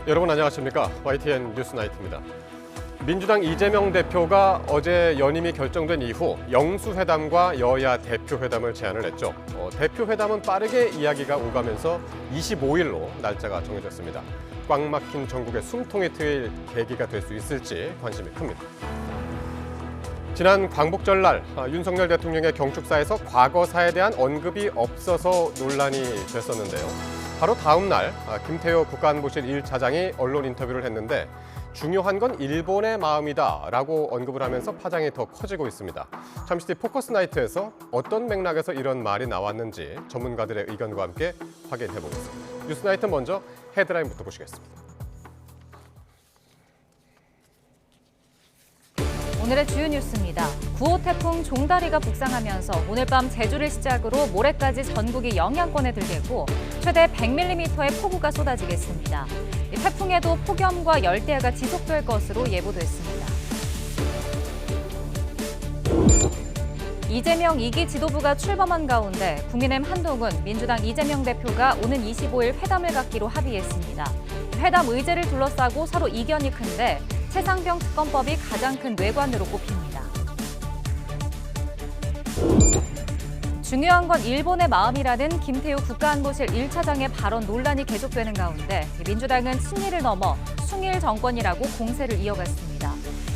여러분 안녕하십니까? YTN 뉴스나이트입니다. 민주당 이재명 대표가 어제 연임이 결정된 이후 영수회담과 여야 대표회담을 제안을 했죠. 대표회담은 빠르게 이야기가 오가면서 25일로 날짜가 정해졌습니다. 꽉 막힌 전국의 숨통이 트일 계기가 될 수 있을지 관심이 큽니다. 지난 광복절날 윤석열 대통령의 경축사에서 과거사에 대한 언급이 없어서 논란이 됐었는데요. 바로 다음 날 김태효 국가안보실 1차장이 언론 인터뷰를 했는데 중요한 건 일본의 마음이다라고 언급을 하면서 파장이 더 커지고 있습니다. 잠시 뒤 포커스 나이트에서 어떤 맥락에서 이런 말이 나왔는지 전문가들의 의견과 함께 확인해 보겠습니다. 뉴스나이트 먼저 헤드라인부터 보시겠습니다. 오늘의 주요 뉴스입니다. 9호 태풍 종다리가 북상하면서 오늘 밤 제주를 시작으로 모레까지 전국이 영향권에 들겠고 최대 100mm의 폭우가 쏟아지겠습니다. 이 태풍에도 폭염과 열대야가 지속될 것으로 예보됐습니다. 이재명 2기 지도부가 출범한 가운데 국민의힘 한동훈, 민주당 이재명 대표가 오는 25일 회담을 갖기로 합의했습니다. 회담 의제를 둘러싸고 서로 이견이 큰데 최상병 특검법이 가장 큰 뇌관으로 꼽힙니다. 중요한 건 일본의 마음이라는 김태우 국가안보실 1차장의 발언 논란이 계속되는 가운데 민주당은 친일을 넘어 숭일 정권이라고 공세를 이어갔습니다.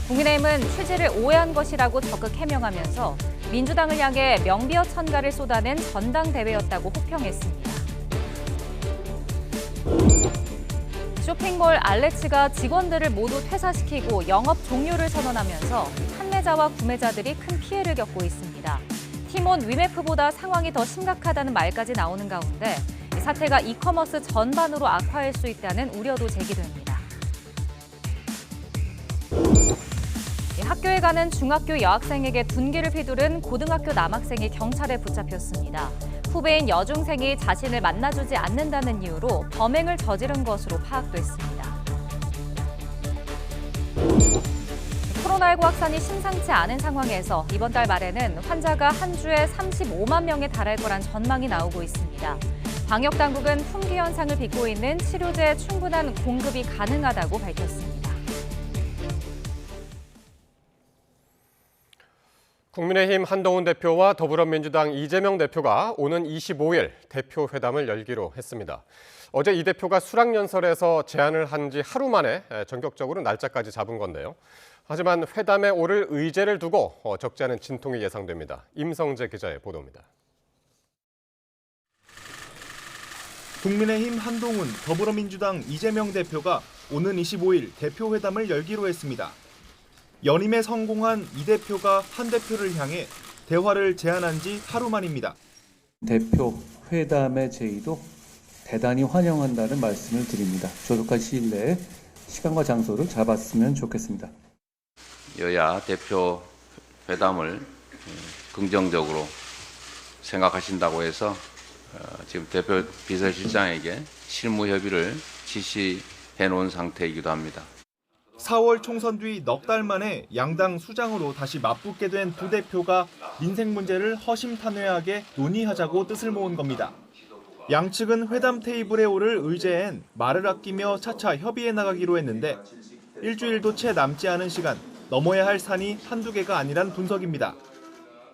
국민의힘은 취지를 오해한 것이라고 적극 해명하면서 민주당을 향해 명비어 천가를 쏟아낸 전당대회였다고 호평했습니다. 쇼핑몰 알렉스가 직원들을 모두 퇴사시키고 영업 종료를 선언하면서 판매자와 구매자들이 큰 피해를 겪고 있습니다. 티몬 위메프보다 상황이 더 심각하다는 말까지 나오는 가운데 이 사태가 이커머스 전반으로 악화할 수 있다는 우려도 제기됩니다. 학교에 가는 중학교 여학생에게 둔기를 휘두른 고등학교 남학생이 경찰에 붙잡혔습니다. 후배인 여중생이 자신을 만나주지 않는다는 이유로 범행을 저지른 것으로 파악됐습니다. 코로나19 확산이 심상치 않은 상황에서 이번 달 말에는 환자가 한 주에 35만 명에 달할 거란 전망이 나오고 있습니다. 방역당국은 품귀 현상을 빚고 있는 치료제의 충분한 공급이 가능하다고 밝혔습니다. 국민의힘 한동훈 대표와 더불어민주당 이재명 대표가 오는 25일 대표회담을 열기로 했습니다. 어제 이 대표가 수락연설에서 제안을 한 지 하루 만에 전격적으로 날짜까지 잡은 건데요. 하지만 회담에 오를 의제를 두고 적지 않은 진통이 예상됩니다. 임성재 기자의 보도입니다. 국민의힘 한동훈, 더불어민주당 이재명 대표가 오는 25일 대표회담을 열기로 했습니다. 연임에 성공한 이 대표가 한 대표를 향해 대화를 제안한 지 하루 만입니다. 대표 회담의 제의도 대단히 환영한다는 말씀을 드립니다. 조속한 시일 내에 시간과 장소를 잡았으면 좋겠습니다. 여야 대표 회담을 긍정적으로 생각하신다고 해서 지금 대표 비서실장에게 실무 협의를 지시해 놓은 상태이기도 합니다. 4월 총선 뒤 넉 달 만에 양당 수장으로 다시 맞붙게 된 두 대표가 민생 문제를 허심탄회하게 논의하자고 뜻을 모은 겁니다. 양측은 회담 테이블에 오를 의제엔 말을 아끼며 차차 협의해 나가기로 했는데 일주일도 채 남지 않은 시간, 넘어야 할 산이 한두 개가 아니란 분석입니다.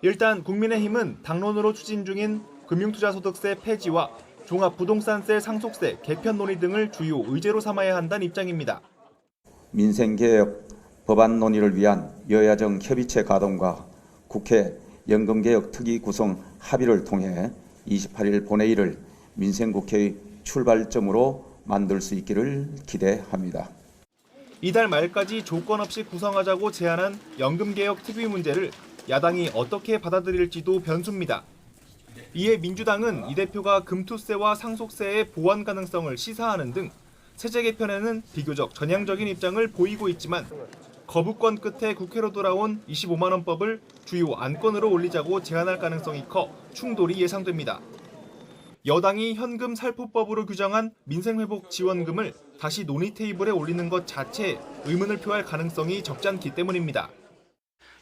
일단 국민의힘은 당론으로 추진 중인 금융투자소득세 폐지와 종합부동산세 상속세 개편 논의 등을 주요 의제로 삼아야 한다는 입장입니다. 민생개혁 법안 논의를 위한 여야정 협의체 가동과 국회 연금개혁 특위 구성 합의를 통해 28일 본회의를 민생국회의 출발점으로 만들 수 있기를 기대합니다. 이달 말까지 조건 없이 구성하자고 제안한 연금개혁 특위 문제를 야당이 어떻게 받아들일지도 변수입니다. 이에 민주당은 이 대표가 금투세와 상속세의 보완 가능성을 시사하는 등 세제 개편에는 비교적 전향적인 입장을 보이고 있지만 거부권 끝에 국회로 돌아온 25만 원법을 주요 안건으로 올리자고 제안할 가능성이 커 충돌이 예상됩니다. 여당이 현금 살포법으로 규정한 민생회복 지원금을 다시 논의 테이블에 올리는 것 자체에 의문을 표할 가능성이 적지 않기 때문입니다.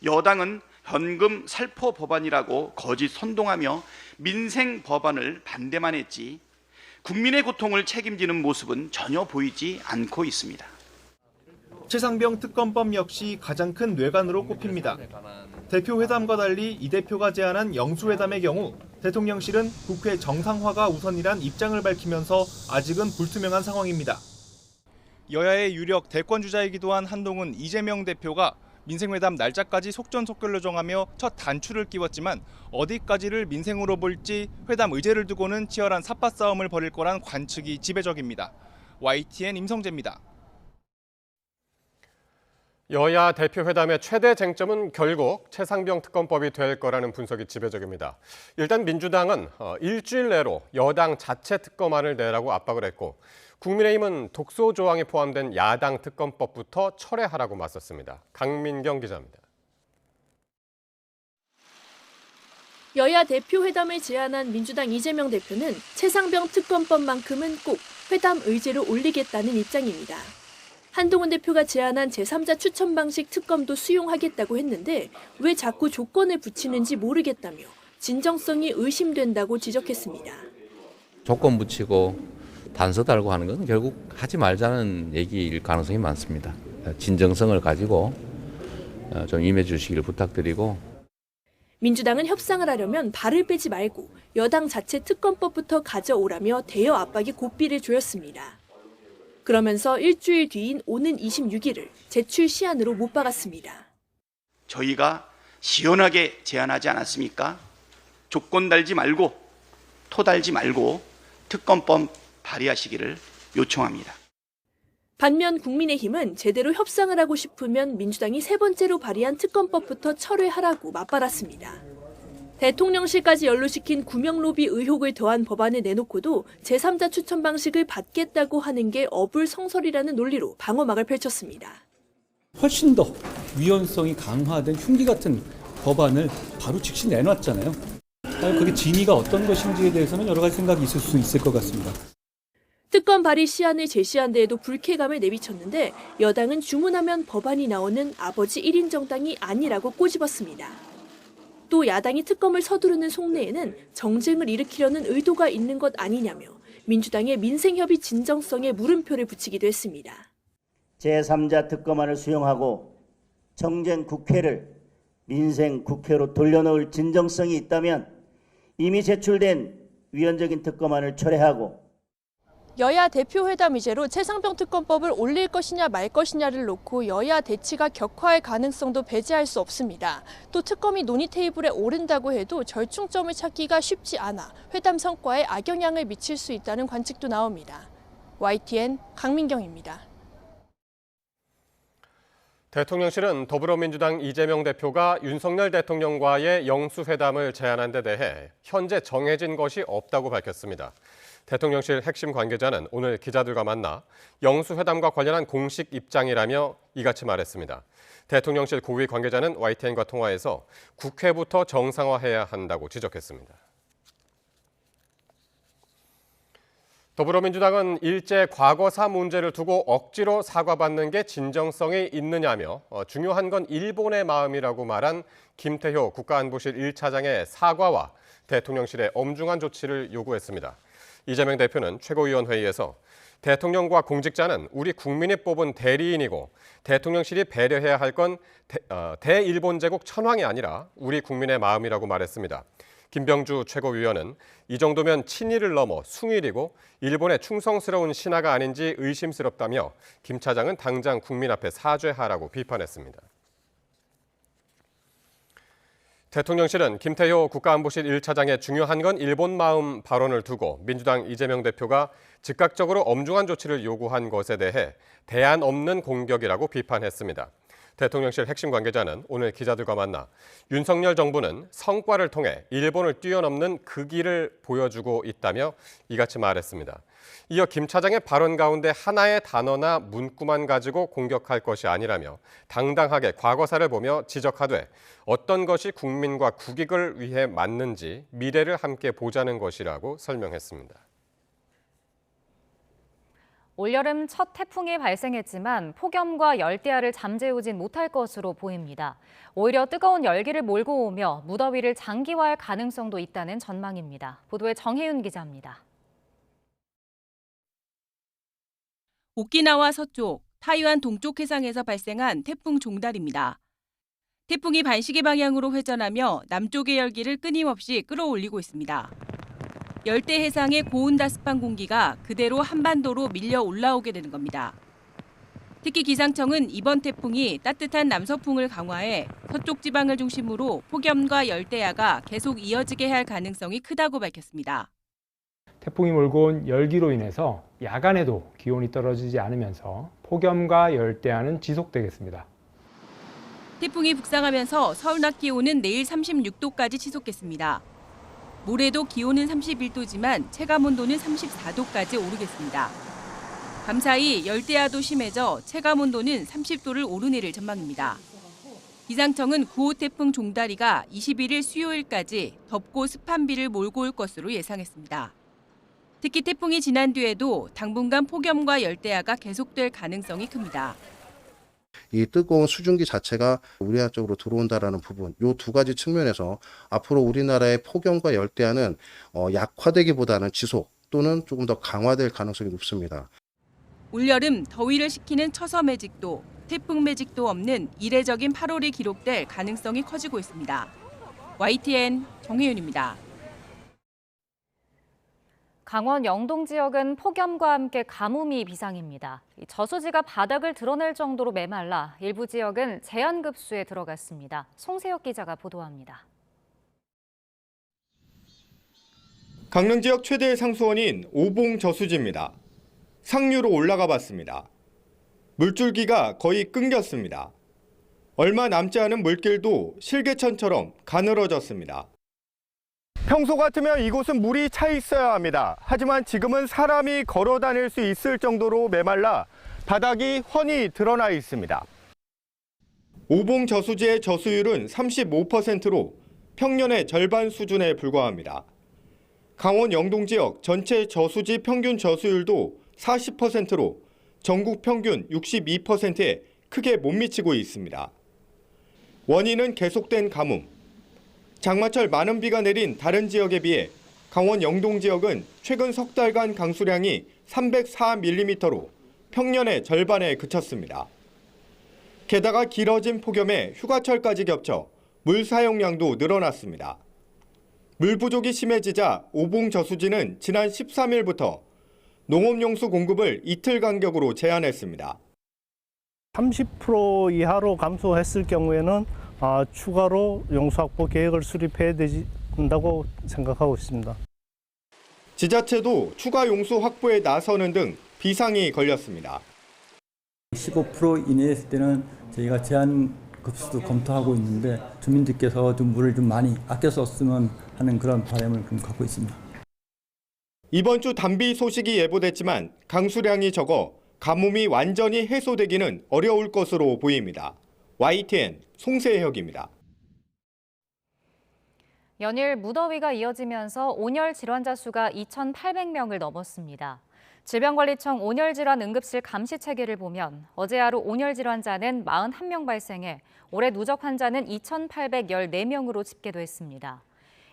여당은 현금 살포 법안이라고 거짓 선동하며 민생 법안을 반대만 했지 국민의 고통을 책임지는 모습은 전혀 보이지 않고 있습니다. 최상병 특검법 역시 가장 큰 뇌관으로 꼽힙니다. 대표 회담과 달리 이 대표가 제안한 영수회담의 경우 대통령실은 국회 정상화가 우선이란 입장을 밝히면서 아직은 불투명한 상황입니다. 여야의 유력 대권주자이기도 한 한동훈 이재명 대표가 민생회담 날짜까지 속전속결로 정하며 첫 단추를 끼웠지만 어디까지를 민생으로 볼지 회담 의제를 두고는 치열한 삿바 싸움을 벌일 거란 관측이 지배적입니다. YTN 임성재입니다. 여야 대표 회담의 최대 쟁점은 결국 최상병 특검법이 될 거라는 분석이 지배적입니다. 일단 민주당은 일주일 내로 여당 자체 특검안을 내라고 압박을 했고 국민의힘은 독소 조항이 포함된 야당 특검법부터 철회하라고 맞섰습니다. 강민경 기자입니다. 여야 대표 회담을 제안한 민주당 이재명 대표는 최상병 특검법만큼은 꼭 회담 의제로 올리겠다는 입장입니다. 한동훈 대표가 제안한 제3자 추천 방식 특검도 수용하겠다고 했는데 왜 자꾸 조건을 붙이는지 모르겠다며 진정성이 의심된다고 지적했습니다. 조건 붙이고 단서 달고 하는 건 결국 하지 말자는 얘기일 가능성이 많습니다. 진정성을 가지고 좀 임해 주시기를 부탁드리고. 민주당은 협상을 하려면 발을 빼지 말고 여당 자체 특검법부터 가져오라며 대여 압박이 고삐를 조였습니다. 그러면서 일주일 뒤인 오는 26일을 제출 시한으로 못 박았습니다. 저희가 시원하게 제안하지 않았습니까? 조건 달지 말고 토 달지 말고 특검법 발의하시기를 요청합니다. 반면 국민의힘은 제대로 협상을 하고 싶으면 민주당이 세 번째로 발의한 특검법부터 철회하라고 맞받았습니다. 대통령실까지 연루시킨 구명로비 의혹을 더한 법안을 내놓고도 제3자 추천 방식을 받겠다고 하는 게 어불성설이라는 논리로 방어막을 펼쳤습니다. 훨씬 더 위헌성이 강화된 흉기 같은 법안을 바로 즉시 내놨잖아요. 그게 진위가 어떤 것인지에 대해서는 여러 가지 생각이 있을 수 있을 것 같습니다. 특검 발의 시한을 제시한 데에도 불쾌감을 내비쳤는데 여당은 주문하면 법안이 나오는 아버지 1인 정당이 아니라고 꼬집었습니다. 또 야당이 특검을 서두르는 속내에는 정쟁을 일으키려는 의도가 있는 것 아니냐며 민주당의 민생협의 진정성에 물음표를 붙이기도 했습니다. 제3자 특검안을 수용하고 정쟁 국회를 민생 국회로 돌려놓을 진정성이 있다면 이미 제출된 위헌적인 특검안을 철회하고 여야 대표 회담 의제로 최상병 특검법을 올릴 것이냐 말 것이냐를 놓고 여야 대치가 격화할 가능성도 배제할 수 없습니다. 또 특검이 논의 테이블에 오른다고 해도 절충점을 찾기가 쉽지 않아 회담 성과에 악영향을 미칠 수 있다는 관측도 나옵니다. YTN 강민경입니다. 대통령실은 더불어민주당 이재명 대표가 윤석열 대통령과의 영수회담을 제안한 데 대해 현재 정해진 것이 없다고 밝혔습니다. 대통령실 핵심 관계자는 오늘 기자들과 만나 영수회담과 관련한 공식 입장이라며 이같이 말했습니다. 대통령실 고위 관계자는 YTN과 통화에서 국회부터 정상화해야 한다고 지적했습니다. 더불어민주당은 일제 과거사 문제를 두고 억지로 사과받는 게 진정성이 있느냐며 중요한 건 일본의 마음이라고 말한 김태효 국가안보실 1차장의 사과와 대통령실의 엄중한 조치를 요구했습니다. 이재명 대표는 최고위원회의에서 대통령과 공직자는 우리 국민이 뽑은 대리인이고 대통령실이 배려해야 할 건 대일본 제국 천황이 아니라 우리 국민의 마음이라고 말했습니다. 김병주 최고위원은 이 정도면 친일을 넘어 숭일이고 일본의 충성스러운 신하가 아닌지 의심스럽다며 김 차장은 당장 국민 앞에 사죄하라고 비판했습니다. 대통령실은 김태효 국가안보실 1차장의 중요한 건 일본 마음 발언을 두고 민주당 이재명 대표가 즉각적으로 엄중한 조치를 요구한 것에 대해 대안 없는 공격이라고 비판했습니다. 대통령실 핵심 관계자는 오늘 기자들과 만나 윤석열 정부는 성과를 통해 일본을 뛰어넘는 그 길을 보여주고 있다며 이같이 말했습니다. 이어 김 차장의 발언 가운데 하나의 단어나 문구만 가지고 공격할 것이 아니라며 당당하게 과거사를 보며 지적하되 어떤 것이 국민과 국익을 위해 맞는지 미래를 함께 보자는 것이라고 설명했습니다. 올여름 첫 태풍이 발생했지만 폭염과 열대야를 잠재우진 못할 것으로 보입니다. 오히려 뜨거운 열기를 몰고 오며 무더위를 장기화할 가능성도 있다는 전망입니다. 보도에 정혜윤 기자입니다. 오키나와 서쪽, 타이완 동쪽 해상에서 발생한 태풍 종달입니다. 태풍이 반시계 방향으로 회전하며 남쪽의 열기를 끊임없이 끌어올리고 있습니다. 열대 해상의 고온다습한 공기가 그대로 한반도로 밀려 올라오게 되는 겁니다. 특히 기상청은 이번 태풍이 따뜻한 남서풍을 강화해 서쪽 지방을 중심으로 폭염과 열대야가 계속 이어지게 할 가능성이 크다고 밝혔습니다. 태풍이 몰고 온 열기로 인해서 야간에도 기온이 떨어지지 않으면서 폭염과 열대야는 지속되겠습니다. 태풍이 북상하면서 서울 낮 기온은 내일 36도까지 치솟겠습니다. 모레도 기온은 31도지만 체감온도는 34도까지 오르겠습니다. 밤사이 열대야도 심해져 체감온도는 30도를 오르내릴 전망입니다. 기상청은 9호 태풍 종다리가 21일 수요일까지 덥고 습한 비를 몰고 올 것으로 예상했습니다. 특히 태풍이 지난 뒤에도 당분간 폭염과 열대야가 계속될 가능성이 큽니다. 이 뜨거운 수증기 자체가 우리나라 쪽으로 들어온다라는 부분, 이 두 가지 측면에서 앞으로 우리나라의 폭염과 열대야는 약화되기보다는 지속 또는 조금 더 강화될 가능성이 높습니다. 올여름 더위를 식히는 처서 매직도, 태풍 매직도 없는 이례적인 8월이 기록될 가능성이 커지고 있습니다. YTN 정혜윤입니다. 강원 영동 지역은 폭염과 함께 가뭄이 비상입니다. 저수지가 바닥을 드러낼 정도로 메말라 일부 지역은 제한급수에 들어갔습니다. 송세혁 기자가 보도합니다. 강릉 지역 최대의 상수원인 오봉 저수지입니다. 상류로 올라가 봤습니다. 물줄기가 거의 끊겼습니다. 얼마 남지 않은 물길도 실개천처럼 가늘어졌습니다. 평소 같으면 이곳은 물이 차 있어야 합니다. 하지만 지금은 사람이 걸어 다닐 수 있을 정도로 메말라 바닥이 훤히 드러나 있습니다. 오봉 저수지의 저수율은 35%로 평년의 절반 수준에 불과합니다. 강원 영동 지역 전체 저수지 평균 저수율도 40%로 전국 평균 62%에 크게 못 미치고 있습니다. 원인은 계속된 가뭄. 장마철 많은 비가 내린 다른 지역에 비해 강원 영동 지역은 최근 석 달간 강수량이 304mm로 평년의 절반에 그쳤습니다. 게다가 길어진 폭염에 휴가철까지 겹쳐 물 사용량도 늘어났습니다. 물 부족이 심해지자 오봉 저수지는 지난 13일부터 농업용수 공급을 이틀 간격으로 제한했습니다. 30% 이하로 감소했을 경우에는 추가로 용수 확보 계획을 수립해야 된다고 생각하고 있습니다. 지자체도 추가 용수 확보에 나서는 등 비상이 걸렸습니다. 15% 이내였을 때는 저희가 제한 급수도 검토하고 있는데 주민들께서 좀 물을 좀 많이 아껴 썼으면 하는 그런 바람을 좀 갖고 있습니다. 이번 주 단비 소식이 예보됐지만 강수량이 적어 가뭄이 완전히 해소되기는 어려울 것으로 보입니다. YTN 송세혁입니다. 연일 무더위가 이어지면서 온열 질환자 수가 2,800명을 넘었습니다. 질병관리청 온열질환 응급실 감시 체계를 보면 어제 하루 온열 질환자는 41명 발생해 올해 누적 환자는 2,814명으로 집계됐습니다.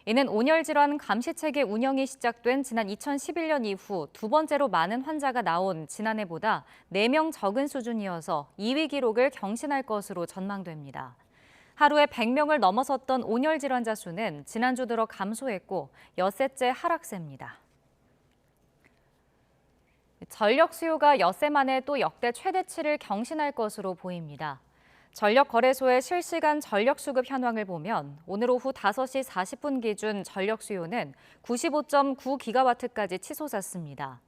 이는 온열 질환 감시 체계 운영이 시작된 지난 2011년 이후 두 번째로 많은 환자가 나온 지난해보다 4명 적은 수준이어서 2위 기록을 경신할 것으로 전망됩니다. 하루에 100명을 넘어섰던 온열 질환자 수는 지난주 들어 감소했고 엿새째 하락세입니다. 전력 수요가 엿새 만에 또 역대 최대치를 경신할 것으로 보입니다. 전력거래소의 실시간 전력 수급 현황을 보면 오늘 오후 5시 40분 기준 전력 수요는 95.9기가와트까지 치솟았습니다.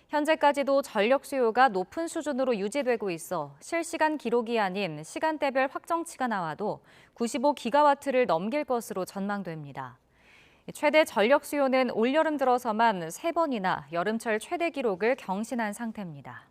현재까지도 전력 수요가 높은 수준으로 유지되고 있어 실시간 기록이 아닌 시간대별 확정치가 나와도 95기가와트를 넘길 것으로 전망됩니다. 최대 전력 수요는 올여름 들어서만 3번이나 여름철 최대 기록을 경신한 상태입니다.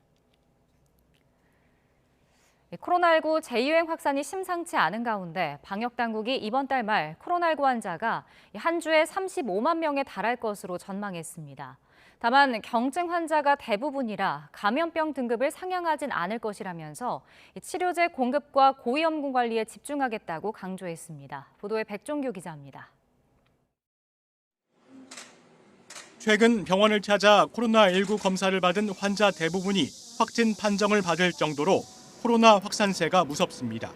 코로나19 재유행 확산이 심상치 않은 가운데 방역당국이 이번 달 말 코로나19 환자가 한 주에 35만 명에 달할 것으로 전망했습니다. 다만 경증 환자가 대부분이라 감염병 등급을 상향하진 않을 것이라면서 치료제 공급과 고위험군 관리에 집중하겠다고 강조했습니다. 보도에 백종규 기자입니다. 최근 병원을 찾아 코로나19 검사를 받은 환자 대부분이 확진 판정을 받을 정도로 코로나 확산세가 무섭습니다.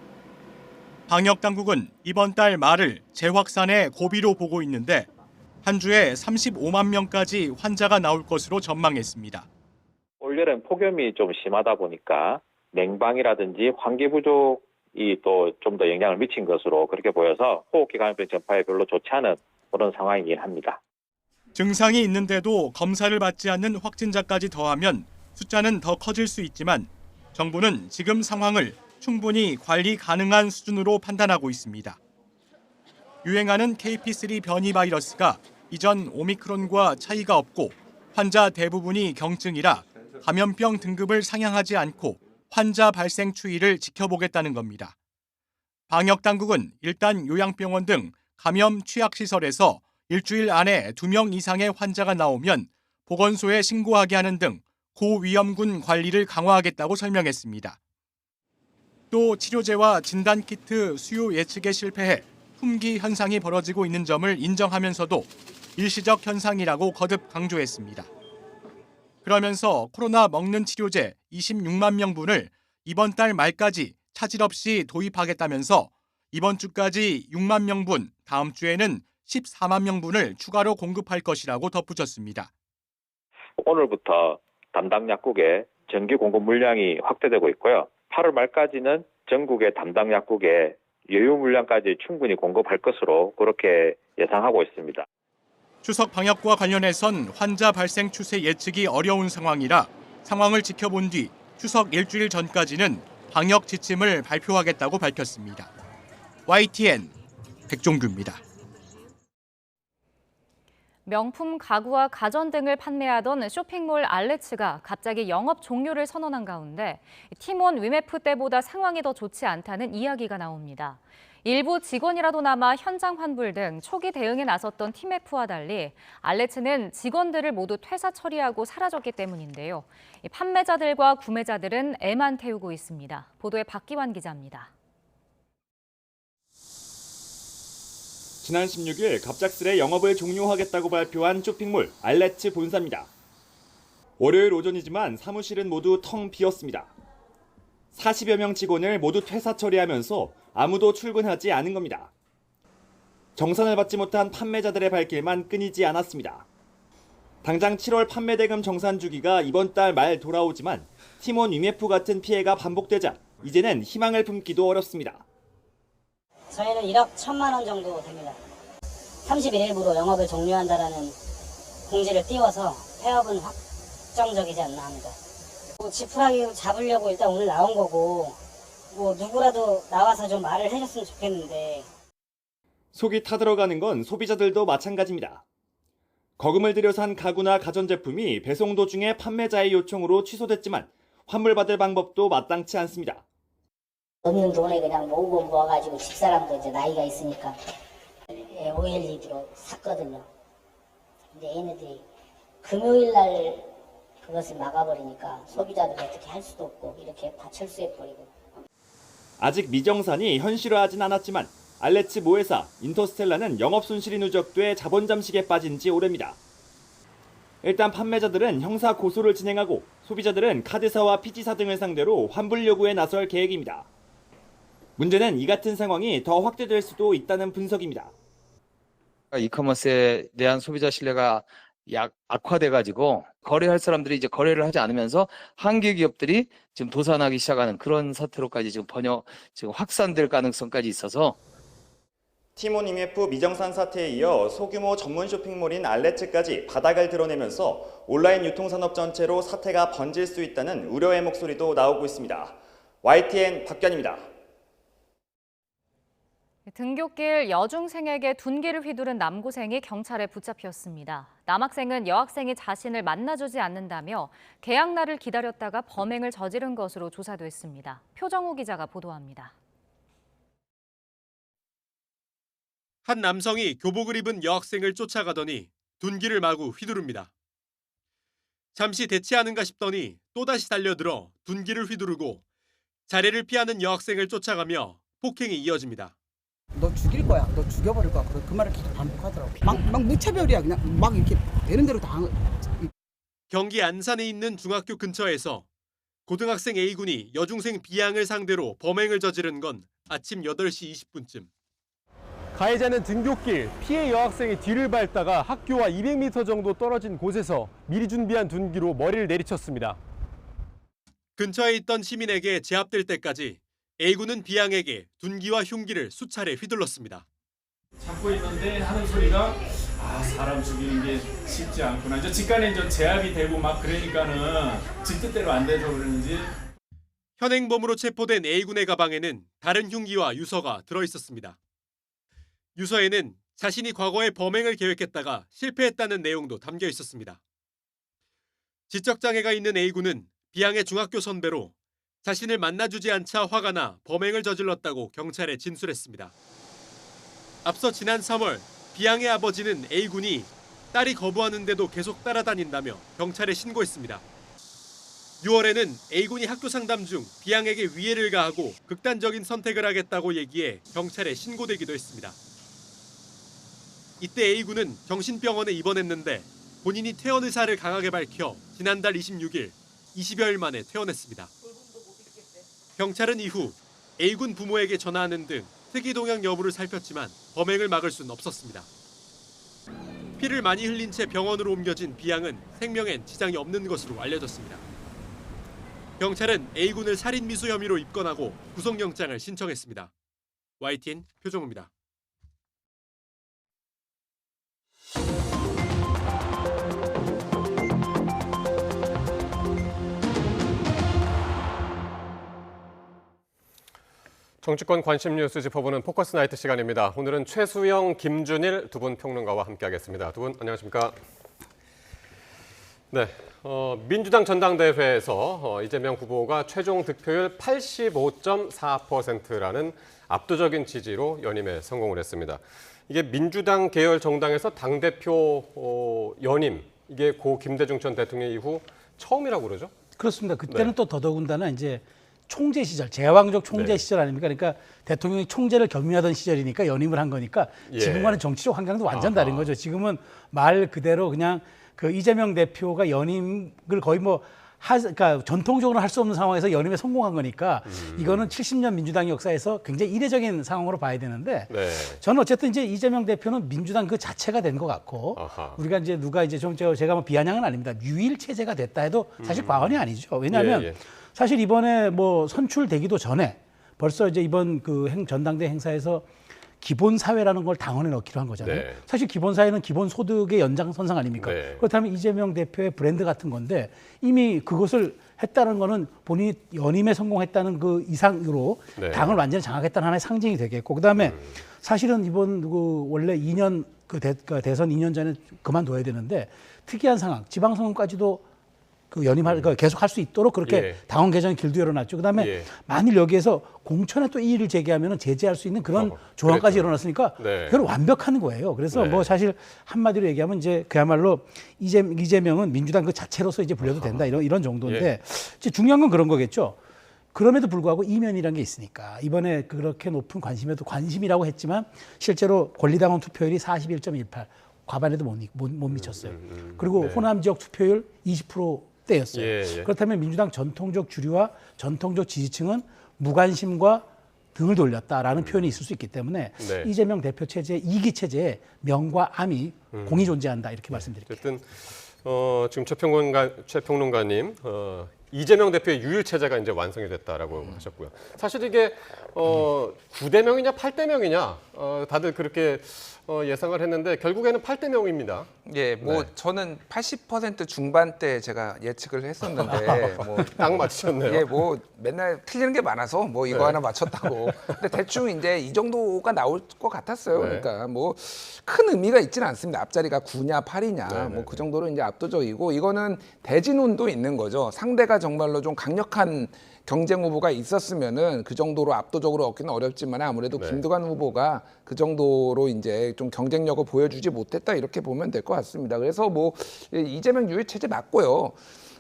방역 당국은 이번 달 말을 재확산의 고비로 보고 있는데 한 주에 35만 명까지 환자가 나올 것으로 전망했습니다. 올여름 폭염이 좀 심하다 보니까 냉방이라든지 환기 부족이 또 좀 더 영향을 미친 것으로 그렇게 보여서 호흡기 감염병 전파에 별로 좋지 않은 그런 상황이긴 합니다. 증상이 있는데도 검사를 받지 않는 확진자까지 더하면 숫자는 더 커질 수 있지만 정부는 지금 상황을 충분히 관리 가능한 수준으로 판단하고 있습니다. 유행하는 KP3 변이 바이러스가 이전 오미크론과 차이가 없고 환자 대부분이 경증이라 감염병 등급을 상향하지 않고 환자 발생 추이를 지켜보겠다는 겁니다. 방역 당국은 일단 요양병원 등 감염 취약시설에서 일주일 안에 2명 이상의 환자가 나오면 보건소에 신고하게 하는 등 고위험군 관리를 강화하겠다고 설명했습니다. 또 치료제와 진단키트 수요 예측에 실패해 품귀 현상이 벌어지고 있는 점을 인정하면서도 일시적 현상이라고 거듭 강조했습니다. 그러면서 코로나 먹는 치료제 26만 명분을 이번 달 말까지 차질 없이 도입하겠다면서 이번 주까지 6만 명분, 다음 주에는 14만 명분을 추가로 공급할 것이라고 덧붙였습니다. 오늘부터 담당 약국의 정기 공급 물량이 확대되고 있고요. 8월 말까지는 전국의 담당 약국에 여유 물량까지 충분히 공급할 것으로 그렇게 예상하고 있습니다. 추석 방역과 관련해선 환자 발생 추세 예측이 어려운 상황이라 상황을 지켜본 뒤 추석 일주일 전까지는 방역 지침을 발표하겠다고 밝혔습니다. YTN 백종규입니다. 명품 가구와 가전 등을 판매하던 쇼핑몰 알레츠가 갑자기 영업 종료를 선언한 가운데 팀원 위메프 때보다 상황이 더 좋지 않다는 이야기가 나옵니다. 일부 직원이라도 남아 현장 환불 등 초기 대응에 나섰던 팀F와 달리 알레츠는 직원들을 모두 퇴사 처리하고 사라졌기 때문인데요. 판매자들과 구매자들은 애만 태우고 있습니다. 보도에 박기환 기자입니다. 지난 16일 갑작스레 영업을 종료하겠다고 발표한 쇼핑몰 알레츠 본사입니다. 월요일 오전이지만 사무실은 모두 텅 비었습니다. 40여 명 직원을 모두 퇴사 처리하면서 아무도 출근하지 않은 겁니다. 정산을 받지 못한 판매자들의 발길만 끊이지 않았습니다. 당장 7월 판매 대금 정산 주기가 이번 달 말 돌아오지만 팀원 위메프 같은 피해가 반복되자 이제는 희망을 품기도 어렵습니다. 저희는 1억 1천만 원 정도 됩니다. 31일부로 영업을 종료한다라는 공지를 띄워서 폐업은 확정적이지 않나 합니다. 지푸라기 잡으려고 일단 오늘 나온 거고 누구라도 나와서 좀 말을 해줬으면 좋겠는데. 속이 타들어가는 건 소비자들도 마찬가지입니다. 거금을 들여 산 가구나 가전제품이 배송 도중에 판매자의 요청으로 취소됐지만 환불받을 방법도 마땅치 않습니다. 없는 돈에 그냥 모아가지고 집사람도 이제 나이가 있으니까 OLED로 샀거든요. 근데 얘네들이 금요일 날 그것을 막아버리니까 소비자들 어떻게 할 수도 없고 이렇게 다 철수해버리고. 아직 미정산이 현실화하진 않았지만 알레츠 모회사 인터스텔라는 영업 손실이 누적돼 자본 잠식에 빠진 지 오래입니다. 일단 판매자들은 형사 고소를 진행하고 소비자들은 카드사와 PG사 등을 상대로 환불 요구에 나설 계획입니다. 문제는 이 같은 상황이 더 확대될 수도 있다는 분석입니다. 이커머스에 대한 소비자 신뢰가 악화돼가지고 거래할 사람들이 이제 거래를 하지 않으면서 한계 기업들이 지금 도산하기 시작하는 그런 사태로까지 지금 확산될 가능성까지 있어서 팀원 IMF 미정산 사태에 이어 소규모 전문 쇼핑몰인 알레츠까지 바닥을 드러내면서 온라인 유통산업 전체로 사태가 번질 수 있다는 우려의 목소리도 나오고 있습니다. YTN 박견입니다. 등굣길 여중생에게 둔기를 휘두른 남고생이 경찰에 붙잡혔습니다. 남학생은 여학생이 자신을 만나주지 않는다며 개학날을 기다렸다가 범행을 저지른 것으로 조사됐습니다. 표정우 기자가 보도합니다. 한 남성이 교복을 입은 여학생을 쫓아가더니 둔기를 마구 휘두릅니다. 잠시 대치하는가 싶더니 또다시 달려들어 둔기를 휘두르고 자리를 피하는 여학생을 쫓아가며 폭행이 이어집니다. 너 죽일 거야. 너 죽여버릴 거야. 그 말을 계속 반복하더라고. 막 무차별이야. 그냥 막 이렇게 되는 대로 다. 경기 안산에 있는 중학교 근처에서 고등학생 A군이 여중생 B양을 상대로 범행을 저지른 건 아침 8시 20분쯤. 가해자는 등굣길, 피해 여학생이 뒤를 밟다가 학교와 200m 정도 떨어진 곳에서 미리 준비한 둔기로 머리를 내리쳤습니다. 근처에 있던 시민에게 제압될 때까지 A군은 B양에게 둔기와 흉기를 수차례 휘둘렀습니다. 잡고 있는데 하는 소리가 사람 죽이는 게 쉽지 않구나. 이제 직간에 이제 제압이 되고 막 그러니까는 지 뜻대로 안 돼서 그런지. 현행범으로 체포된 A군의 가방에는 다른 흉기와 유서가 들어있었습니다. 유서에는 자신이 과거에 범행을 계획했다가 실패했다는 내용도 담겨 있었습니다. 지적장애가 있는 A군은 B양의 중학교 선배로 자신을 만나주지 않자 화가 나 범행을 저질렀다고 경찰에 진술했습니다. 앞서 지난 3월 B양의 아버지는 A군이 딸이 거부하는데도 계속 따라다닌다며 경찰에 신고했습니다. 6월에는 A군이 학교 상담 중 B양에게 위해를 가하고 극단적인 선택을 하겠다고 얘기해 경찰에 신고되기도 했습니다. 이때 A군은 정신병원에 입원했는데 본인이 퇴원 의사를 강하게 밝혀 지난달 26일 20여일 만에 퇴원했습니다. 경찰은 이후 A군 부모에게 전화하는 등 특이 동향 여부를 살폈지만 범행을 막을 수는 없었습니다. 피를 많이 흘린 채 병원으로 옮겨진 B양은 생명엔 지장이 없는 것으로 알려졌습니다. 경찰은 A군을 살인 미수 혐의로 입건하고 구속영장을 신청했습니다. YTN 표정우입니다. 정치권 관심 뉴스 짚어보는 포커스 나이트 시간입니다. 오늘은 최수영, 김준일 두 분 평론가와 함께하겠습니다. 두 분 안녕하십니까? 네, 민주당 전당대회에서 이재명 후보가 최종 득표율 85.4%라는 압도적인 지지로 연임에 성공을 했습니다. 이게 민주당 계열 정당에서 당대표 연임, 이게 고 김대중 전 대통령 이후 처음이라고 그러죠? 그렇습니다. 그때는 또 더더군다나 이제 총재 시절, 제왕적 총재 시절 아닙니까? 그러니까 대통령이 총재를 겸임하던 시절이니까 연임을 한 거니까 지금과는 정치적 환경도 완전 다른 거죠. 지금은 말 그대로 그냥 그 이재명 대표가 연임을 거의 그러니까 전통적으로 할 수 없는 상황에서 연임에 성공한 거니까 이거는 70년 민주당 역사에서 굉장히 이례적인 상황으로 봐야 되는데 저는 어쨌든 이제 이재명 대표는 민주당 그 자체가 된 것 같고 우리가 이제 누가 이제 좀 제가 비아냥은 아닙니다. 유일 체제가 됐다 해도 사실 과언이 아니죠. 왜냐하면 사실 이번에 선출되기도 전에 벌써 이제 이번 그 전당대 행사에서 기본사회라는 걸 당원에 넣기로 한 거잖아요. 사실 기본사회는 기본소득의 연장선상 아닙니까? 그렇다면 이재명 대표의 브랜드 같은 건데 이미 그것을 했다는 거는 본인이 연임에 성공했다는 그 이상으로 당을 완전히 장악했다는 하나의 상징이 되겠고 그다음에 사실은 이번 원래 2년 대선 2년 전에 그만둬야 되는데 특이한 상황, 지방선거까지도 그 연임할 계속 할 수 있도록 그렇게 당원 개정의 길도 열어놨죠. 그다음에 만일 여기에서 공천에 또 이의를 제기하면 제재할 수 있는 그런 조항까지 열어놨으니까 그걸 완벽한 거예요. 그래서 사실 한마디로 얘기하면 이제 그야말로 이재명은 민주당 그 자체로서 이제 불려도 된다 이런 정도인데 이제 중요한 건 그런 거겠죠. 그럼에도 불구하고 이면이라는 게 있으니까 이번에 그렇게 높은 관심에도 관심이라고 했지만 실제로 권리당원 투표율이 41.18 과반에도 못 미쳤어요. 그리고 호남 지역 투표율 20%대였어요. 그렇다면 민주당 전통적 주류와 전통적 지지층은 무관심과 등을 돌렸다라는 표현이 있을 수 있기 때문에 이재명 대표 체제의 2기 체제에 명과 암이 공이 존재한다 이렇게 말씀드릴게요. 어쨌든 지금 최평론가님 이재명 대표의 유일 체제가 이제 완성이 됐다라고 하셨고요. 사실 이게 9대 명이냐 8대 명이냐 다들 그렇게 예상을 했는데 결국에는 8대 명입니다. 예, 저는 80% 중반대 제가 예측을 했었는데 딱 맞추셨네요. 예, 맨날 틀리는 게 많아서 이거 하나 맞췄다고. 근데 대충 이제 이 정도가 나올 것 같았어요. 그러니까 큰 의미가 있지는 않습니다. 앞자리가 9냐 8이냐 그 정도로 이제 압도적이고 이거는 대진운도 있는 거죠. 상대가 정말로 좀 강력한 경쟁 후보가 있었으면은 그 정도로 압도적으로 얻기는 어렵지만 아무래도 김두관 후보가 그 정도로 이제 좀 경쟁력을 보여주지 못했다 이렇게 보면 될 것 같습니다. 그래서 이재명 유일 체제 맞고요.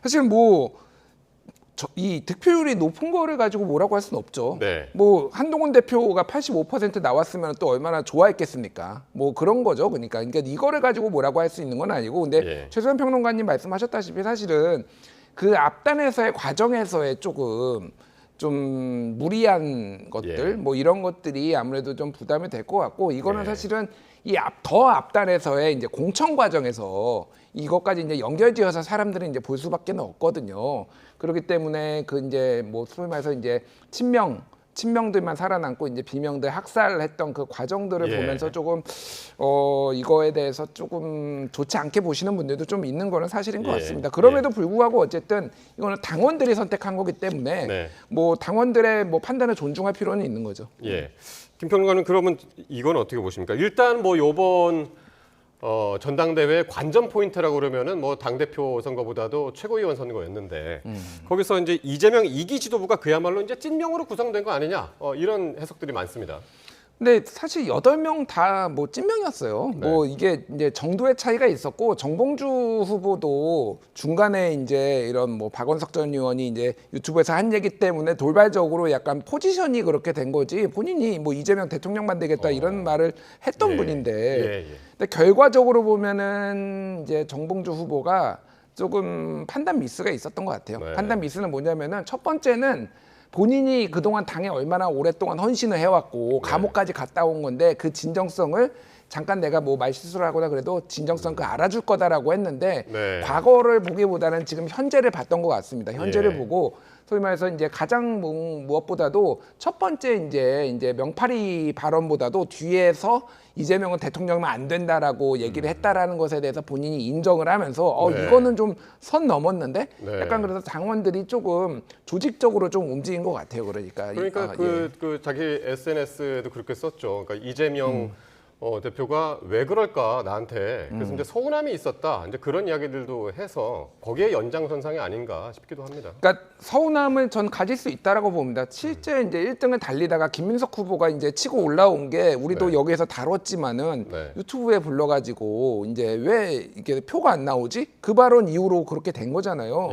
사실 이 득표율이 높은 거를 가지고 뭐라고 할 수는 없죠. 한동훈 대표가 85% 나왔으면 또 얼마나 좋아했겠습니까? 그런 거죠. 그러니까 이거를 가지고 뭐라고 할 수 있는 건 아니고 근데 최수현 평론가님 말씀하셨다시피 사실은 그 앞단에서의 과정에서의 조금 좀 무리한 것들 뭐 이런 것들이 아무래도 좀 부담이 될 것 같고 이거는 사실은 이 더 앞단에서의 이제 공천 과정에서 이것까지 이제 연결지어서 사람들은 이제 볼 수밖에 없거든요. 그렇기 때문에 그 이제 뭐 소위 말해서 이제 친명들만 살아남고 이제 비명들 학살했던 그 과정들을 보면서 조금 이거에 대해서 조금 좋지 않게 보시는 분들도 좀 있는 거는 사실인 것 같습니다. 그럼에도 불구하고 어쨌든 이거는 당원들이 선택한 거기 때문에 뭐 당원들의 뭐 판단을 존중할 필요는 있는 거죠. 예. 김평론가는 그러면 이건 어떻게 보십니까? 일단 뭐 요번 전당대회 관전 포인트라고 그러면은 뭐 당대표 선거보다도 최고위원 선거였는데 거기서 이제 이재명 2기 지도부가 그야말로 이제 찐명으로 구성된 거 아니냐 이런 해석들이 많습니다. 근데 사실 8명 다 뭐 찐명이었어요. 뭐 이게 이제 정도의 차이가 있었고 정봉주 후보도 중간에 이제 이런 뭐 박원석 전 의원이 이제 유튜브에서 한 얘기 때문에 돌발적으로 약간 포지션이 그렇게 된 거지 본인이 뭐 이재명 대통령 만들겠다 이런 말을 했던 분인데 근데 결과적으로 보면은 이제 정봉주 후보가 조금 판단 미스가 있었던 것 같아요. 판단 미스는 뭐냐면은 첫 번째는 본인이 그동안 당에 얼마나 오랫동안 헌신을 해왔고 감옥까지 갔다 온 건데 그 진정성을 잠깐 내가 뭐 말실수를 하거나 그래도 진정성 그 알아줄 거다라고 했는데 과거를 보기보다는 지금 현재를 봤던 것 같습니다. 현재를 보고 소위 말해서 이제 가장 무엇보다도 첫 번째 이제 명파리 발언보다도 뒤에서 이재명은 대통령이면 안 된다라고 얘기를 했다라는 것에 대해서 본인이 인정을 하면서 이거는 좀 선 넘었는데 약간 그래서 당원들이 조금 조직적으로 좀 움직인 것 같아요. 그러니까 그 자기 SNS에도 그렇게 썼죠. 그러니까 이재명 대표가 왜 그럴까 나한테 그래서 이제 서운함이 있었다 이제 그런 이야기들도 해서 거기에 연장선상이 아닌가 싶기도 합니다. 그러니까 서운함을 전 가질 수 있다라고 봅니다. 실제 이제 1등을 달리다가 김민석 후보가 이제 치고 올라온 게 우리도 여기에서 다뤘지만은 유튜브에 불러가지고 이제 왜 이게 표가 안 나오지? 그 발언 이후로 그렇게 된 거잖아요.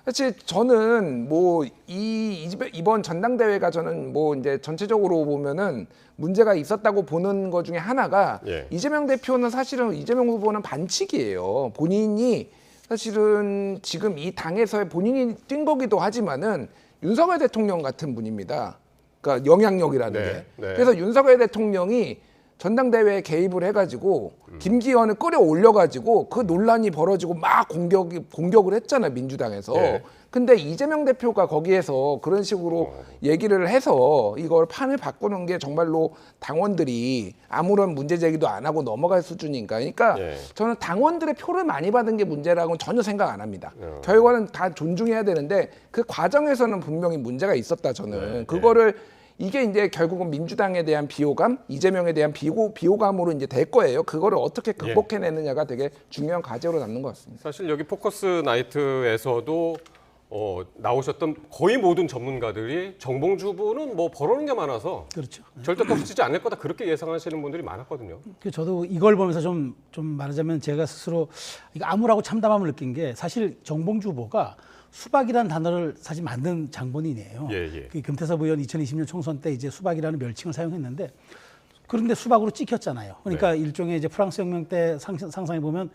사실 저는 뭐 이번 전당대회가 저는 뭐 이제 전체적으로 보면은 문제가 있었다고 보는 것 중에 하나가 이재명 대표는 사실은 이재명 후보는 반칙이에요. 본인이 사실은 지금 이 당에서의 본인이 뛴 거기도 하지만은 윤석열 대통령 같은 분입니다. 그러니까 영향력이라는 게. 그래서 윤석열 대통령이 전당대회에 개입을 해가지고 김기현을 끌어올려가지고 그 논란이 벌어지고 막 공격을 했잖아요, 민주당에서. 근데 이재명 대표가 거기에서 그런 식으로 얘기를 해서 이걸 판을 바꾸는 게 정말로 당원들이 아무런 문제 제기도 안 하고 넘어갈 수준인가. 그러니까 저는 당원들의 표를 많이 받은 게 문제라고는 전혀 생각 안 합니다. 결과는 다 존중해야 되는데 그 과정에서는 분명히 문제가 있었다, 저는. 그거를 이게 이제 결국은 민주당에 대한 비호감, 이재명에 대한 비호감으로 이제 될 거예요. 그거를 어떻게 극복해내느냐가 되게 중요한 과제로 남는 것 같습니다. 사실 여기 포커스 나이트에서도 나오셨던 거의 모든 전문가들이 정봉주 후보는 뭐 벌어오는 게 많아서 절대 꺾이지 않을 거다 그렇게 예상하시는 분들이 많았거든요. 저도 이걸 보면서 좀 말하자면 제가 스스로 이거 암울하고 참담함을 느낀 게 사실 정봉주 후보가 수박이라는 단어를 사실 만든 장본인이에요. 그 금태섭 의원 2020년 총선 때 이제 수박이라는 명칭을 사용했는데 그런데 수박으로 찍혔잖아요. 그러니까 일종의 이제 프랑스 혁명 때 상상해 보면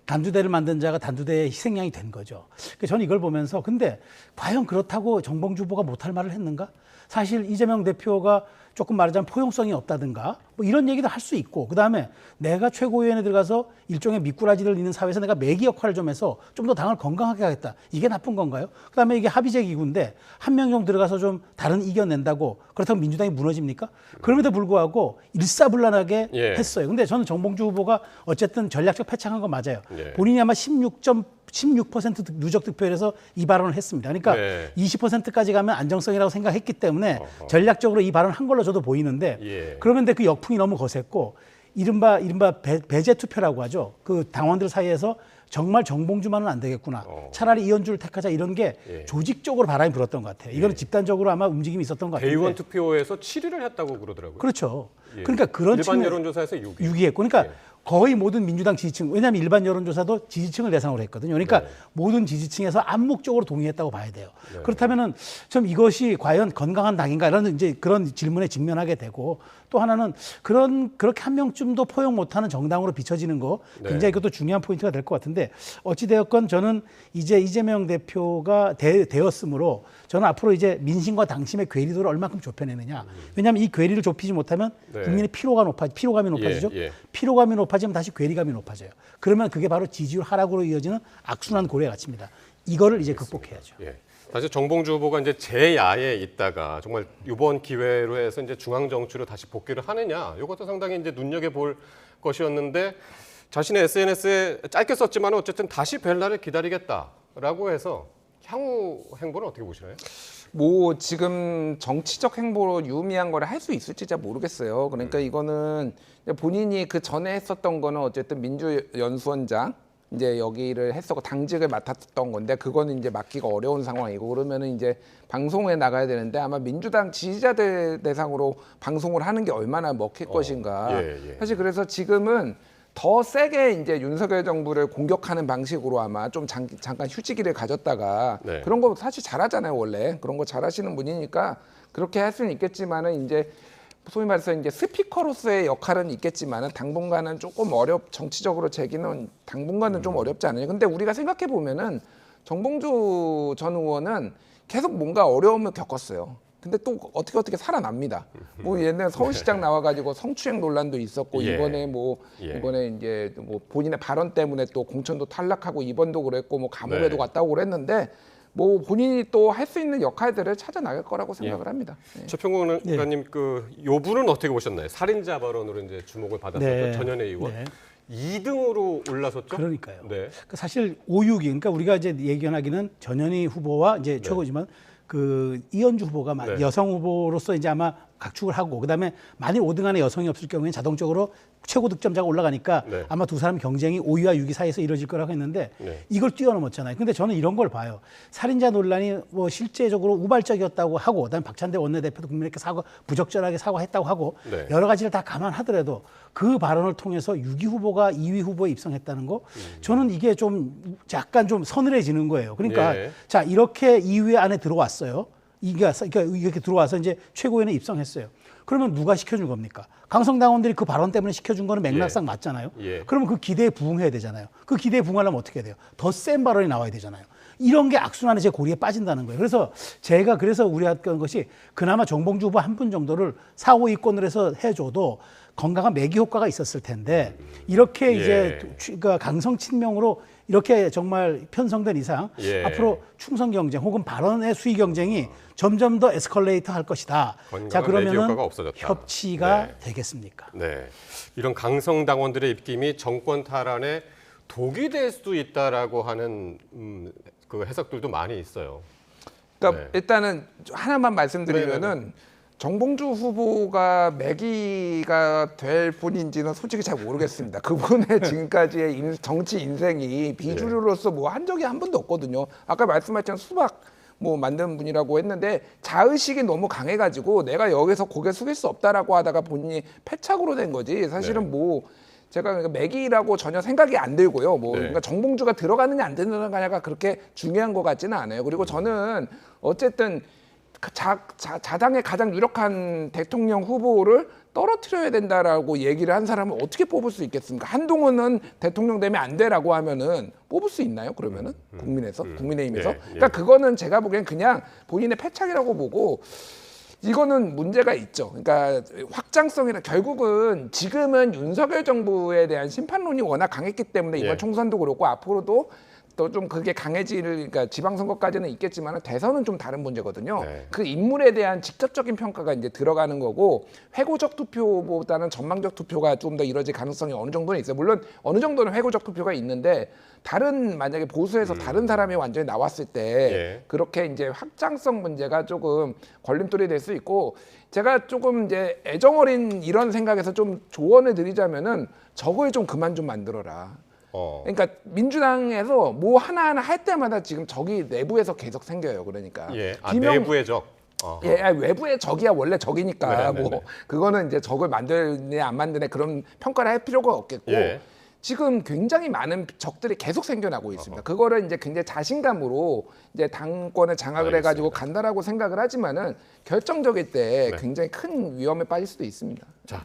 단두대를 만든 자가 단두대의 희생양이 된 거죠. 그러니까 저는 이걸 보면서 근데 과연 그렇다고 정봉주 후보가 못할 말을 했는가? 사실 이재명 대표가 조금 말하자면 포용성이 없다든가 뭐 이런 얘기도 할 수 있고 그다음에 내가 최고위원회 들어가서 일종의 미꾸라지를 잇는 사회에서 내가 매기 역할을 좀 해서 좀 더 당을 건강하게 하겠다. 이게 나쁜 건가요? 그다음에 이게 합의제 기구인데 한 명 정도 들어가서 좀 다른 이겨낸다고 그렇다고 민주당이 무너집니까? 그럼에도 불구하고 일사불란하게 했어요. 근데 저는 정봉주 후보가 어쨌든 전략적 패착한 건 맞아요. 본인이 아마 16% 누적 득표율에서 이 발언을 했습니다. 그러니까 20%까지 가면 안정성이라고 생각했기 때문에 전략적으로 이 발언을 한 걸로 저도 보이는데 그러면 그 역풍이 너무 거셌고 이른바 배제 투표라고 하죠. 그 당원들 사이에서 정말 정봉주만은 안 되겠구나. 차라리 이현주를 택하자 이런 게 조직적으로 바람이 불었던 것 같아요. 이거는 집단적으로 아마 움직임이 있었던 것 같아요. 대의원 투표에서 7위를 했다고 그러더라고요. 그렇죠. 그러니까 그런 일반 여론조사에서 6위 했고 그러니까 거의 모든 민주당 지지층, 왜냐하면 일반 여론조사도 지지층을 대상으로 했거든요. 그러니까 모든 지지층에서 암묵적으로 동의했다고 봐야 돼요. 그렇다면은 좀 이것이 과연 건강한 당인가 이런 이제 그런 질문에 직면하게 되고 또 하나는 그렇게 한 명쯤도 포용 못하는 정당으로 비춰지는 거 굉장히 그것도 중요한 포인트가 될 것 같은데 어찌되었건 저는 이제 이재명 대표가 되었으므로 저는 앞으로 이제 민심과 당심의 괴리도를 얼마큼 좁혀내느냐. 왜냐하면 이 괴리를 좁히지 못하면 국민의 피로감이 높아지죠. 피로감이 높아지면 다시 괴리감이 높아져요. 그러면 그게 바로 지지율 하락으로 이어지는 악순환 고리에 갇힙니다. 이거를 이제 극복해야죠. 사실 정봉주 후보가 이제 제야에 있다가 정말 이번 기회로 해서 이제 중앙 정치로 다시 복귀를 하느냐, 이것도 상당히 이제 눈여겨볼 것이었는데 자신의 SNS에 짧게 썼지만 어쨌든 다시 뵐 날을 기다리겠다라고 해서 향후 행보는 어떻게 보시나요? 뭐 지금 정치적 행보로 유의미한 거를 할 수 있을지 잘 모르겠어요. 그러니까 이거는 본인이 그 전에 했었던 거는 어쨌든 민주연수원장 이제 여기를 했었고 당직을 맡았던 건데 그거는 이제 맡기가 어려운 상황이고 그러면은 이제 방송에 나가야 되는데 아마 민주당 지지자들 대상으로 방송을 하는 게 얼마나 먹힐 것인가. 사실 그래서 지금은 더 세게 이제 윤석열 정부를 공격하는 방식으로 아마 좀 잠깐 휴지기를 가졌다가 그런 거 사실 잘하잖아요 원래 그런 거 잘하시는 분이니까 그렇게 할 수는 있겠지만은 이제 소위 말해서 이제 스피커로서의 역할은 있겠지만은 당분간은 조금 정치적으로 재기는 당분간은 좀 어렵지 않아요. 근데 우리가 생각해 보면은 정봉주 전 의원은 계속 뭔가 어려움을 겪었어요. 근데 또 어떻게 살아납니다. 뭐 옛날 서울시장 나와가지고 성추행 논란도 있었고 이번에 이제 뭐 본인의 발언 때문에 또 공천도 탈락하고 이번도 그랬고 뭐 감옥에도 갔다고 그랬는데. 뭐 본인이 또 할 수 있는 역할들을 찾아 나갈 거라고 생각을 합니다. 최평국 의원님 요 분은 어떻게 보셨나요? 살인자 발언으로 이제 주목을 받았었죠. 전현희 의원. 2등으로 올라섰죠. 그러니까요. 사실 5, 6위 그러니까 우리가 이제 예견하기는 전현희 후보와 이제 최고지만 그 이현주 후보가 여성 후보로서 이제 아마 각축을 하고 그다음에 만일 5등 안에 여성이 없을 경우에는 자동적으로 최고 득점자가 올라가니까 아마 두 사람 경쟁이 5위와 6위 사이에서 이루어질 거라고 했는데 이걸 뛰어넘었잖아요. 근데 저는 이런 걸 봐요. 살인자 논란이 뭐 실제적으로 우발적이었다고 하고 그다음에 박찬대 원내대표도 국민에게 부적절하게 사과했다고 하고 여러 가지를 다 감안하더라도 그 발언을 통해서 6위 후보가 2위 후보에 입성했다는 거 저는 이게 좀 약간 좀 서늘해지는 거예요. 그러니까 자 이렇게 2위 안에 들어왔어요. 그러니까 이렇게 들어와서 이제 최고위원회 입성했어요. 그러면 누가 시켜준 겁니까? 강성당원들이 그 발언 때문에 시켜준 거는 맥락상 맞잖아요. 그러면 그 기대에 부응해야 되잖아요. 그 기대에 부응하려면 어떻게 해야 돼요? 더 센 발언이 나와야 되잖아요. 이런 게 악순환의 제 고리에 빠진다는 거예요. 그래서 제가 우려했던 것이 그나마 정봉주 후보 한 분 정도를 4, 5위권을 해서 해줘도 건강한 매기 효과가 있었을 텐데 이렇게 이제 그러니까 강성 친명으로 이렇게 정말 편성된 이상 앞으로 충성 경쟁 혹은 발언의 수위 경쟁이 점점 더 에스컬레이터 할 것이다. 자 그러면은 협치가 되겠습니까? 이런 강성 당원들의 입김이 정권 탈환에 독이 될 수도 있다라고 하는 그 해석들도 많이 있어요. 그러니까 일단은 하나만 말씀드리면은 정봉주 후보가 매기가 될 분인지는 솔직히 잘 모르겠습니다. 그분의 지금까지의 정치 인생이 비주류로서 뭐 한 적이 한 번도 없거든요. 아까 말씀하신 수박 뭐 만든 분이라고 했는데 자의식이 너무 강해가지고 내가 여기서 고개 숙일 수 없다라고 하다가 본인이 패착으로 된 거지. 사실은 뭐 제가 매기라고 전혀 생각이 안 들고요. 뭐 그러니까 정봉주가 들어가느냐 안 들어가느냐가 그렇게 중요한 것 같지는 않아요. 그리고 저는 어쨌든 자당의 가장 유력한 대통령 후보를 떨어뜨려야 된다라고 얘기를 한 사람을 어떻게 뽑을 수 있겠습니까? 한동훈은 대통령 되면 안 돼라고 하면은 뽑을 수 있나요? 그러면은 국민의힘에서. 그러니까 그거는 제가 보기엔 그냥 본인의 패착이라고 보고 이거는 문제가 있죠. 그러니까 확장성이라 결국은 지금은 윤석열 정부에 대한 심판론이 워낙 강했기 때문에 이번 총선도 그렇고 앞으로도 또 좀 그게 그러니까 지방선거까지는 있겠지만 대선은 좀 다른 문제거든요. 그 인물에 대한 직접적인 평가가 이제 들어가는 거고 회고적 투표보다는 전망적 투표가 좀 더 이루어질 가능성이 어느 정도는 있어요. 물론 어느 정도는 회고적 투표가 있는데 만약에 보수에서 다른 사람이 완전히 나왔을 때 그렇게 이제 확장성 문제가 조금 걸림돌이 될 수 있고 제가 조금 이제 애정어린 이런 생각에서 좀 조언을 드리자면은 적을 좀 그만 좀 만들어라. 그러니까 민주당에서 뭐 하나하나 할 때마다 지금 적이 내부에서 계속 생겨요. 그러니까 내부의 적. 외부의 적이야 원래 적이니까 뭐 그거는 이제 적을 만드냐 안 만드냐 그런 평가를 할 필요가 없겠고 지금 굉장히 많은 적들이 계속 생겨나고 있습니다. 그거를 이제 굉장히 자신감으로 이제 당권을 장악을 해가지고 간다라고 생각을 하지만은 결정적일 때 굉장히 큰 위험에 빠질 수도 있습니다. 자,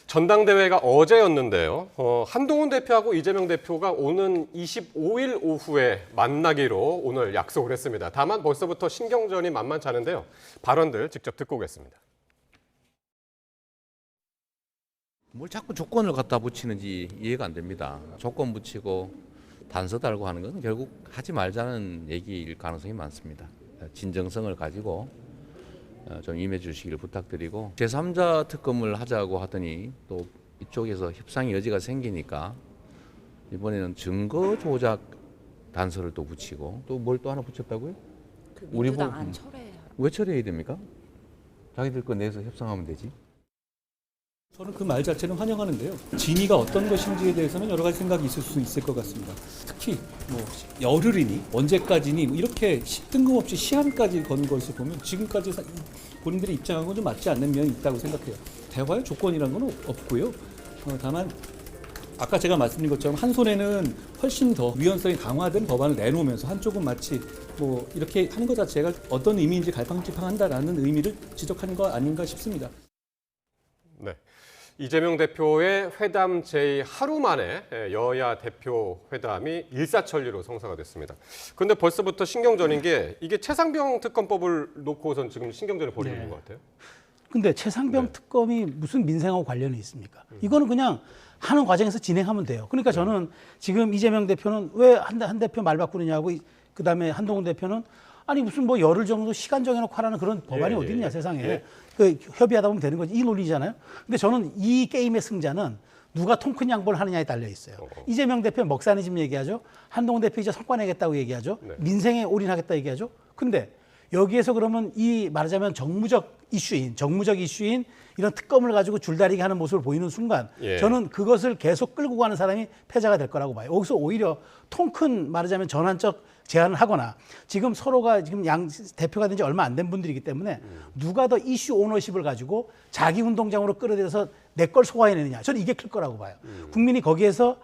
전당대회가 어제였는데요. 한동훈 대표하고 이재명 대표가 오는 25일 오후에 만나기로 오늘 약속을 했습니다. 다만 벌써부터 신경전이 만만치 않은데요. 발언들 직접 듣고 오겠습니다. 뭘 자꾸 조건을 갖다 붙이는지 이해가 안 됩니다. 조건 붙이고 단서 달고 하는 것은 결국 하지 말자는 얘기일 가능성이 많습니다. 진정성을 가지고 좀 임해 주시기를 부탁드리고 제3자 특검을 하자고 하더니 또 이쪽에서 협상의 여지가 생기니까 이번에는 증거 조작 단서를 또 붙이고 또 뭘 또 하나 붙였다고요? 우리 민주당 안 철회해요. 왜 철회해야 됩니까? 자기들 거 내서 협상하면 되지. 저는 그 말 자체는 환영하는데요. 진위가 어떤 것인지에 대해서는 여러 가지 생각이 있을 수 있을 것 같습니다. 특히 뭐 열흘이니 언제까지니 이렇게 뜬금없이 시한까지 건 것을 보면 지금까지 본인들이 입장하고는 좀 맞지 않는 면이 있다고 생각해요. 대화의 조건이란 건 없고요. 다만 아까 제가 말씀드린 것처럼 한 손에는 훨씬 더 위헌성이 강화된 법안을 내놓으면서 한쪽은 마치 뭐 이렇게 하는 것 자체가 어떤 의미인지 갈팡질팡한다라는 의미를 지적하는 거 아닌가 싶습니다. 네. 이재명 대표의 회담 제의 하루 만에 여야 대표 회담이 일사천리로 성사가 됐습니다. 그런데 벌써부터 신경전인 게 이게 최상병 특검법을 놓고선 지금 신경전을 벌이고 있는 것 같아요. 근데 최상병 특검이 무슨 민생하고 관련이 있습니까? 이거는 그냥 하는 과정에서 진행하면 돼요. 그러니까 저는 지금 이재명 대표는 왜 한 대표 말 바꾸느냐고 그다음에 한동훈 대표는 아니 무슨 뭐 열흘 정도 시간 정해놓고 하라는 그런 법안이 어디 있냐 세상에. 그 협의하다 보면 되는 거지. 이 논리잖아요. 근데 저는 이 게임의 승자는 누가 통 큰 양보를 하느냐에 달려 있어요. 이재명 대표 먹사니즘 얘기하죠. 한동훈 대표 이제 성과 내겠다고 얘기하죠. 민생에 올인하겠다 얘기하죠. 근데 여기에서 그러면 이 말하자면 정무적 이슈인 이런 특검을 가지고 줄다리기 하는 모습을 보이는 순간 저는 그것을 계속 끌고 가는 사람이 패자가 될 거라고 봐요. 여기서 오히려 통 큰 말하자면 전환적 제안을 하거나 지금 서로가 지금 양 대표가 된 지 얼마 안 된 분들이기 때문에 누가 더 이슈 오너십을 가지고 자기 운동장으로 끌어들여서 내 걸 소화해내느냐. 저는 이게 클 거라고 봐요. 국민이 거기에서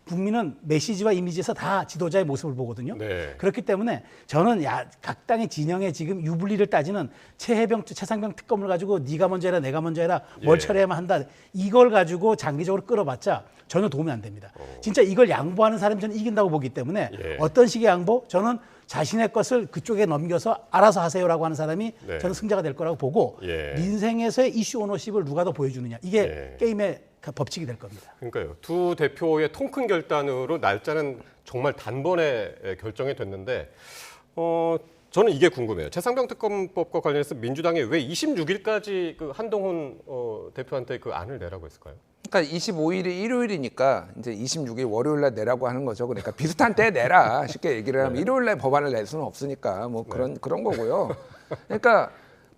국민은 메시지와 이미지에서 다 지도자의 모습을 보거든요. 그렇기 때문에 저는 각 당의 진영의 지금 유불리를 따지는 최상병 특검을 가지고 네가 먼저 해라 내가 먼저 해라 뭘 처리해야만 한다. 이걸 가지고 장기적으로 끌어봤자 전혀 도움이 안 됩니다. 진짜 이걸 양보하는 사람이 저는 이긴다고 보기 때문에 어떤 식의 양보? 저는 자신의 것을 그쪽에 넘겨서 알아서 하세요라고 하는 사람이 저는 승자가 될 거라고 보고 민생에서의 이슈 오너십을 누가 더 보여주느냐. 이게 게임의 법칙이 될 겁니다. 그러니까요. 두 대표의 통 큰 결단으로 날짜는 정말 단번에 결정이 됐는데 저는 이게 궁금해요. 최상병 특검법과 관련해서 민주당이 왜 26일까지 그 한동훈 대표한테 그 안을 내라고 했을까요? 그러니까 25일이 일요일이니까 이제 26일 월요일 날 내라고 하는 거죠. 그러니까 비슷한 때에 내라. 쉽게 얘기를 하면 일요일 날 법안을 낼 수는 없으니까 뭐 그런 거고요. 그러니까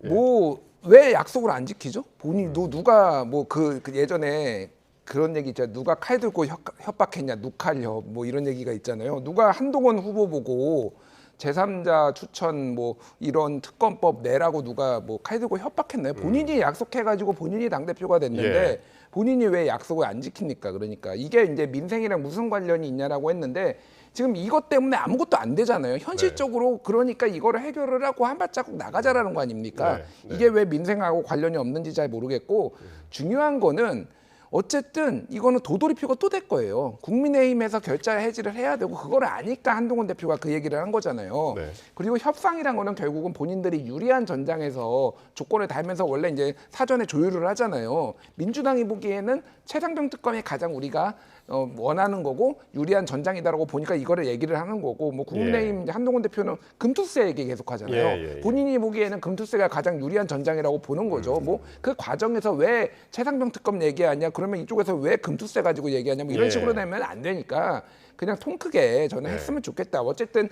뭐 왜 약속을 안 지키죠? 본인도 누가 뭐 그 예전에 그런 얘기 있잖아요. 누가 칼 들고 협박했냐, 누칼협 뭐 이런 얘기가 있잖아요. 누가 한동훈 후보 보고 제3자 추천 뭐 이런 특검법 내라고 누가 뭐 칼 들고 협박했나요? 본인이 약속해가지고 본인이 당대표가 됐는데 본인이 왜 약속을 안 지킵니까? 그러니까 이게 이제 민생이랑 무슨 관련이 있냐라고 했는데 지금 이것 때문에 아무것도 안 되잖아요. 현실적으로 그러니까 이거를 해결을 하고 한 발자국 나가자라는 거 아닙니까? 이게 왜 민생하고 관련이 없는지 잘 모르겠고 중요한 거는 어쨌든 이거는 도돌이표가 또 될 거예요. 국민의힘에서 결자 해지를 해야 되고 그걸 아니까 한동훈 대표가 그 얘기를 한 거잖아요. 그리고 협상이란 거는 결국은 본인들이 유리한 전장에서 조건을 달면서 원래 이제 사전에 조율을 하잖아요. 민주당이 보기에는 최상병 특검이 가장 우리가 원하는 거고 유리한 전장이다라고 보니까 이거를 얘기를 하는 거고 뭐 국민의힘 한동훈 대표는 금투세 얘기 계속 하잖아요. 본인이 보기에는 금투세가 가장 유리한 전장이라고 보는 거죠. 뭐 그 과정에서 왜 최상병 특검 얘기하냐 그러면 이쪽에서 왜 금투세 가지고 얘기하냐 뭐 이런 식으로 되면 안 되니까 그냥 통 크게 저는 했으면 좋겠다. 어쨌든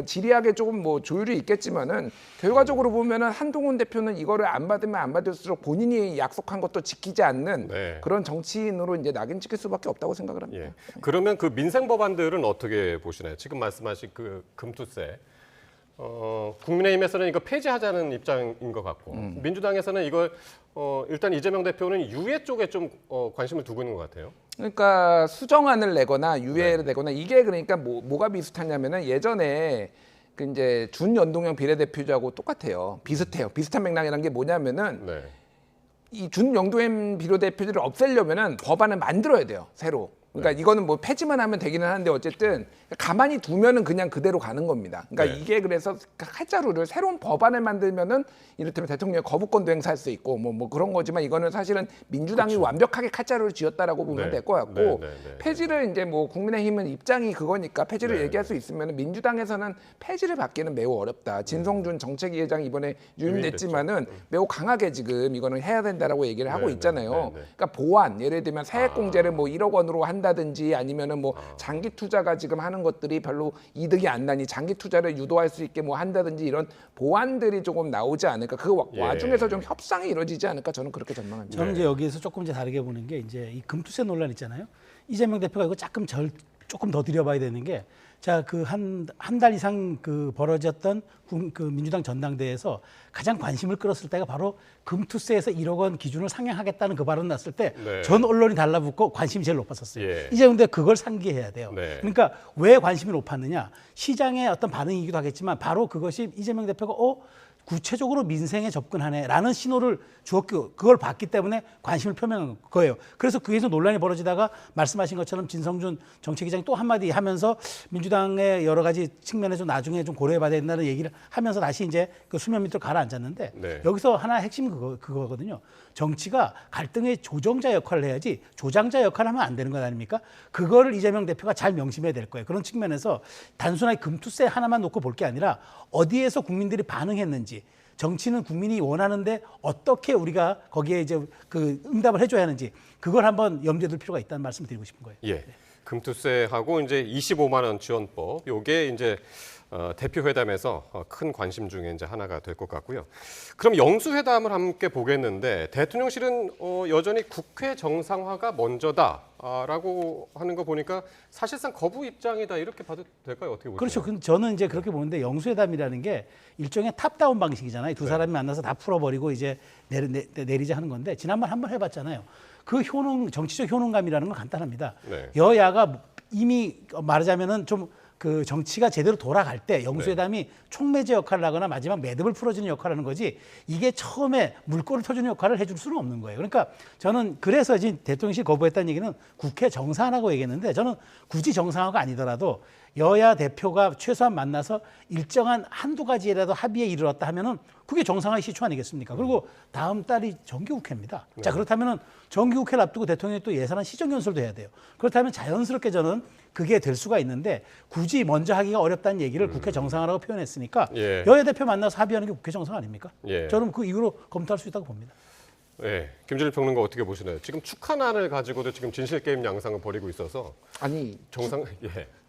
지리하게 조금 뭐 조율이 있겠지만은 결과적으로 보면은 한동훈 대표는 이거를 안 받으면 안 받을수록 본인이 약속한 것도 지키지 않는 그런 정치인으로 이제 낙인 찍힐 수밖에 없다고 생각을 합니다. 그러면 그 민생 법안들은 어떻게 보시나요? 지금 말씀하신 그 금투세 국민의힘에서는 이거 폐지하자는 입장인 것 같고 민주당에서는 이걸 일단 이재명 대표는 유예 쪽에 좀 관심을 두고 있는 것 같아요. 그러니까 수정안을 내거나 유예를 내거나 이게 그러니까 뭐가 비슷하냐면은 예전에 그 이제 준연동형 비례대표제하고 똑같아요. 비슷해요. 비슷한 맥락이라는 게 뭐냐면은 이 준연동형 비례대표제를 없애려면은 법안을 만들어야 돼요. 새로. 그러니까 이거는 뭐 폐지만 하면 되기는 하는데 어쨌든 가만히 두면은 그냥 그대로 가는 겁니다. 그러니까 이게 그래서 칼자루를 새로운 법안을 만들면은 이를테면 대통령의 거부권도 행사할 수 있고 뭐 그런 거지만 이거는 사실은 민주당이 완벽하게 칼자루를 쥐었다라고 보면 될 것 같고 폐지를 이제 뭐 국민의힘은 입장이 그거니까 폐지를 얘기할 수 있으면은 민주당에서는 폐지를 받기는 매우 어렵다. 진성준 정책위 회장이 이번에 유임됐지만은 매우 강하게 지금 이거는 해야 된다라고 얘기를 하고 있잖아요. 그러니까 보완 예를 들면 세액공제를 뭐 1억 원으로 한다든지 아니면은 뭐 장기 투자가 지금 하는 것들이 별로 이득이 안 나니 장기 투자를 유도할 수 있게 뭐 한다든지 이런 보완들이 조금 나오지 않을까. 그 와중에서 좀 협상이 이루어지지 않을까 저는 그렇게 전망합니다. 저는 이제 여기에서 조금 이제 다르게 보는 게 이제 이 금투세 논란 있잖아요. 이재명 대표가 이거 조금 더 들여봐야 되는 게 자, 그 한 달 이상 그 벌어졌던 그 민주당 전당대회에서 가장 관심을 끌었을 때가 바로 금투세에서 1억 원 기준을 상향하겠다는 그 발언 났을 때 전 언론이 달라붙고 관심이 제일 높았었어요. 이재명 대표 그걸 상기해야 돼요. 그러니까 왜 관심이 높았느냐? 시장의 어떤 반응이기도 하겠지만 바로 그것이 이재명 대표가 구체적으로 민생에 접근하네라는 신호를 주었고 그걸 봤기 때문에 관심을 표명한 거예요. 그래서 그에서 논란이 벌어지다가 말씀하신 것처럼 진성준 정책위장이 또 한마디 하면서 민주당의 여러 가지 측면에서 나중에 좀 고려해봐야 된다는 얘기를 하면서 다시 이제 그 수면 밑으로 가라앉았는데 여기서 하나 핵심 그거거든요. 정치가 갈등의 조정자 역할을 해야지 조장자 역할을 하면 안 되는 것 아닙니까? 그거를 이재명 대표가 잘 명심해야 될 거예요. 그런 측면에서 단순하게 금투세 하나만 놓고 볼 게 아니라 어디에서 국민들이 반응했는지 정치는 국민이 원하는데 어떻게 우리가 거기에 이제 그 응답을 해줘야 하는지 그걸 한번 염두에 둘 필요가 있다는 말씀을 드리고 싶은 거예요. 예. 금투세하고 이제 25만 원 지원법 요게 이제 대표 회담에서 큰 관심 중에 이제 하나가 될 것 같고요. 그럼 영수회담을 함께 보겠는데 대통령실은 여전히 국회 정상화가 먼저다라고 하는 거 보니까 사실상 거부 입장이다 이렇게 봐도 될까요? 어떻게 보세요? 그렇죠. 저는 이제 그렇게 보는데 영수회담이라는 게 일종의 탑다운 방식이잖아요. 두 사람이 만나서 다 풀어버리고 이제 내리자 하는 건데 지난번 한번 해봤잖아요. 그 정치적 효능감이라는 건 간단합니다. 여야가 이미 말하자면은 좀 그 정치가 제대로 돌아갈 때 영수회담이 촉매제 역할을 하거나 마지막 매듭을 풀어주는 역할을 하는 거지 이게 처음에 물꼬를 터주는 역할을 해줄 수는 없는 거예요. 그러니까 저는 그래서 지금 대통령실이 거부했다는 얘기는 국회 정상화라고 얘기했는데 저는 굳이 정상화가 아니더라도 여야 대표가 최소한 만나서 일정한 한두 가지라도 합의에 이르렀다 하면은 그게 정상화의 시초 아니겠습니까? 그리고 다음 달이 정기국회입니다. 자, 그렇다면은 정기국회를 앞두고 대통령이 또 예산안 시정연설도 해야 돼요. 그렇다면 자연스럽게 저는 그게 될 수가 있는데 굳이 먼저 하기가 어렵다는 얘기를 국회 정상화라고 표현했으니까 여야 대표 만나서 합의하는 게 국회 정상화 아닙니까? 저는 그 이후로 검토할 수 있다고 봅니다. 네, 김준일 평론가 어떻게 보시나요? 지금 축하난을 가지고도 지금 진실 게임 양상을 벌이고 있어서 아니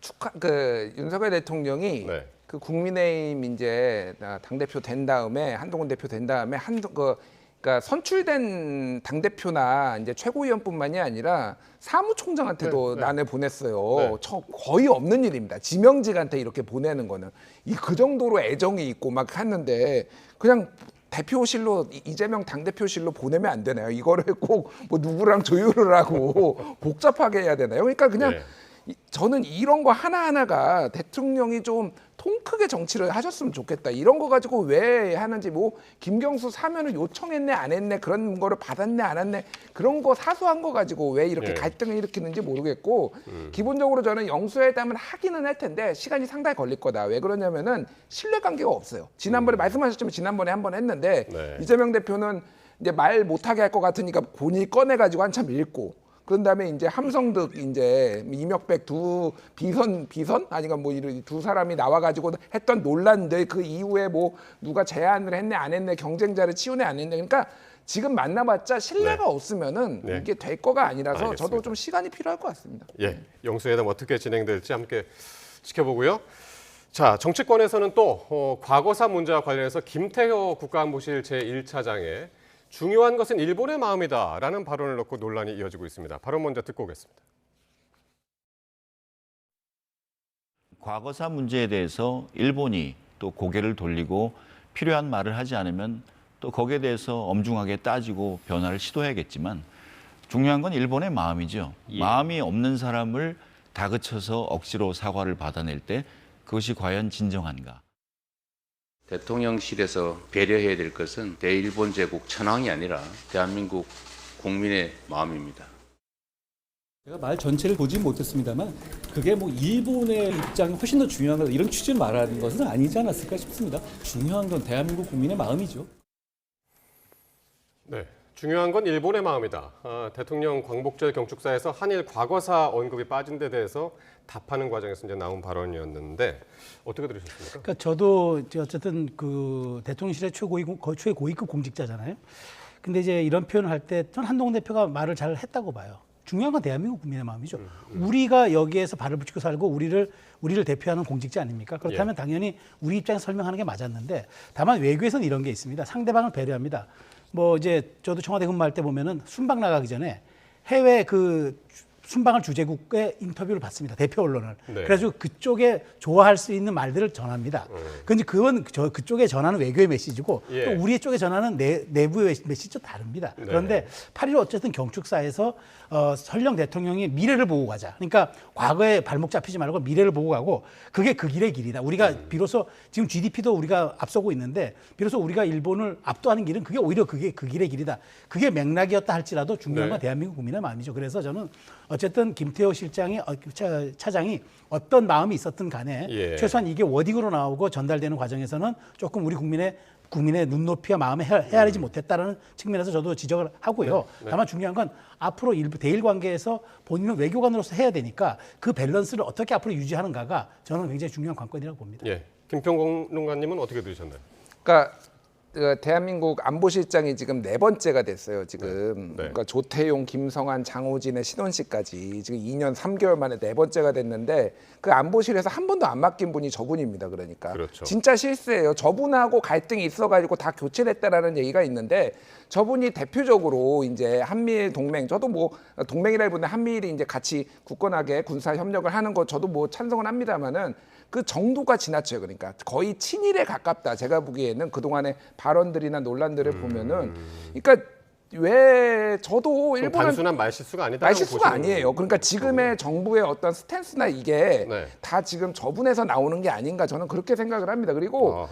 축하 그 윤석열 대통령이 그 국민의힘 이제 당 대표 된 다음에 한동훈 대표 된 다음에 그러니까 선출된 당 대표나 이제 최고위원뿐만이 아니라 사무총장한테도 난을 보냈어요. 거의 없는 일입니다. 지명직한테 이렇게 보내는 거는 그 정도로 애정이 있고 막 하는데 그냥 대표실로 이재명 당대표실로 보내면 안 되나요? 이거를 꼭 뭐 누구랑 조율을 하고 복잡하게 해야 되나요? 그러니까 그냥 저는 이런 거 하나하나가 대통령이 좀 통 크게 정치를 하셨으면 좋겠다. 이런 거 가지고 왜 하는지 뭐 김경수 사면을 요청했네 안 했네 그런 거를 받았네 안 했네 그런 거 사소한 거 가지고 왜 이렇게 갈등을 일으키는지 모르겠고 기본적으로 저는 영수회담을 하기는 할 텐데 시간이 상당히 걸릴 거다. 왜 그러냐면은 신뢰관계가 없어요. 지난번에 말씀하셨지만 지난번에 한번 했는데 이재명 대표는 이제 말 못하게 할 것 같으니까 본인이 꺼내가지고 한참 읽고 그런 다음에 이제 함성득 이제 이명백 두 비선 아니가 뭐 이런 두 사람이 나와가지고 했던 논란들 그 이후에 뭐 누가 제안을 했네 안 했네 경쟁자를 치우네 안 했네 그러니까 지금 만나봤자 신뢰가 없으면은 이게 될 거가 아니라서 알겠습니다. 저도 좀 시간이 필요할 것 같습니다. 예, 영수회담 어떻게 진행될지 함께 지켜보고요. 자, 정치권에서는 또 과거사 문제와 관련해서 김태효 국가안보실 제1차장의 중요한 것은 일본의 마음이다라는 발언을 놓고 논란이 이어지고 있습니다. 발언 먼저 듣고 오겠습니다. 과거사 문제에 대해서 일본이 또 고개를 돌리고 필요한 말을 하지 않으면 또 거기에 대해서 엄중하게 따지고 변화를 시도해야겠지만 중요한 건 일본의 마음이죠. 마음이 없는 사람을 다그쳐서 억지로 사과를 받아낼 때 그것이 과연 진정한가. 대통령실에서 배려해야 될 것은 대일본 제국 천황이 아니라 대한민국 국민의 마음입니다. 제가 말 전체를 보지 못했습니다만 그게 뭐 일본의 입장이 훨씬 더 중요하다 이런 취지를 말하는 것은 아니지 않았을까 싶습니다. 중요한 건 대한민국 국민의 마음이죠. 네, 중요한 건 일본의 마음이다. 대통령 광복절 경축사에서 한일 과거사 언급이 빠진 데 대해서 답하는 과정에서 이제 나온 발언이었는데 어떻게 들으셨습니까? 그러니까 저도 어쨌든 그 대통령실의 최고위급 공직자잖아요. 근데 이제 이런 표현을 할 때 전 한동훈 대표가 말을 잘 했다고 봐요. 중요한 건 대한민국 국민의 마음이죠. 우리가 여기에서 발을 붙이고 살고 우리를 대표하는 공직자 아닙니까? 그렇다면 당연히 우리 입장에서 설명하는 게 맞았는데 다만 외교에서는 이런 게 있습니다. 상대방을 배려합니다. 뭐 이제 저도 청와대 근무할 때 보면은 순방 나가기 전에 해외 그 순방을 주재국의 인터뷰를 받습니다. 대표 언론을. 네. 그래가지고 그쪽에 좋아할 수 있는 말들을 전합니다. 근데 그건 그쪽에 전하는 외교의 메시지고 예. 또 우리 쪽에 전하는 내부의 메시지도 다릅니다. 네. 그런데 8.15 어쨌든 경축사에서 설령 대통령이 미래를 보고 가자. 그러니까 과거에 발목 잡히지 말고 미래를 보고 가고 그게 그 길의 길이다. 우리가 비로소 지금 GDP도 우리가 앞서고 있는데 비로소 우리가 일본을 압도하는 길은 그게 오히려 그게 그 길의 길이다. 그게 맥락이었다 할지라도 중요한 건 대한민국 국민의 마음이죠. 그래서 저는 어쨌든 김태호 차장이 어떤 마음이 있었든 간에 최소한 이게 워딩으로 나오고 전달되는 과정에서는 조금 우리 국민의 눈높이와 마음에 헤아리지 못했다는 측면에서 저도 지적을 하고요. 네. 다만 중요한 건 앞으로 대일 관계에서 본인은 외교관으로서 해야 되니까 그 밸런스를 어떻게 앞으로 유지하는가가 저는 굉장히 중요한 관건이라고 봅니다. 예, 김평공론가님은 어떻게 들으셨나요? 그러니까 대한민국 안보실장이 지금 4번째가 됐어요. 지금 네. 그러니까 조태용, 김성한, 장호진의 신원식까지 지금 2년 3개월 만에 4번째가 됐는데 그 안보실에서 한 번도 안 맡긴 분이 저분입니다. 그러니까 그렇죠. 진짜 실수예요. 저분하고 갈등이 있어가지고 다 교체됐다라는 얘기가 있는데 저분이 대표적으로 이제 한미일 동맹, 저도 뭐 동맹이라기보다 한미일이 이제 같이 굳건하게 군사 협력을 하는 거 저도 뭐 찬성은 합니다만은 그 정도가 지나쳐요. 그러니까 거의 친일에 가깝다. 제가 보기에는 그동안의 발언들이나 논란들을 보면은, 그러니까 왜 저도 일본은 단순한 말실수가 아니다. 말실수가 아니에요. 그러니까 지금의 정부의 어떤 스탠스나 이게 다 지금 저분에서 나오는 게 아닌가 저는 그렇게 생각을 합니다. 그리고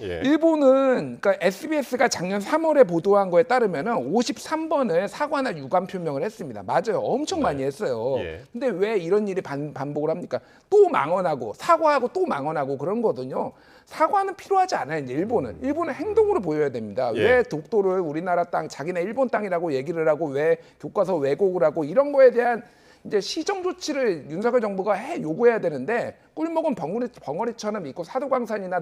일본은 그러니까 SBS가 작년 3월에 보도한 거에 따르면은 53번을 사과나 유감 표명을 했습니다. 맞아요. 엄청 많이 했어요. 근데 왜 이런 일이 반복을 합니까? 또 망언하고 사과하고 또 망언하고 그런 거거든요. 사과는 필요하지 않아요. 이제 일본은 행동으로 보여야 됩니다. 왜 독도를 우리나라 땅, 자기네 일본 땅이라고 얘기를 하고 왜 교과서 왜곡을 하고 이런 거에 대한 이제 시정 조치를 윤석열 정부가 요구해야 되는데 꿀먹은 벙어리처럼 있고 사도광산이나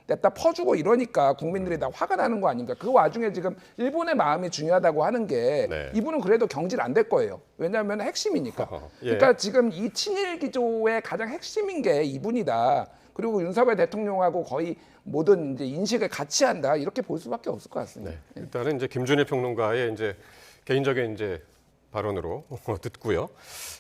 냅다 퍼주고 이러니까 국민들이 다 화가 나는 거 아닙니까? 그 와중에 지금 일본의 마음이 중요하다고 하는 게 이분은 그래도 경질 안 될 거예요. 왜냐하면 핵심이니까. 그러니까 지금 이 친일 기조의 가장 핵심인 게 이분이다. 그리고 윤석열 대통령하고 거의 모든 이제 인식을 같이 한다 이렇게 볼 수밖에 없을 것 같습니다. 네, 일단은 이제 김준일 평론가의 이제 개인적인 이제 발언으로 듣고요.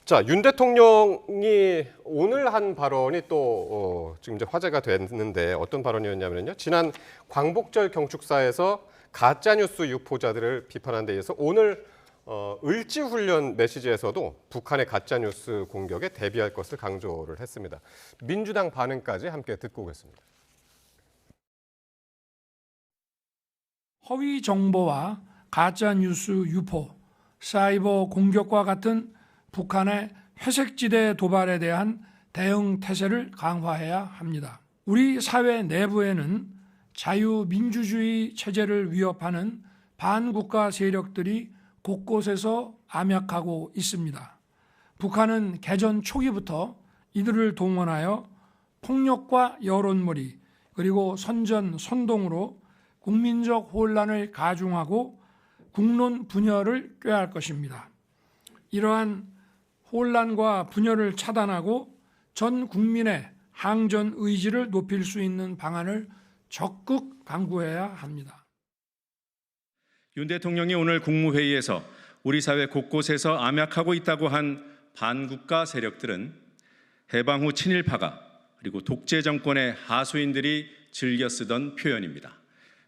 자, 윤 대통령이 오늘 한 발언이 또 지금 이제 화제가 됐는데 어떤 발언이었냐면요. 지난 광복절 경축사에서 가짜 뉴스 유포자들을 비판한 데 이어서 오늘 을지훈련 메시지에서도 북한의 가짜뉴스 공격에 대비할 것을 강조를 했습니다. 민주당 반응까지 함께 듣고 오겠습니다. 허위 정보와 가짜뉴스 유포, 사이버 공격과 같은 북한의 회색지대 도발에 대한 대응 태세를 강화해야 합니다. 우리 사회 내부에는 자유민주주의 체제를 위협하는 반국가 세력들이 곳곳에서 암약하고 있습니다. 북한은 개전 초기부터 이들을 동원하여 폭력과 여론몰이 그리고 선전, 선동으로 국민적 혼란을 가중하고 국론 분열을 꾀할 것입니다. 이러한 혼란과 분열을 차단하고 전 국민의 항전 의지를 높일 수 있는 방안을 적극 강구해야 합니다. 윤 대통령이 오늘 국무회의에서 우리 사회 곳곳에서 암약하고 있다고 한 반국가 세력들은 해방 후 친일파가 그리고 독재 정권의 하수인들이 즐겨 쓰던 표현입니다.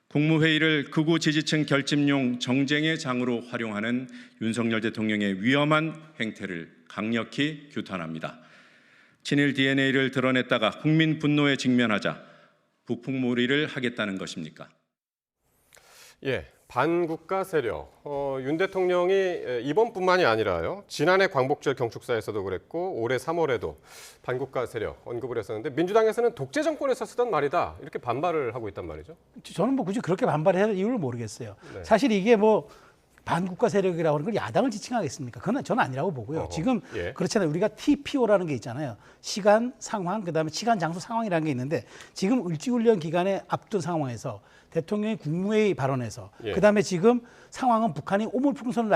국무회의를 극우 지지층 결집용 정쟁의 장으로 활용하는 윤석열 대통령의 위험한 행태를 강력히 규탄합니다. 친일 DNA를 드러냈다가 국민 분노에 직면하자 북풍몰이를 하겠다는 것입니까? 예, 반국가 세력. 윤 대통령이 이번뿐만이 아니라요. 지난해 광복절 경축사에서도 그랬고 올해 3월에도 반국가 세력 언급을 했었는데 민주당에서는 독재 정권에서 쓰던 말이다 이렇게 반발을 하고 있단 말이죠. 저는 뭐 굳이 그렇게 반발해야 할 이유를 모르겠어요. 네. 사실 이게 뭐 반국가 세력이라고 하는 걸 야당을 지칭하겠습니까? 그건 저는 아니라고 보고요. 지금 예. 그렇잖아요. 우리가 TPO라는 게 있잖아요. 시간, 상황, 그다음에 시간, 장소, 상황이라는 게 있는데 지금 을지훈련 기간에 앞둔 상황에서 대통령이 국무회의 발언에서 예. 그다음에 지금 상황은 북한이 오물풍선을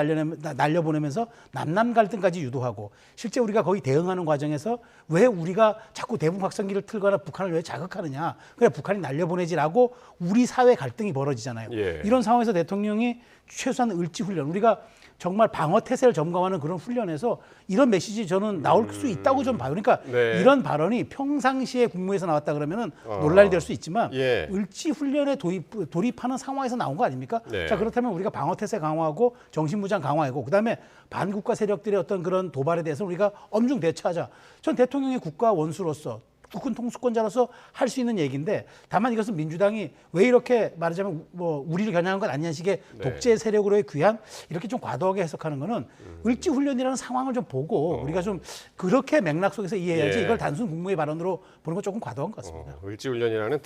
날려보내면서 남남 갈등까지 유도하고 실제 우리가 거의 대응하는 과정에서 왜 우리가 자꾸 대북 확성기를 틀거나 북한을 왜 자극하느냐. 그래 북한이 날려보내지라고 우리 사회 갈등이 벌어지잖아요. 예. 이런 상황에서 대통령이 최소한 을지훈련 우리가 정말 방어 태세를 점검하는 그런 훈련에서 이런 메시지 저는 나올 수 있다고 좀 봐요. 그러니까 네. 이런 발언이 평상시에 국무에서 나왔다 그러면은 논란이 될 수 있지만 예. 을지 훈련에 돌입하는 상황에서 나온 거 아닙니까? 네. 자 그렇다면 우리가 방어 태세 강화하고 정신무장 강화하고 그다음에 반국가 세력들의 어떤 그런 도발에 대해서 우리가 엄중 대처하자. 전 대통령이 국가 원수로서 국군 통수권자로서 할 수 있는 얘기인데 다만 이것은 민주당이 왜 이렇게 말하자면 뭐 우리를 겨냥한 건 아니냐는 식의 네. 독재 세력으로의 귀환 이렇게 좀 과도하게 해석하는 거는 을지훈련이라는 상황을 좀 보고 우리가 좀 그렇게 맥락 속에서 이해해야지 예. 이걸 단순 국무의 발언으로 보는 건 조금 과도한 것 같습니다. 을지훈련이라는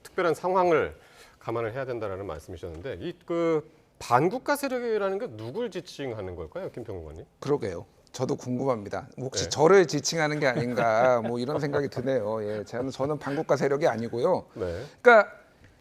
특별한 상황을 감안을 해야 된다라는 말씀이셨는데 이 그 반국가 세력이라는 게 누굴 지칭하는 걸까요, 김평국원님? 그러게요. 저도 궁금합니다. 혹시 네. 저를 지칭하는 게 아닌가 뭐 이런 생각이 드네요. 예, 저는 반국가 세력이 아니고요. 네. 그러니까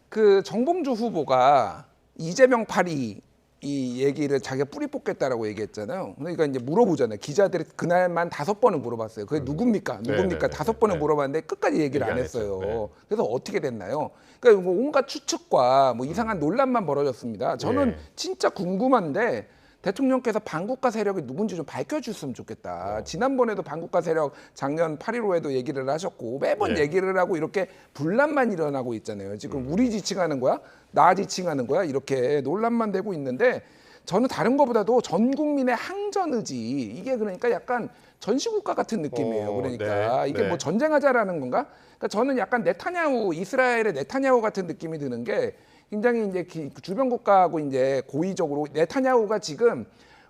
그 정봉주 후보가 이재명 파리 이 얘기를 자기가 뿌리 뽑겠다라고 얘기했잖아요. 그러니까 이제 물어보잖아요. 기자들이 그날만 5번을 물어봤어요. 그게 누굽니까? 누굽니까? 네네네. 5번을 네. 물어봤는데 끝까지 얘기를 얘기 안 안 했죠. 했어요. 네. 그래서 어떻게 됐나요? 그러니까 뭐 온갖 추측과 뭐 이상한 논란만 벌어졌습니다. 저는 예. 진짜 궁금한데 대통령께서 반국가 세력이 누군지 좀 밝혀줬으면 좋겠다. 지난번에도 반국가 세력 작년 8.15에도 얘기를 하셨고 매번 예. 얘기를 하고 이렇게 분란만 일어나고 있잖아요. 지금 우리 지칭하는 거야? 나 지칭하는 거야? 이렇게 논란만 되고 있는데 저는 다른 것보다도 전 국민의 항전 의지 이게 그러니까 약간 전시국가 같은 느낌이에요. 그러니까 네, 이게 네. 뭐 전쟁하자라는 건가? 그러니까 저는 약간 네타냐후 이스라엘의 네타냐후 같은 느낌이 드는 게 굉장히 이제 주변 국가하고 이제 고의적으로 네타냐후가 지금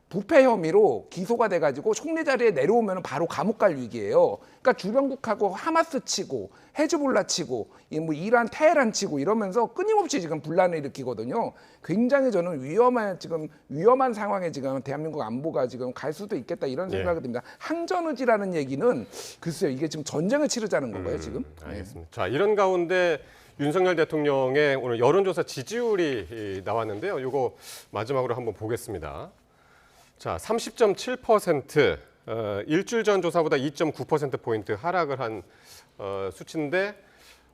부패 혐의로 기소가 돼가지고 총리 자리에 내려오면 바로 감옥 갈 위기예요. 그러니까 주변국하고 하마스 치고 헤즈볼라 치고 뭐 이란 테헤란 치고 이러면서 끊임없이 지금 분란을 일으키거든요. 굉장히 저는 위험한 상황에 지금 대한민국 안보가 지금 갈 수도 있겠다 이런 생각이 듭니다. 항전의지라는 얘기는 글쎄요 이게 지금 전쟁을 치르자는 건가요 지금? 알겠습니다. 자 이런 가운데 윤석열 대통령의 오늘 여론조사 지지율이 나왔는데요. 이거 마지막으로 한번 보겠습니다. 자, 30.7%, 일주일 전 조사보다 2.9%포인트 하락을 한 수치인데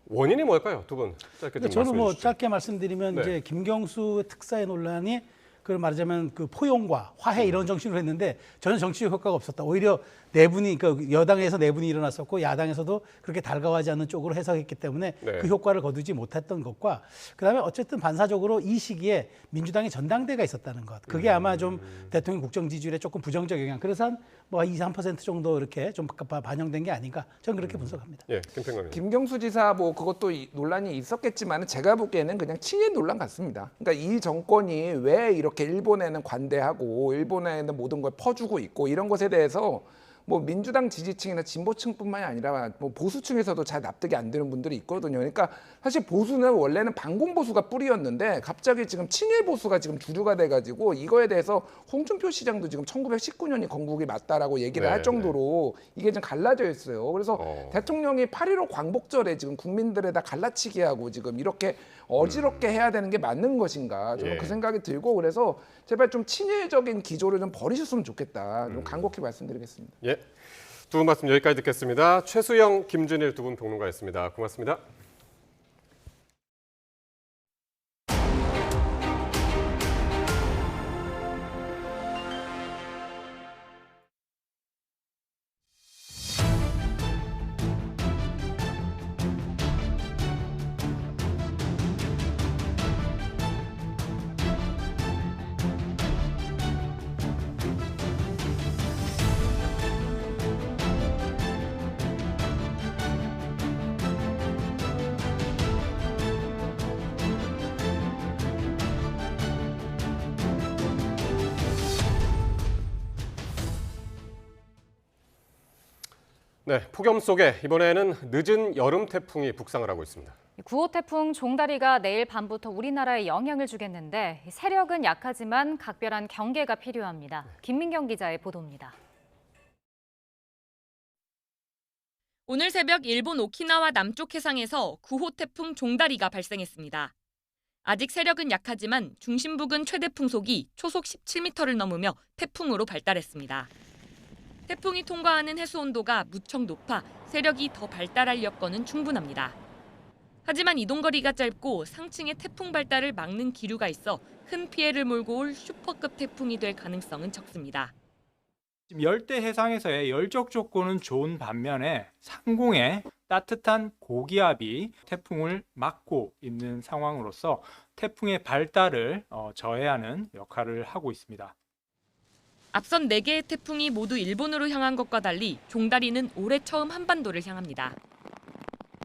원인이 뭘까요? 두 분 짧게 좀 저는 뭐 말씀해 주시죠. 짧게 말씀드리면 네. 이제 김경수 특사의 논란이 그 말하자면 그 포용과 화해 이런 정신으로 했는데 전혀 정치적 효과가 없었다. 오히려 내분이 그러니까 여당에서 내분이 일어났었고 야당에서도 그렇게 달가워하지 않는 쪽으로 해석했기 때문에 네. 그 효과를 거두지 못했던 것과 그다음에 어쨌든 반사적으로 이 시기에 민주당의 전당대가 있었다는 것. 그게 아마 좀 대통령 국정 지지율에 조금 부정적 영향. 그래서 한 뭐 2, 3% 정도 이렇게 좀 반영된 게 아닌가. 저는 그렇게 분석합니다. 예, 김평관님. 김경수 지사 뭐 그것도 논란이 있었겠지만 제가 보기에는 그냥 친일 논란 같습니다. 그러니까 이 정권이 왜 이렇게 일본에는 관대하고 일본에는 모든 걸 퍼주고 있고 이런 것에 대해서 뭐 민주당 지지층이나 진보층뿐만이 아니라 뭐 보수층에서도 잘 납득이 안 되는 분들이 있거든요. 그러니까 사실 보수는 원래는 반공보수가 뿌리였는데 갑자기 지금 친일 보수가 지금 주류가 돼가지고 이거에 대해서 홍준표 시장도 지금 1919년이 건국이 맞다라고 얘기를 할 정도로 이게 좀 갈라져 있어요. 그래서 대통령이 8.15 광복절에 지금 국민들에다 갈라치기 하고 지금 이렇게 어지럽게 해야 되는 게 맞는 것인가 저는 예. 그 생각이 들고 그래서 제발 좀 친일적인 기조를 좀 버리셨으면 좋겠다. 좀 간곡히 말씀드리겠습니다. 예, 두 분 말씀 여기까지 듣겠습니다. 최수영, 김준일 두 분 평론가였습니다. 고맙습니다. 네, 폭염 속에 이번에는 늦은 여름 태풍이 북상을 하고 있습니다. 9호 태풍 종다리가 내일 밤부터 우리나라에 영향을 주겠는데 세력은 약하지만 각별한 경계가 필요합니다. 김민경 기자의 보도입니다. 오늘 새벽 일본 오키나와 남쪽 해상에서 9호 태풍 종다리가 발생했습니다. 아직 세력은 약하지만 중심부근 최대 풍속이 초속 17m를 넘으며 태풍으로 발달했습니다. 태풍이 통과하는 해수 온도가 무척 높아 세력이 더 발달할 여건은 충분합니다. 하지만 이동거리가 짧고 상층의 태풍 발달을 막는 기류가 있어 큰 피해를 몰고 올 슈퍼급 태풍이 될 가능성은 적습니다. 지금 열대 해상에서의 열적 조건은 좋은 반면에 상공에 따뜻한 고기압이 태풍을 막고 있는 상황으로서 태풍의 발달을 저해하는 역할을 하고 있습니다. 앞선 4개의 태풍이 모두 일본으로 향한 것과 달리 종다리는 올해 처음 한반도를 향합니다.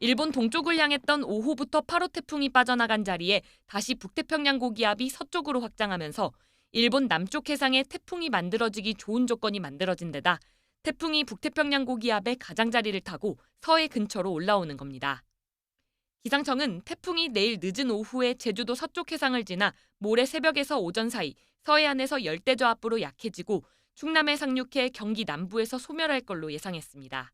일본 동쪽을 향했던 5호부터 8호 태풍이 빠져나간 자리에 다시 북태평양 고기압이 서쪽으로 확장하면서 일본 남쪽 해상에 태풍이 만들어지기 좋은 조건이 만들어진 데다 태풍이 북태평양 고기압의 가장자리를 타고 서해 근처로 올라오는 겁니다. 기상청은 태풍이 내일 늦은 오후에 제주도 서쪽 해상을 지나 모레 새벽에서 오전 사이 서해안에서 열대저압부로 약해지고 충남에 상륙해 경기 남부에서 소멸할 걸로 예상했습니다.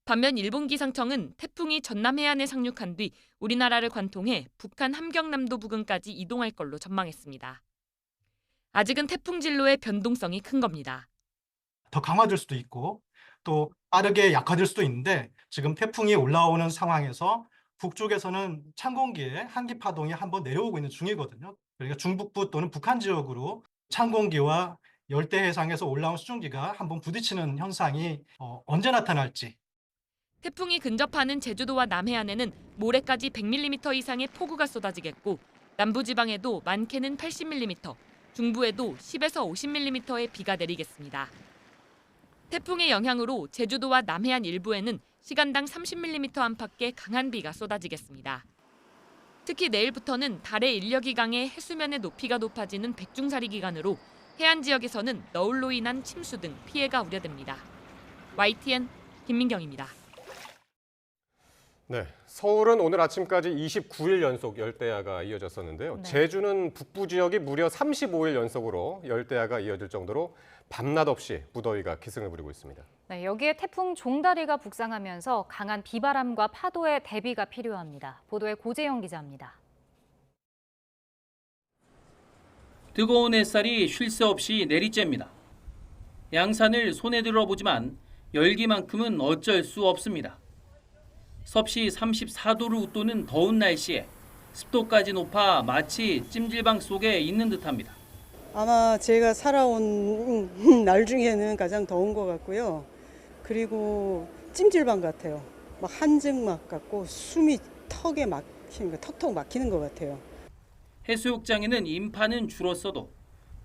반면 일본 기상청은 태풍이 전남 해안에 상륙한 뒤 우리나라를 관통해 북한 함경남도 부근까지 이동할 걸로 전망했습니다. 아직은 태풍 진로의 변동성이 큰 겁니다. 더 강화될 수도 있고 또 빠르게 약화될 수도 있는데 지금 태풍이 올라오는 상황에서 북쪽에서는 찬 공기의 한기 파동이 한번 내려오고 있는 중이거든요. 그러니까 중북부 또는 북한 지역으로 찬 공기와 열대 해상에서 올라온 수증기가 한번 부딪히는 현상이 언제 나타날지. 태풍이 근접하는 제주도와 남해안에는 모레까지 100mm 이상의 폭우가 쏟아지겠고 남부지방에도 많게는 80mm, 중부에도 10에서 50mm의 비가 내리겠습니다. 태풍의 영향으로 제주도와 남해안 일부에는 시간당 30mm 안팎의 강한 비가 쏟아지겠습니다. 특히 내일부터는 달의 인력이 강해 해수면의 높이가 높아지는 백중사리 기간으로 해안 지역에서는 너울로 인한 침수 등 피해가 우려됩니다. YTN 김민경입니다. 네, 서울은 오늘 아침까지 29일 연속 열대야가 이어졌었는데요. 제주는 북부 지역이 무려 35일 연속으로 열대야가 이어질 정도로 밤낮 없이 무더위가 기승을 부리고 있습니다. 네, 여기에 태풍 종다리가 북상하면서 강한 비바람과 파도에 대비가 필요합니다. 보도에 고재영 기자입니다. 뜨거운 햇살이 쉴 새 없이 내리쬐입니다. 양산을 손에 들어보지만 열기만큼은 어쩔 수 없습니다. 섭씨 34도를 웃도는 더운 날씨에 습도까지 높아 마치 찜질방 속에 있는 듯합니다. 아마 제가 살아온 날 중에는 가장 더운 것 같고요. 그리고 찜질방 같아요. 막 한증막 같고 숨이 턱에 막히는 거, 턱턱 막히는 것 같아요. 해수욕장에는 인파는 줄었어도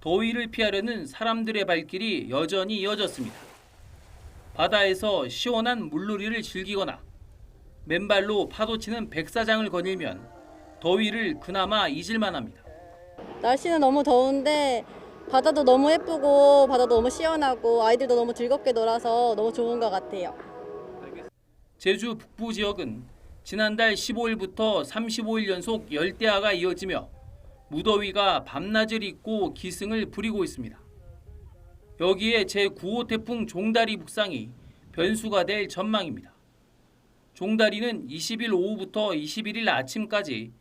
더위를 피하려는 사람들의 발길이 여전히 이어졌습니다. 바다에서 시원한 물놀이를 즐기거나 맨발로 파도치는 백사장을 거닐면 더위를 그나마 잊을만 합니다. 날씨는 너무 더운데 바다도 너무 예쁘고 바다도 너무 시원하고 아이들도 너무 즐겁게 놀아서 너무 좋은 것 같아요. 제주 북부 지역은 지난달 15일부터 35일 연속 열대야가 이어지며 무더위가 밤낮을 잇고 기승을 부리고 있습니다. 여기에 제9호 태풍 종다리 북상이 변수가 될 전망입니다. 종다리는 20일 오후부터 21일 아침까지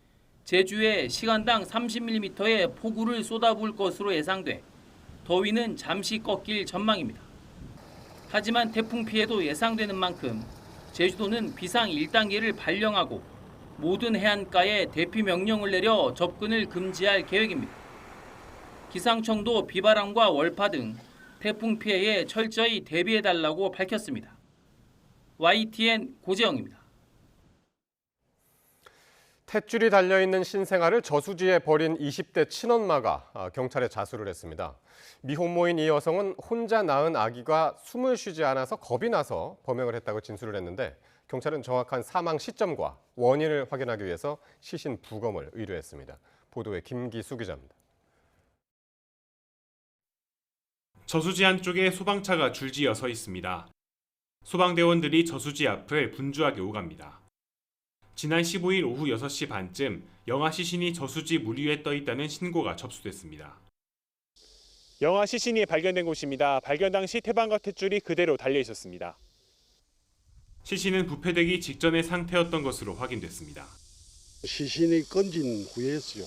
제주에 시간당 30mm의 폭우를 쏟아부을 것으로 예상돼 더위는 잠시 꺾일 전망입니다. 하지만 태풍 피해도 예상되는 만큼 제주도는 비상 1단계를 발령하고 모든 해안가에 대피 명령을 내려 접근을 금지할 계획입니다. 기상청도 비바람과 월파 등 태풍 피해에 철저히 대비해달라고 밝혔습니다. YTN 고재영입니다. 탯줄이 달려있는 신생아를 저수지에 버린 20대 친엄마가 경찰에 자수를 했습니다. 미혼모인 이 여성은 혼자 낳은 아기가 숨을 쉬지 않아서 겁이 나서 범행을 했다고 진술을 했는데 경찰은 정확한 사망 시점과 원인을 확인하기 위해서 시신 부검을 의뢰했습니다. 보도에 김기수 기자입니다. 저수지 한쪽에 소방차가 줄지어 서 있습니다. 소방대원들이 저수지 앞을 분주하게 오갑니다. 지난 15일 오후 6시 반쯤 영아 시신이 저수지 물 위에 떠 있다는 신고가 접수됐습니다. 영아 시신이 발견된 곳입니다. 발견 당시 태반과 탯줄이 그대로 달려 있었습니다. 시신은 부패되기 직전의 상태였던 것으로 확인됐습니다. 시신이 건진 후에였어요.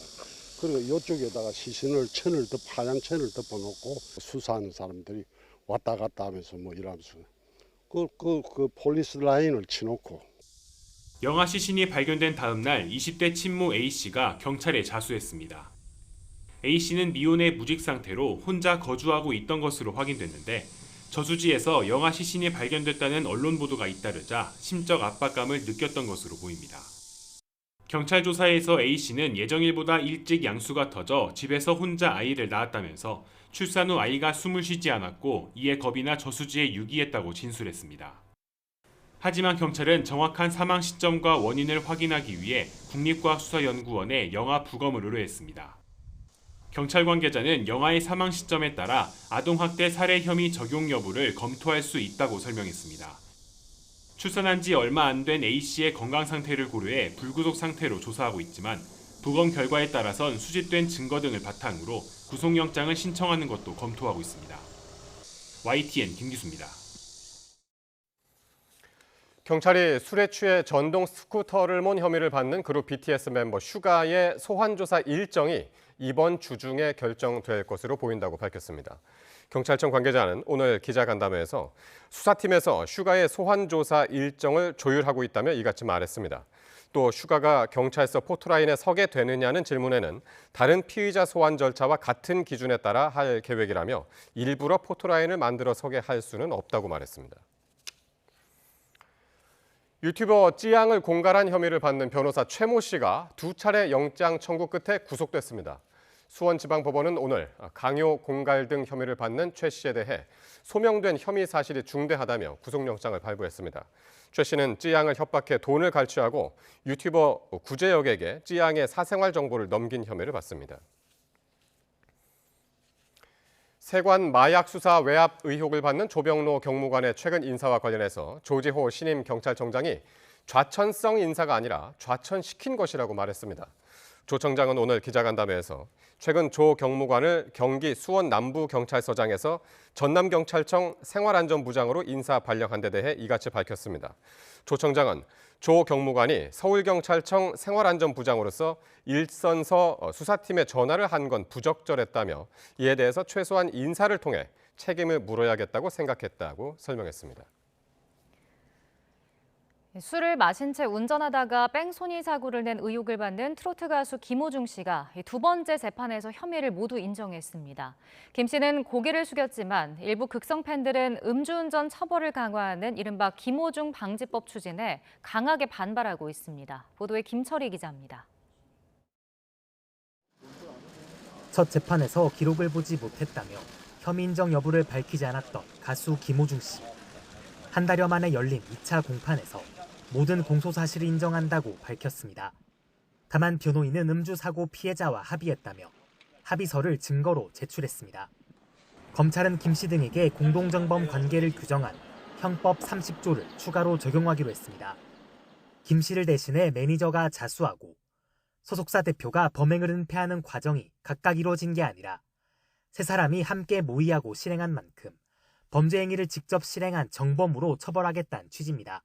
그리고 이쪽에다가 시신을 하얀 천을 덮어놓고 수사하는 사람들이 왔다 갔다 하면서 뭐 이러면서 그 폴리스 라인을 치놓고. 영아 시신이 발견된 다음 날 20대 친모 A씨가 경찰에 자수했습니다. A씨는 미혼의 무직 상태로 혼자 거주하고 있던 것으로 확인됐는데 저수지에서 영아 시신이 발견됐다는 언론 보도가 잇따르자 심적 압박감을 느꼈던 것으로 보입니다. 경찰 조사에서 A씨는 예정일보다 일찍 양수가 터져 집에서 혼자 아이를 낳았다면서 출산 후 아이가 숨을 쉬지 않았고 이에 겁이 나 저수지에 유기했다고 진술했습니다. 하지만 경찰은 정확한 사망 시점과 원인을 확인하기 위해 국립과학수사연구원에 영아 부검을 의뢰했습니다. 경찰 관계자는 영아의 사망 시점에 따라 아동학대 살해 혐의 적용 여부를 검토할 수 있다고 설명했습니다. 출산한 지 얼마 안 된 A씨의 건강 상태를 고려해 불구속 상태로 조사하고 있지만 부검 결과에 따라선 수집된 증거 등을 바탕으로 구속영장을 신청하는 것도 검토하고 있습니다. YTN 김기수입니다. 경찰이 술에 취해 전동 스쿠터를 몬 혐의를 받는 그룹 BTS 멤버 슈가의 소환조사 일정이 이번 주 중에 결정될 것으로 보인다고 밝혔습니다. 경찰청 관계자는 오늘 기자간담회에서 수사팀에서 슈가의 소환조사 일정을 조율하고 있다며 이같이 말했습니다. 또 슈가가 경찰서 포토라인에 서게 되느냐는 질문에는 다른 피의자 소환 절차와 같은 기준에 따라 할 계획이라며 일부러 포토라인을 만들어 서게 할 수는 없다고 말했습니다. 유튜버 찌양을 공갈한 혐의를 받는 변호사 최모 씨가 2차례 영장 청구 끝에 구속됐습니다. 수원지방법원은 오늘 강요, 공갈 등 혐의를 받는 최 씨에 대해 소명된 혐의 사실이 중대하다며 구속영장을 발부했습니다. 최 씨는 찌양을 협박해 돈을 갈취하고 유튜버 구제혁에게 찌양의 사생활 정보를 넘긴 혐의를 받습니다. 세관 마약 수사 외압 의혹을 받는 조병로 경무관의 최근 인사와 관련해서 조지호 신임 경찰청장이 좌천성 인사가 아니라 좌천시킨 것이라고 말했습니다. 조 청장은 오늘 기자간담회에서 최근 조 경무관을 경기 수원 남부경찰서장에서 전남경찰청 생활안전부장으로 인사 발령한 데 대해 이같이 밝혔습니다. 조 청장은 조 경무관이 서울경찰청 생활안전부장으로서 일선서 수사팀에 전화를 한 건 부적절했다며 이에 대해서 최소한 인사를 통해 책임을 물어야겠다고 생각했다고 설명했습니다. 술을 마신 채 운전하다가 뺑소니 사고를 낸 의혹을 받는 트로트 가수 김호중 씨가 두 번째 재판에서 혐의를 모두 인정했습니다. 김 씨는 고개를 숙였지만 일부 극성 팬들은 음주운전 처벌을 강화하는 이른바 김호중 방지법 추진에 강하게 반발하고 있습니다. 보도에 김철희 기자입니다. 첫 재판에서 기록을 보지 못했다며 혐의 인정 여부를 밝히지 않았던 가수 김호중 씨. 한 달여 만에 열린 2차 공판에서 모든 공소 사실을 인정한다고 밝혔습니다. 다만 변호인은 음주 사고 피해자와 합의했다며 합의서를 증거로 제출했습니다. 검찰은 김 씨 등에게 공동정범 관계를 규정한 형법 30조를 추가로 적용하기로 했습니다. 김 씨를 대신해 매니저가 자수하고 소속사 대표가 범행을 은폐하는 과정이 각각 이루어진 게 아니라 세 사람이 함께 모의하고 실행한 만큼 범죄 행위를 직접 실행한 정범으로 처벌하겠다는 취지입니다.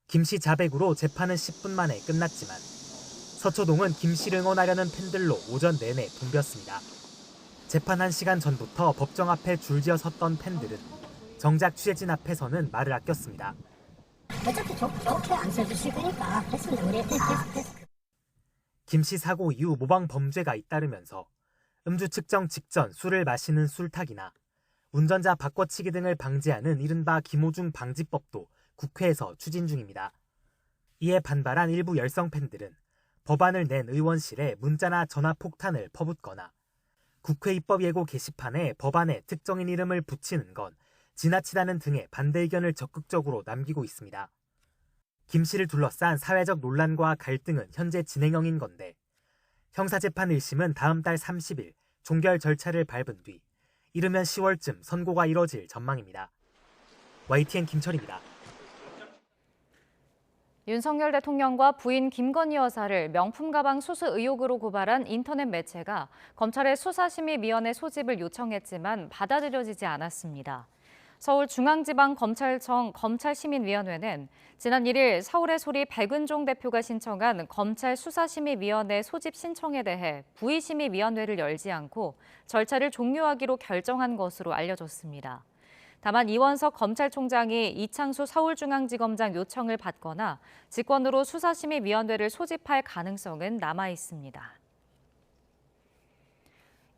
김 씨 자백으로 재판은 10분 만에 끝났지만 서초동은 김 씨를 응원하려는 팬들로 오전 내내 붐볐습니다. 재판 1시간 전부터 법정 앞에 줄지어 섰던 팬들은 정작 취재진 앞에서는 말을 아꼈습니다. 어차피 좋게 안 써주실 거니까 했습니다. 우리 김 씨 사고 이후 모방 범죄가 잇따르면서 음주 측정 직전 술을 마시는 술탁이나 운전자 바꿔치기 등을 방지하는 이른바 김호중 방지법도 국회에서 추진 중입니다. 이에 반발한 일부 열성 팬들은 법안을 낸 의원실에 문자나 전화 폭탄을 퍼붓거나 국회 입법예고 게시판에 법안에 특정인 이름을 붙이는 건 지나치다는 등의 반대 의견을 적극적으로 남기고 있습니다. 김 씨를 둘러싼 사회적 논란과 갈등은 현재 진행형인 건데 형사재판 1심은 다음 달 30일 종결 절차를 밟은 뒤 이르면 10월쯤 선고가 이뤄질 전망입니다. YTN 김철입니다. 윤석열 대통령과 부인 김건희 여사를 명품 가방 수수 의혹으로 고발한 인터넷 매체가 검찰의 수사심의위원회 소집을 요청했지만 받아들여지지 않았습니다. 서울중앙지방검찰청 검찰시민위원회는 지난 1일 서울의 소리 백은종 대표가 신청한 검찰 수사심의위원회 소집 신청에 대해 부의심의위원회를 열지 않고 절차를 종료하기로 결정한 것으로 알려졌습니다. 다만 이원석 검찰총장이 이창수 서울중앙지검장 요청을 받거나 직권으로 수사심의위원회를 소집할 가능성은 남아 있습니다.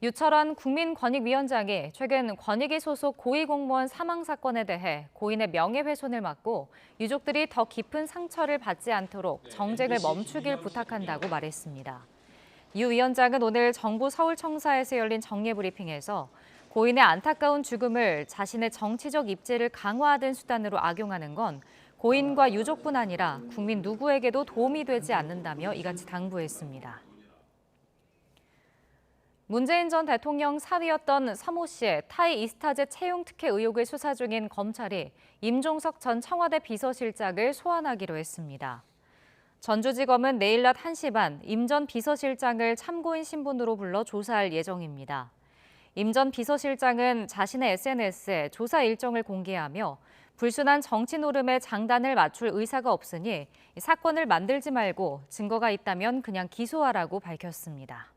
유철환 국민권익위원장이 최근 권익위 소속 고위공무원 사망 사건에 대해 고인의 명예훼손을 막고 유족들이 더 깊은 상처를 받지 않도록 정쟁을 멈추길 부탁한다고 말했습니다. 유 위원장은 오늘 정부 서울청사에서 열린 정례브리핑에서 고인의 안타까운 죽음을 자신의 정치적 입지를 강화하는 수단으로 악용하는 건 고인과 유족뿐 아니라 국민 누구에게도 도움이 되지 않는다며 이같이 당부했습니다. 문재인 전 대통령 사위였던 서모 씨의 타이 이스타제 채용 특혜 의혹을 수사 중인 검찰이 임종석 전 청와대 비서실장을 소환하기로 했습니다. 전주지검은 내일 낮 1시 반 임 전 비서실장을 참고인 신분으로 불러 조사할 예정입니다. 임 전 비서실장은 자신의 SNS에 조사 일정을 공개하며 불순한 정치 노름에 장단을 맞출 의사가 없으니 사건을 만들지 말고 증거가 있다면 그냥 기소하라고 밝혔습니다.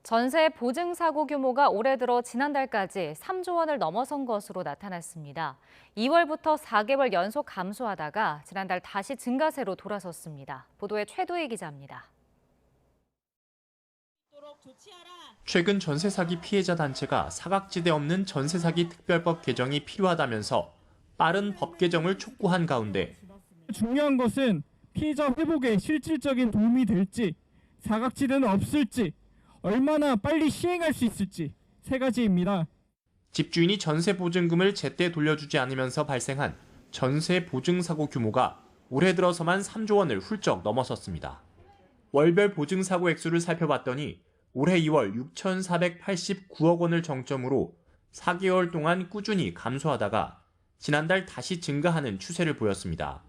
전세 보증 사고 규모가 올해 들어 지난달까지 3조 원을 넘어선 것으로 나타났습니다. 2월부터 4개월 연속 감소하다가 지난달 다시 증가세로 돌아섰습니다. 보도에 최도희 기자입니다. 최근 전세 사기 피해자 단체가 사각지대 없는 전세 사기 특별법 개정이 필요하다면서 빠른 법 개정을 촉구한 가운데 중요한 것은 피해자 회복에 실질적인 도움이 될지, 사각지대는 없을지, 얼마나 빨리 시행할 수 있을지 세 가지입니다. 집주인이 전세 보증금을 제때 돌려주지 않으면서 발생한 전세 보증 사고 규모가 올해 들어서만 3조 원을 훌쩍 넘어섰습니다. 월별 보증 사고 액수를 살펴봤더니 올해 2월 6,489억 원을 정점으로 4개월 동안 꾸준히 감소하다가 지난달 다시 증가하는 추세를 보였습니다.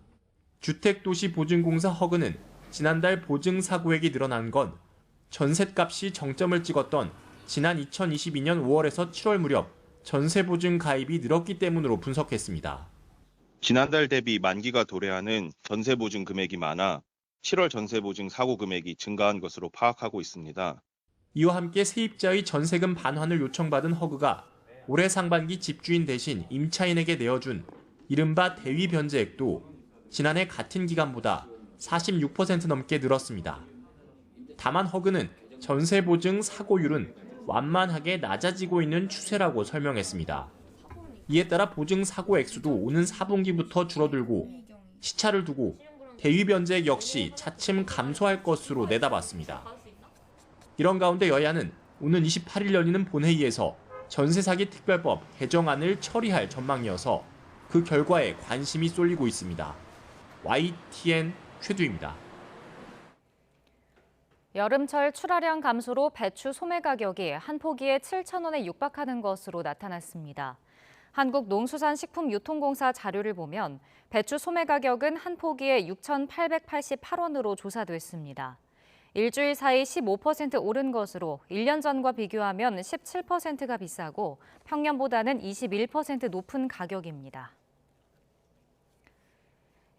주택도시보증공사 허그는 지난달 보증 사고액이 늘어난 건 전셋값이 정점을 찍었던 지난 2022년 5월에서 7월 무렵 전세보증 가입이 늘었기 때문으로 분석했습니다. 지난달 대비 만기가 도래하는 전세보증 금액이 많아 7월 전세보증 사고 금액이 증가한 것으로 파악하고 있습니다. 이와 함께 세입자의 전세금 반환을 요청받은 허그가 올해 상반기 집주인 대신 임차인에게 내어준 이른바 대위 변제액도 지난해 같은 기간보다 46% 넘게 늘었습니다. 다만 허그는 전세 보증 사고율은 완만하게 낮아지고 있는 추세라고 설명했습니다. 이에 따라 보증 사고 액수도 오는 4분기부터 줄어들고 시차를 두고 대위 변제액 역시 차츰 감소할 것으로 내다봤습니다. 이런 가운데 여야는 오는 28일 열리는 본회의에서 전세 사기 특별법 개정안을 처리할 전망이어서 그 결과에 관심이 쏠리고 있습니다. YTN 최두입니다. 여름철 출하량 감소로 배추 소매 가격이 한 포기에 7,000원에 육박하는 것으로 나타났습니다. 한국농수산식품유통공사 자료를 보면 배추 소매 가격은 한 포기에 6,888원으로 조사됐습니다. 일주일 사이 15% 오른 것으로 1년 전과 비교하면 17%가 비싸고 평년보다는 21% 높은 가격입니다.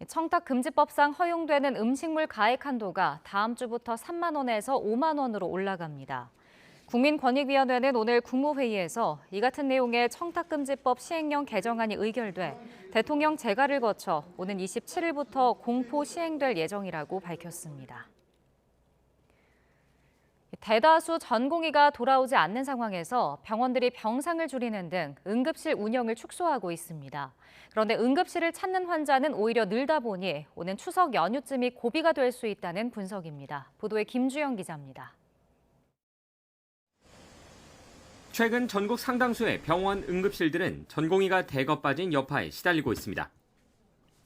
청탁금지법상 허용되는 음식물 가액 한도가 다음 주부터 3만 원에서 5만 원으로 올라갑니다. 국민권익위원회는 오늘 국무회의에서 이 같은 내용의 청탁금지법 시행령 개정안이 의결돼 대통령 재가를 거쳐 오는 27일부터 공포 시행될 예정이라고 밝혔습니다. 대다수 전공의가 돌아오지 않는 상황에서 병원들이 병상을 줄이는 등 응급실 운영을 축소하고 있습니다. 그런데 응급실을 찾는 환자는 오히려 늘다 보니 오는 추석 연휴쯤이 고비가 될 수 있다는 분석입니다. 보도에 김주영 기자입니다. 최근 전국 상당수의 병원 응급실들은 전공의가 대거 빠진 여파에 시달리고 있습니다.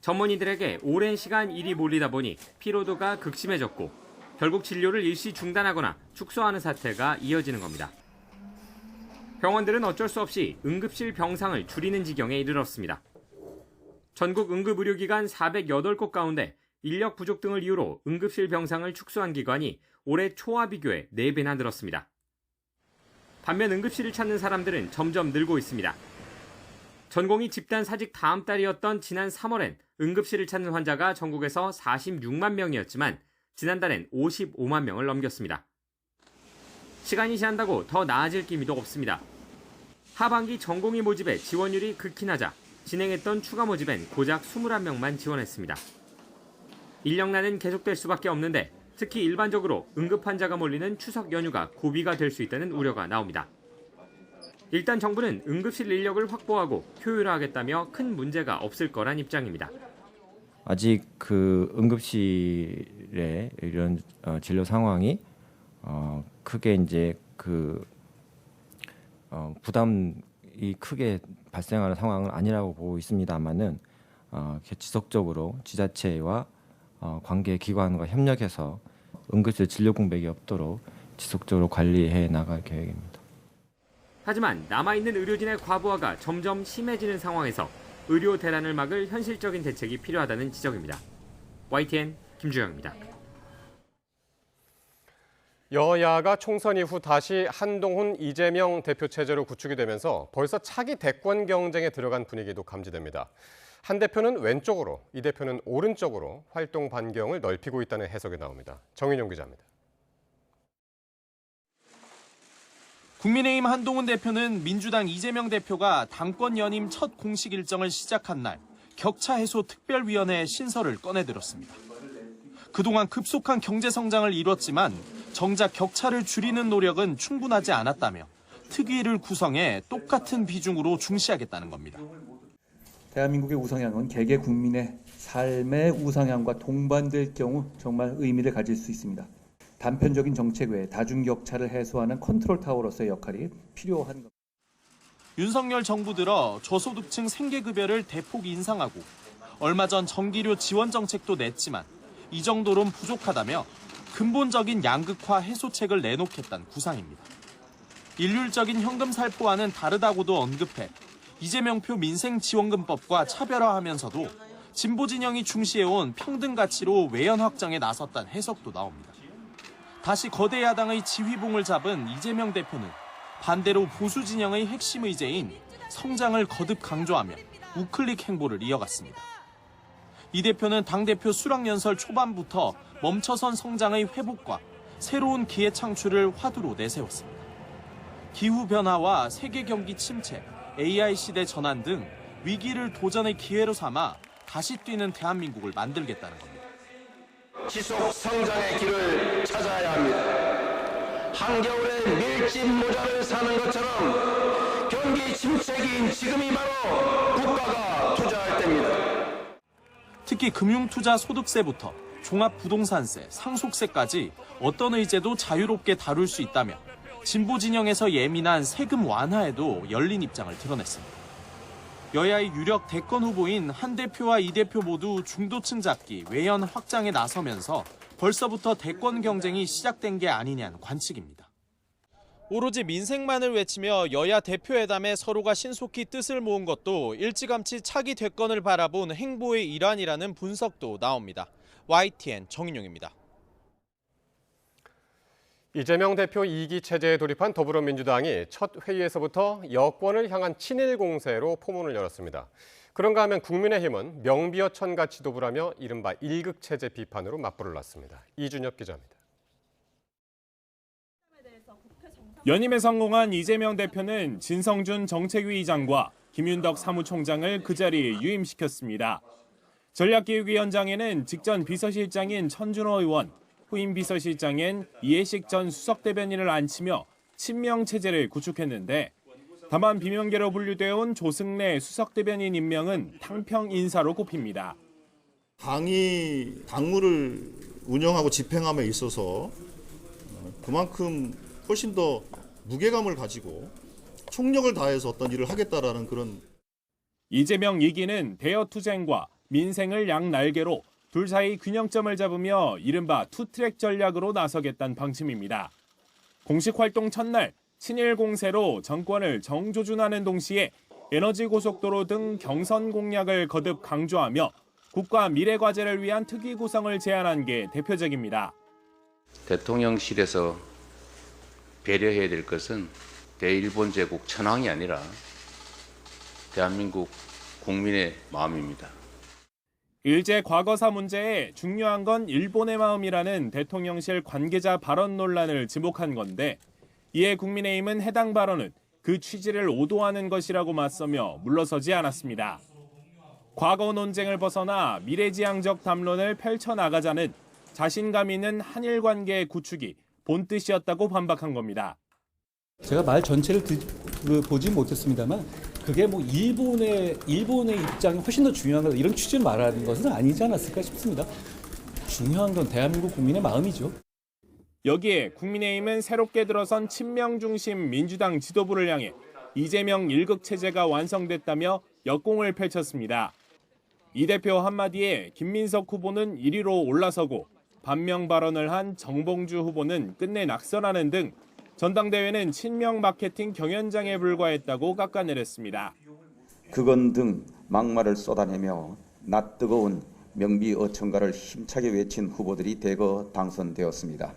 전문의들에게 오랜 시간 일이 몰리다 보니 피로도가 극심해졌고 결국 진료를 일시 중단하거나 축소하는 사태가 이어지는 겁니다. 병원들은 어쩔 수 없이 응급실 병상을 줄이는 지경에 이르렀습니다. 전국 응급의료기관 408곳 가운데 인력 부족 등을 이유로 응급실 병상을 축소한 기관이 올해 초와 비교해 4배나 늘었습니다. 반면 응급실을 찾는 사람들은 점점 늘고 있습니다. 전공의 집단 사직 다음 달이었던 지난 3월엔 응급실을 찾는 환자가 전국에서 46만 명이었지만 지난달엔 55만 명을 넘겼습니다. 시간이 지난다고 더 나아질 기미도 없습니다. 하반기 전공의 모집에 지원율이 극히 낮아 진행했던 추가 모집엔 고작 21명만 지원했습니다. 인력난은 계속될 수밖에 없는데 특히 일반적으로 응급 환자가 몰리는 추석 연휴가 고비가 될 수 있다는 우려가 나옵니다. 일단 정부는 응급실 인력을 확보하고 효율화하겠다며 큰 문제가 없을 거란 입장입니다. 아직 그 응급실의 이런 진료 상황이 크게 이제 부담이 크게 발생하는 상황은 아니라고 보고 있습니다만은 지속적으로 지자체와 관계 기관과 협력해서 응급실 진료 공백이 없도록 지속적으로 관리해 나갈 계획입니다. 하지만 남아있는 의료진의 과부하가 점점 심해지는 상황에서 의료 대란을 막을 현실적인 대책이 필요하다는 지적입니다. YTN 김주영입니다. 여야가 총선 이후 다시 한동훈, 이재명 대표 체제로 구축이 되면서 벌써 차기 대권 경쟁에 들어간 분위기도 감지됩니다. 한 대표는 왼쪽으로, 이 대표는 오른쪽으로 활동 반경을 넓히고 있다는 해석이 나옵니다. 정인용 기자입니다. 국민의힘 한동훈 대표는 민주당 이재명 대표가 당권 연임 첫 공식 일정을 시작한 날 격차 해소 특별위원회 신설을 꺼내들었습니다. 그동안 급속한 경제 성장을 이뤘지만 정작 격차를 줄이는 노력은 충분하지 않았다며 특위를 구성해 똑같은 비중으로 중시하겠다는 겁니다. 대한민국의 우상향은 개개 국민의 삶의 우상향과 동반될 경우 정말 의미를 가질 수 있습니다. 단편적인 정책 외에 다중격차를 해소하는 컨트롤 타워로서의 역할이 필요한 겁니다. 윤석열 정부 들어 저소득층 생계급여를 대폭 인상하고 얼마 전 전기료 지원 정책도 냈지만 이 정도론 부족하다며 근본적인 양극화 해소책을 내놓겠다는 구상입니다. 일률적인 현금 살포와는 다르다고도 언급해 이재명표 민생지원금법과 차별화하면서도 진보 진영이 중시해온 평등 가치로 외연 확장에 나섰다는 해석도 나옵니다. 다시 거대 야당의 지휘봉을 잡은 이재명 대표는 반대로 보수 진영의 핵심 의제인 성장을 거듭 강조하며 우클릭 행보를 이어갔습니다. 이 대표는 당대표 수락연설 초반부터 멈춰선 성장의 회복과 새로운 기회 창출을 화두로 내세웠습니다. 기후변화와 세계 경기 침체, AI 시대 전환 등 위기를 도전의 기회로 삼아 다시 뛰는 대한민국을 만들겠다는 겁니다. 지속 성장의 길을 찾아야 합니다. 한겨울에 밀짚 모자를 사는 것처럼 경기 침체기인 지금이 바로 국가가 투자할 때입니다. 특히 금융투자 소득세부터 종합부동산세, 상속세까지 어떤 의제도 자유롭게 다룰 수 있다며 진보 진영에서 예민한 세금 완화에도 열린 입장을 드러냈습니다. 여야의 유력 대권 후보인 한 대표와 이 대표 모두 중도층 잡기, 외연 확장에 나서면서 벌써부터 대권 경쟁이 시작된 게 아니냐는 관측입니다. 오로지 민생만을 외치며 여야 대표회담에 서로가 신속히 뜻을 모은 것도 일찌감치 차기 대권을 바라본 행보의 일환이라는 분석도 나옵니다. YTN 정인용입니다. 이재명 대표 2기 체제에 돌입한 더불어민주당이 첫 회의에서부터 여권을 향한 친일 공세로 포문을 열었습니다. 그런가 하면 국민의힘은 명비어천 같이 도불하며 이른바 일극 체제 비판으로 맞불을 놨습니다. 이준엽 기자입니다. 연임에 성공한 이재명 대표는 진성준 정책위의장과 김윤덕 사무총장을 그 자리에 유임시켰습니다. 전략기획위원장에는 직전 비서실장인 천준호 의원, 후임 비서실장엔 이해식 전 수석대변인을 앉히며 친명 체제를 구축했는데 다만 비명계로 분류되어 온 조승래 수석대변인 임명은 탕평 인사로 꼽힙니다. 당이 당무를 운영하고 집행함에 있어서 그만큼 훨씬 더 무게감을 가지고 총력을 다해서 어떤 일을 하겠다라는 그런. 이재명 2기는 대여투쟁과 민생을 양날개로 둘 사이 균형점을 잡으며 이른바 투트랙 전략으로 나서겠다는 방침입니다. 공식 활동 첫날 친일 공세로 정권을 정조준하는 동시에 에너지고속도로 등 경선 공약을 거듭 강조하며 국가 미래 과제를 위한 특위 구성을 제안한 게 대표적입니다. 대통령실에서 배려해야 될 것은 대일본 제국 천황이 아니라 대한민국 국민의 마음입니다. 일제 과거사 문제에 중요한 건 일본의 마음이라는 대통령실 관계자 발언 논란을 지목한 건데 이에 국민의힘은 해당 발언은 그 취지를 오도하는 것이라고 맞서며 물러서지 않았습니다. 과거 논쟁을 벗어나 미래지향적 담론을 펼쳐나가자는 자신감 있는 한일 관계의 구축이 본뜻이었다고 반박한 겁니다. 제가 말 전체를 보지 못했습니다만 그게 뭐 일본의 입장이 훨씬 더 중요한 거다 이런 취지를 말하는 것은 아니지 않았을까 싶습니다. 중요한 건 대한민국 국민의 마음이죠. 여기에 국민의힘은 새롭게 들어선 친명 중심 민주당 지도부를 향해 이재명 1극 체제가 완성됐다며 역공을 펼쳤습니다. 이 대표 한마디에 김민석 후보는 1위로 올라서고 반명 발언을 한 정봉주 후보는 끝내 낙선하는 등 전당대회는 친명 마케팅 경연장에 불과했다고 깎아내렸습니다. 그건 등 막말을 쏟아내며 낯뜨거운 명비어천가를 힘차게 외친 후보들이 대거 당선되었습니다.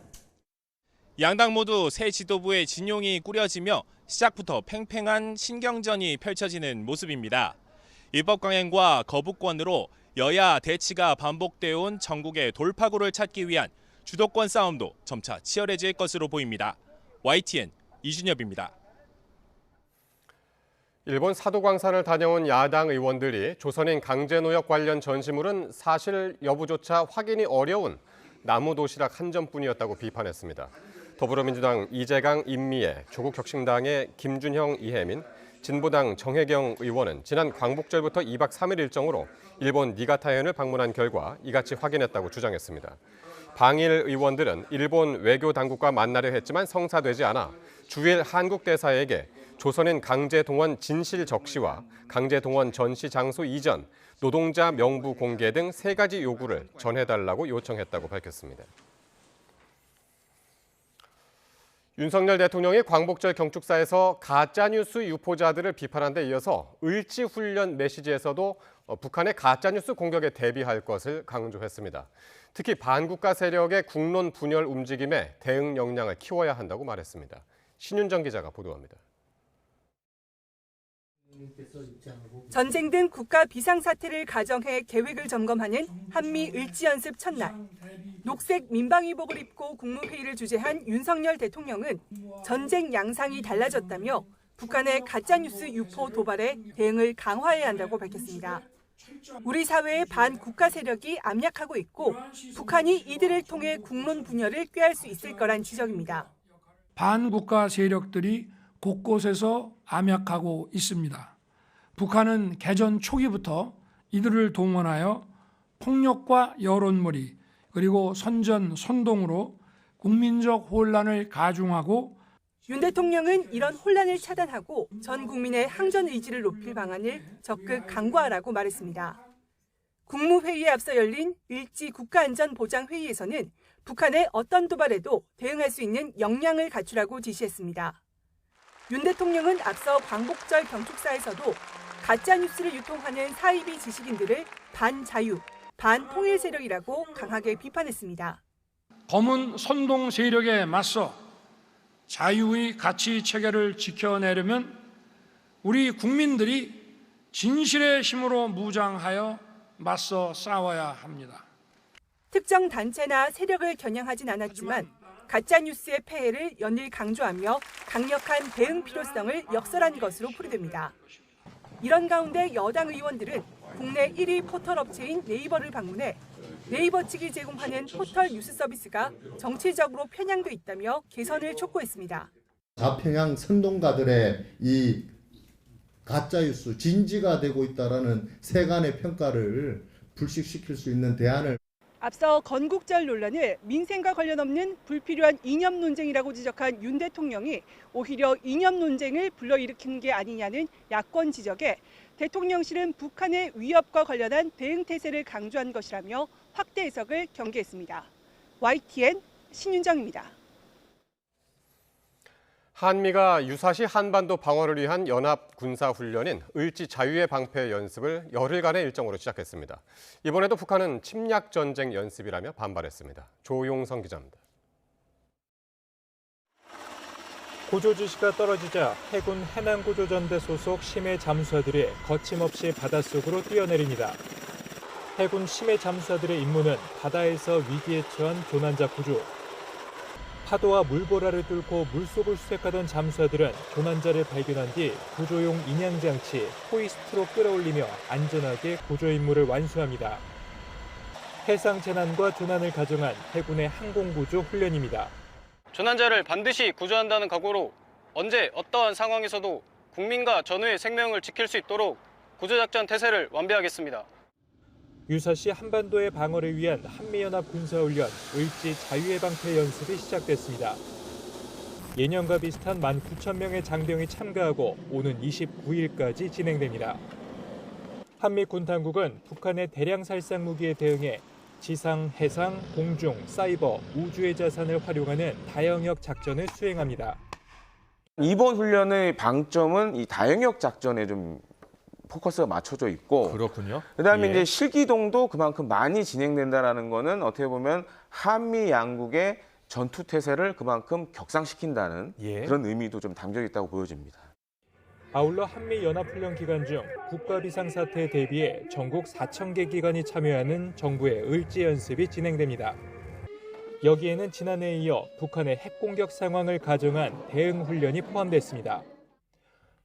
양당 모두 새 지도부의 진용이 꾸려지며 시작부터 팽팽한 신경전이 펼쳐지는 모습입니다. 입법 강행과 거부권으로 여야 대치가 반복되어 온 전국의 돌파구를 찾기 위한 주도권 싸움도 점차 치열해질 것으로 보입니다. YTN 이준엽입니다. 일본 사도광산을 다녀온 야당 의원들이 조선인 강제노역 관련 전시물은 사실 여부조차 확인이 어려운 나무도시락 한 점뿐이었다고 비판했습니다. 더불어민주당 이재강, 임미애, 조국혁신당의 김준형, 이혜민, 진보당 정혜경 의원은 지난 광복절부터 2박 3일 일정으로 일본 니가타현을 방문한 결과 이같이 확인했다고 주장했습니다. 방일 의원들은 일본 외교 당국과 만나려 했지만 성사되지 않아 주일 한국 대사에게 조선인 강제 동원 진실 적시와 강제 동원 전시 장소 이전, 노동자 명부 공개 등 3가지 요구를 전해달라고 요청했다고 밝혔습니다. 윤석열 대통령이 광복절 경축사에서 가짜뉴스 유포자들을 비판한 데 이어서 을지훈련 메시지에서도 북한의 가짜뉴스 공격에 대비할 것을 강조했습니다. 특히 반국가 세력의 국론 분열 움직임에 대응 역량을 키워야 한다고 말했습니다. 신윤정 기자가 보도합니다. 전쟁 등 국가 비상사태를 가정해 계획을 점검하는 한미 을지연습 첫날. 녹색 민방위복을 입고 국무회의를 주재한 윤석열 대통령은 전쟁 양상이 달라졌다며 북한의 가짜뉴스 유포 도발에 대응을 강화해야 한다고 밝혔습니다. 우리 사회의 반국가 세력이 압력하고 있고 북한이 이들을 통해 국론 분열을 꾀할 수 있을 거란 지적입니다. 반국가 세력들이 곳곳에서 암약하고 있습니다. 북한은 개전 초기부터 이들을 동원하여 폭력과 여론몰이 그리고 선전, 선동으로 국민적 혼란을 가중하고 윤 대통령은 이런 혼란을 차단하고 전 국민의 항전 의지를 높일 방안을 적극 강구하라고 말했습니다. 국무회의에 앞서 열린 을지 국가안전보장회의에서는 북한의 어떤 도발에도 대응할 수 있는 역량을 갖추라고 지시했습니다. 윤 대통령은 앞서 광복절 경축사에서도 가짜뉴스를 유통하는 사이비 지식인들을 반자유, 반통일 세력이라고 강하게 비판했습니다. 검은 선동 세력에 맞서 자유의 가치 체계를 지켜내려면 우리 국민들이 진실의 힘으로 무장하여 맞서 싸워야 합니다. 특정 단체나 세력을 겨냥하진 않았지만 가짜뉴스의 폐해를 연일 강조하며 강력한 대응 필요성을 역설한 것으로 풀이됩니다. 이런 가운데 여당 의원들은 국내 1위 포털 업체인 네이버를 방문해 네이버 측이 제공하는 포털 뉴스 서비스가 정치적으로 편향돼 있다며 개선을 촉구했습니다. 좌편향 선동가들의 이 가짜뉴스 진지가 되고 있다라는 세간의 평가를 불식시킬 수 있는 대안을 앞서 건국절 논란을 민생과 관련 없는 불필요한 이념 논쟁이라고 지적한 윤 대통령이 오히려 이념 논쟁을 불러일으킨 게 아니냐는 야권 지적에 대통령실은 북한의 위협과 관련한 대응 태세를 강조한 것이라며 확대 해석을 경계했습니다. YTN 신윤정입니다. 한미가 유사시 한반도 방어를 위한 연합 군사훈련인 을지 자유의 방패 연습을 열흘간의 일정으로 시작했습니다. 이번에도 북한은 침략전쟁 연습이라며 반발했습니다. 조용성 기자입니다. 구조 지시가 떨어지자 해군 해남구조전대 소속 심해 잠수하들이 거침없이 바닷속으로 뛰어내립니다. 해군 심해 잠수하들의 임무는 바다에서 위기에 처한 조난자 구조. 파도와 물보라를 뚫고 물속을 수색하던 잠수하들은 조난자를 발견한 뒤 구조용 인양장치 호이스트로 끌어올리며 안전하게 구조 임무를 완수합니다. 해상 재난과 조난을 가정한 해군의 항공구조 훈련입니다. 조난자를 반드시 구조한다는 각오로 언제 어떠한 상황에서도 국민과 전우의 생명을 지킬 수 있도록 구조작전 태세를 완비하겠습니다. 유사시 한반도의 방어를 위한 한미연합 군사훈련 을지 자유의 방패 연습이 시작됐습니다. 예년과 비슷한 19,000명의 장병이 참가하고 오는 29일까지 진행됩니다. 한미 군 당국은 북한의 대량 살상 무기에 대응해 지상, 해상, 공중, 사이버, 우주의 자산을 활용하는 다영역 작전을 수행합니다. 이번 훈련의 방점은 이 다영역 작전에 좀 포커스가 맞춰져 있고, 그렇군요. 그다음에 예. 이제 실기동도 그만큼 많이 진행된다라는 거는 어떻게 보면 한미 양국의 전투 태세를 그만큼 격상시킨다는 그런 의미도 좀 담겨 있다고 보여집니다. 아울러 한미연합훈련 기간 중 국가 비상사태에 대비해 전국 4,000개 기관이 참여하는 정부의 을지 연습이 진행됩니다. 여기에는 지난해에 이어 북한의 핵공격 상황을 가정한 대응 훈련이 포함됐습니다.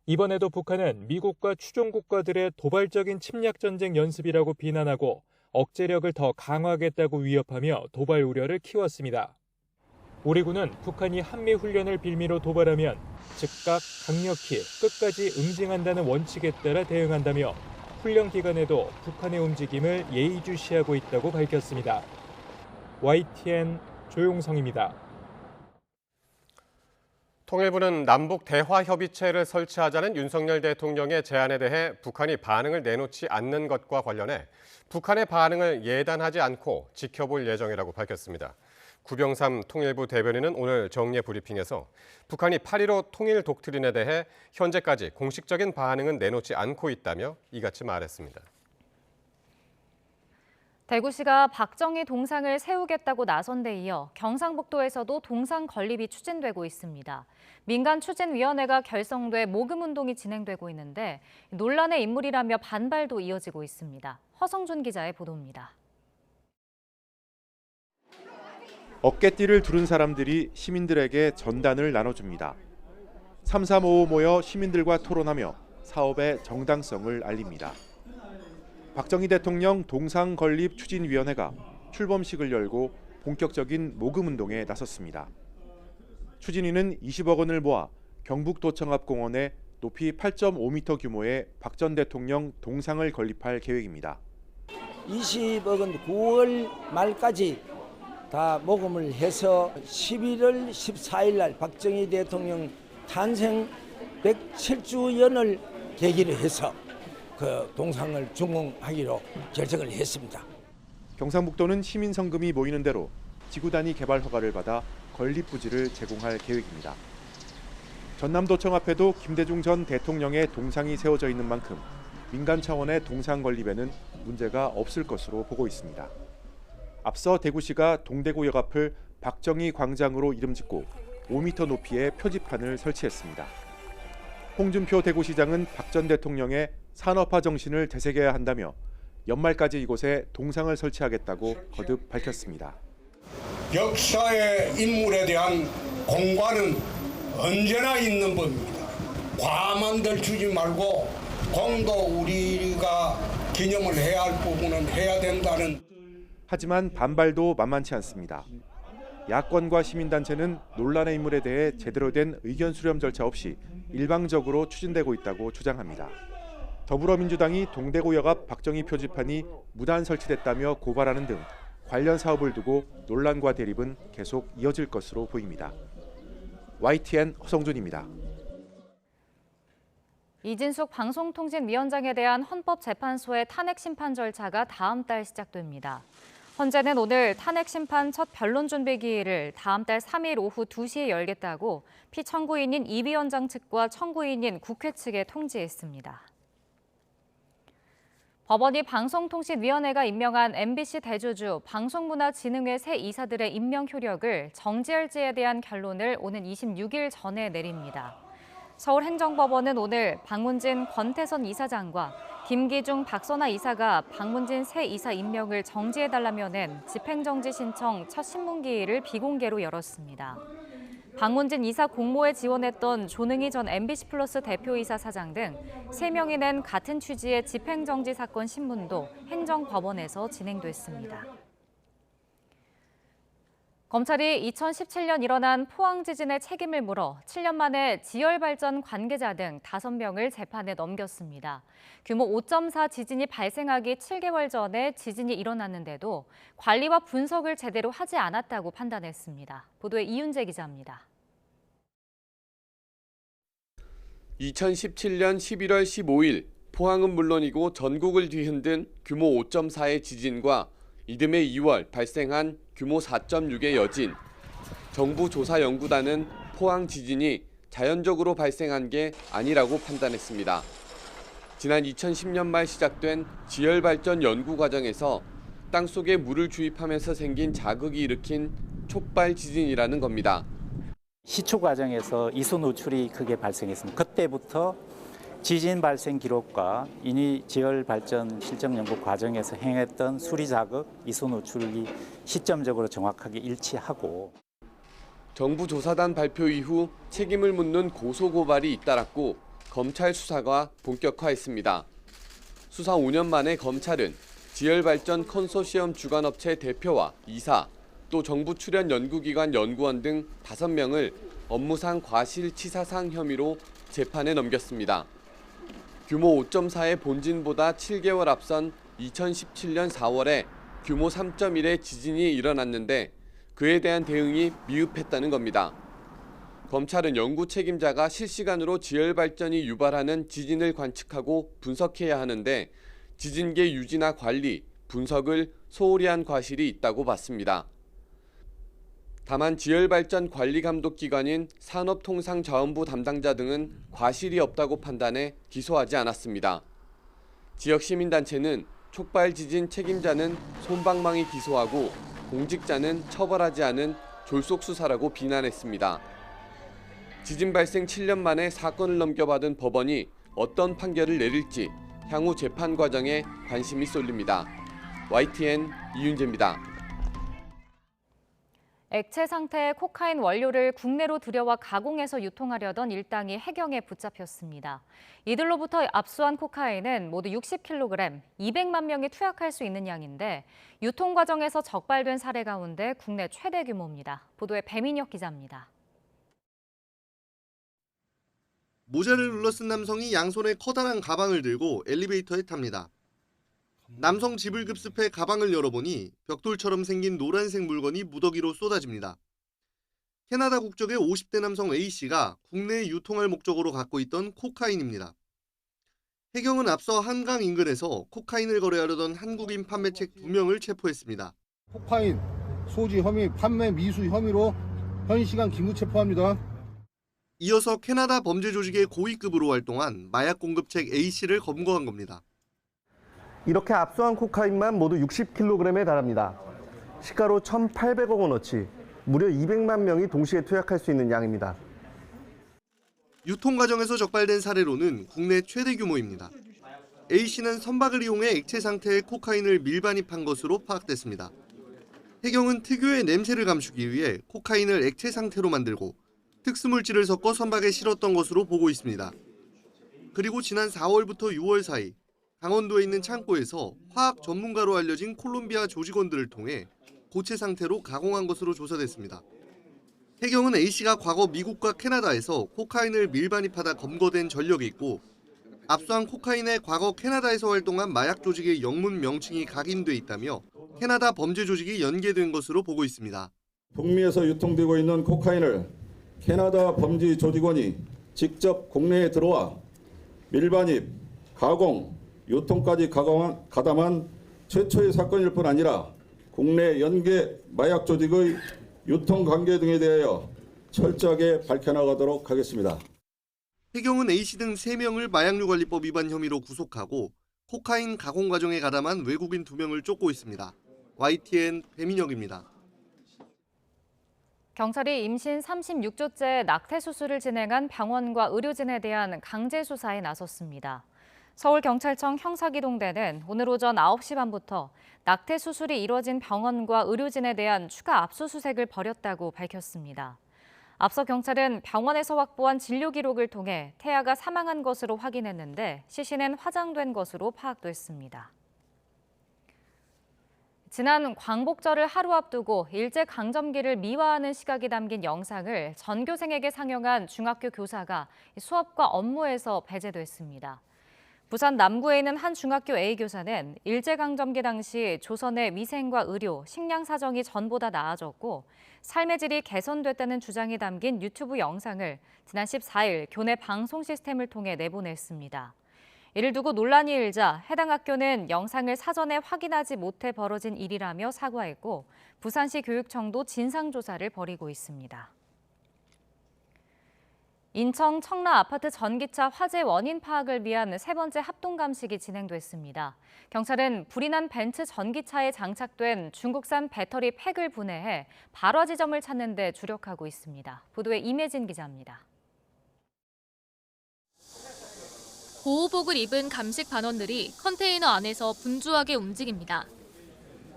이번에도 북한은 미국과 추종 국가들의 도발적인 침략전쟁 연습이라고 비난하고 억제력을 더 강화하겠다고 위협하며 도발 우려를 키웠습니다. 우리 군은 북한이 한미훈련을 빌미로 도발하면 즉각 강력히 끝까지 응징한다는 원칙에 따라 대응한다며 훈련 기간에도 북한의 움직임을 예의주시하고 있다고 밝혔습니다. YTN 조용성입니다. 통일부는 남북 대화협의체를 설치하자는 윤석열 대통령의 제안에 대해 북한이 반응을 내놓지 않는 것과 관련해 북한의 반응을 예단하지 않고 지켜볼 예정이라고 밝혔습니다. 구병삼 통일부 대변인은 오늘 정례 브리핑에서 북한이 8.15 통일 독트린에 대해 현재까지 공식적인 반응은 내놓지 않고 있다며 이같이 말했습니다. 대구시가 박정희 동상을 세우겠다고 나선 데 이어 경상북도에서도 동상 건립이 추진되고 있습니다. 민간 추진위원회가 결성돼 모금운동이 진행되고 있는데 논란의 인물이라며 반발도 이어지고 있습니다. 허성준 기자의 보도입니다. 어깨띠를 두른 사람들이 시민들에게 전단을 나눠줍니다. 3355 모여 시민들과 토론하며 사업의 정당성을 알립니다. 박정희 대통령 동상 건립 추진위원회가 출범식을 열고 본격적인 모금운동에 나섰습니다. 추진위는 20억 원을 모아 경북도청 앞 공원에 높이 8.5m 규모의 박 전 대통령 동상을 건립할 계획입니다. 20억은 9월 말까지 다 모금을 해서 11월 14일 날 박정희 대통령 탄생 107주년을 계기로 해서 그 동상을 준공하기로 결정을 했습니다. 경상북도는 시민 성금이 모이는 대로 지구 단위 개발 허가를 받아 건립 부지를 제공할 계획입니다. 전남도청 앞에도 김대중 전 대통령의 동상이 세워져 있는 만큼 민간 차원의 동상 건립에는 문제가 없을 것으로 보고 있습니다. 앞서 대구시가 동대구역 앞을 박정희 광장으로 이름 짓고 5m 높이의 표지판을 설치했습니다. 홍준표 대구시장은 박 전 대통령의 산업화 정신을 되새겨야 한다며 연말까지 이곳에 동상을 설치하겠다고 거듭 밝혔습니다. 역사의 인물에 대한 공과는 언제나 있는 법입니다. 과만들 주지 말고 공도 우리가 기념을 해야 할 부분은 해야 된다는. 하지만 반발도 만만치 않습니다. 야권과 시민단체는 논란의 인물에 대해 제대로 된 의견 수렴 절차 없이 일방적으로 추진되고 있다고 주장합니다. 더불어민주당이 동대구역 앞 박정희 표지판이 무단 설치됐다며 고발하는 등 관련 사업을 두고 논란과 대립은 계속 이어질 것으로 보입니다. YTN 허성준입니다. 이진숙 방송통신위원장에 대한 헌법재판소의 탄핵 심판 절차가 다음 달 시작됩니다. 헌재는 오늘 탄핵 심판 첫 변론 준비 기일을 다음 달 3일 오후 2시에 열겠다고 피청구인인 이 위원장 측과 청구인인 국회 측에 통지했습니다. 법원이 방송통신위원회가 임명한 MBC 대주주 방송문화진흥회 새 이사들의 임명 효력을 정지할지에 대한 결론을 오는 26일 전에 내립니다. 서울행정법원은 오늘 박문진 권태선 이사장과 김기중 박선아 이사가 박문진 새 이사 임명을 정지해달라며 낸 집행정지 신청 첫 신문기일을 비공개로 열었습니다. 박문진 이사 공모에 지원했던 조능희 전 MBC 플러스 대표이사 사장 등 3명이 낸 같은 취지의 집행정지 사건 신문도 행정법원에서 진행됐습니다. 검찰이 2017년 일어난 포항 지진의 책임을 물어 7년 만에 지열발전 관계자 등 5명을 재판에 넘겼습니다. 규모 5.4 지진이 발생하기 7개월 전에 지진이 일어났는데도 관리와 분석을 제대로 하지 않았다고 판단했습니다. 보도에 이윤재 기자입니다. 2017년 11월 15일 포항은 물론이고 전국을 뒤흔든 규모 5.4의 지진과 이듬해 2월 발생한 규모 4.6의 여진. 정부 조사연구단은 포항 지진이 자연적으로 발생한 게 아니라고 판단했습니다. 지난 2010년 말 시작된 지열발전 연구 과정에서 땅속에 물을 주입하면서 생긴 자극이 일으킨 촉발 지진이라는 겁니다. 시초 과정에서 이소 노출이 크게 발생했습니다. 그때부터 지진 발생 기록과 이니 지열 발전 실정 연구 과정에서 행했던 수리 자극, 이소 노출이 시점적으로 정확하게 일치하고 정부 조사단 발표 이후 책임을 묻는 고소 고발이 잇따랐고 검찰 수사가 본격화했습니다. 수사 5년 만에 검찰은 지열 발전 컨소시엄 주관업체 대표와 이사, 또 정부 출연 연구기관 연구원 등 5명을 업무상 과실치사상 혐의로 재판에 넘겼습니다. 규모 5.4의 본진보다 7개월 앞선 2017년 4월에 규모 3.1의 지진이 일어났는데 그에 대한 대응이 미흡했다는 겁니다. 검찰은 연구 책임자가 실시간으로 지열 발전이 유발하는 지진을 관측하고 분석해야 하는데 지진계 유지나 관리, 분석을 소홀히 한 과실이 있다고 봤습니다. 다만 지열발전 관리감독기관인 산업통상자원부 담당자 등은 과실이 없다고 판단해 기소하지 않았습니다. 지역 시민단체는 촉발 지진 책임자는 솜방망이 기소하고 공직자는 처벌하지 않은 졸속 수사라고 비난했습니다. 지진 발생 7년 만에 사건을 넘겨받은 법원이 어떤 판결을 내릴지 향후 재판 과정에 관심이 쏠립니다. YTN 이윤재입니다. 액체 상태의 코카인 원료를 국내로 들여와 가공해서 유통하려던 일당이 해경에 붙잡혔습니다. 이들로부터 압수한 코카인은 모두 60kg, 200만 명이 투약할 수 있는 양인데 유통 과정에서 적발된 사례 가운데 국내 최대 규모입니다. 보도에 배민혁 기자입니다. 모자를 눌러 쓴 남성이 양손에 커다란 가방을 들고 엘리베이터에 탑니다. 남성 집을 급습해 가방을 열어보니 벽돌처럼 생긴 노란색 물건이 무더기로 쏟아집니다. 캐나다 국적의 50대 남성 A씨가 국내에 유통할 목적으로 갖고 있던 코카인입니다. 해경은 앞서 한강 인근에서 코카인을 거래하려던 한국인 판매책 2명을 체포했습니다. 코카인 소지 혐의, 판매 미수 혐의로 현 시간 긴급 체포합니다. 이어서 캐나다 범죄 조직의 고위급으로 활동한 마약 공급책 A씨를 검거한 겁니다. 이렇게 압수한 코카인만 모두 60kg에 달합니다. 시가로 1,800억 원어치, 무려 200만 명이 동시에 투약할 수 있는 양입니다. 유통 과정에서 적발된 사례로는 국내 최대 규모입니다. A씨는 선박을 이용해 액체 상태의 코카인을 밀반입한 것으로 파악됐습니다. 해경은 특유의 냄새를 감추기 위해 코카인을 액체 상태로 만들고 특수물질을 섞어 선박에 실었던 것으로 보고 있습니다. 그리고 지난 4월부터 6월 사이 강원도에 있는 창고에서 화학 전문가로 알려진 콜롬비아 조직원들을 통해 고체 상태로 가공한 것으로 조사됐습니다. 해경은 A씨가 과거 미국과 캐나다에서 코카인을 밀반입하다 검거된 전력이 있고 압수한 코카인의 과거 캐나다에서 활동한 마약 조직의 영문 명칭이 각인돼 있다며 캐나다 범죄 조직이 연계된 것으로 보고 있습니다. 북미에서 유통되고 있는 코카인을 캐나다 범죄 조직원이 직접 국내에 들어와 밀반입, 가공, 유통까지 가담한 최초의 사건일 뿐 아니라 국내 연계 마약 조직의 유통 관계 등에 대하여 철저하게 밝혀나가도록 하겠습니다. 해경은 A씨 등 3명을 마약류관리법 위반 혐의로 구속하고 코카인 가공 과정에 가담한 외국인 2명을 쫓고 있습니다. YTN 배민혁입니다. 경찰이 임신 36주째 낙태 수술을 진행한 병원과 의료진에 대한 강제 수사에 나섰습니다. 서울경찰청 형사기동대는 오늘 오전 9시 반부터 낙태 수술이 이뤄진 병원과 의료진에 대한 추가 압수수색을 벌였다고 밝혔습니다. 앞서 경찰은 병원에서 확보한 진료 기록을 통해 태아가 사망한 것으로 확인했는데 시신은 화장된 것으로 파악됐습니다. 지난 광복절을 하루 앞두고 일제강점기를 미화하는 시각이 담긴 영상을 전교생에게 상영한 중학교 교사가 수업과 업무에서 배제됐습니다. 부산 남구에 있는 한 중학교 A교사는 일제강점기 당시 조선의 위생과 의료, 식량 사정이 전보다 나아졌고 삶의 질이 개선됐다는 주장이 담긴 유튜브 영상을 지난 14일 교내 방송 시스템을 통해 내보냈습니다. 이를 두고 논란이 일자 해당 학교는 영상을 사전에 확인하지 못해 벌어진 일이라며 사과했고 부산시 교육청도 진상조사를 벌이고 있습니다. 인천 청라 아파트 전기차 화재 원인 파악을 위한 세 번째 합동감식이 진행됐습니다. 경찰은 불이 난 벤츠 전기차에 장착된 중국산 배터리 팩을 분해해 발화 지점을 찾는 데 주력하고 있습니다. 보도에 임혜진 기자입니다. 보호복을 입은 감식 반원들이 컨테이너 안에서 분주하게 움직입니다.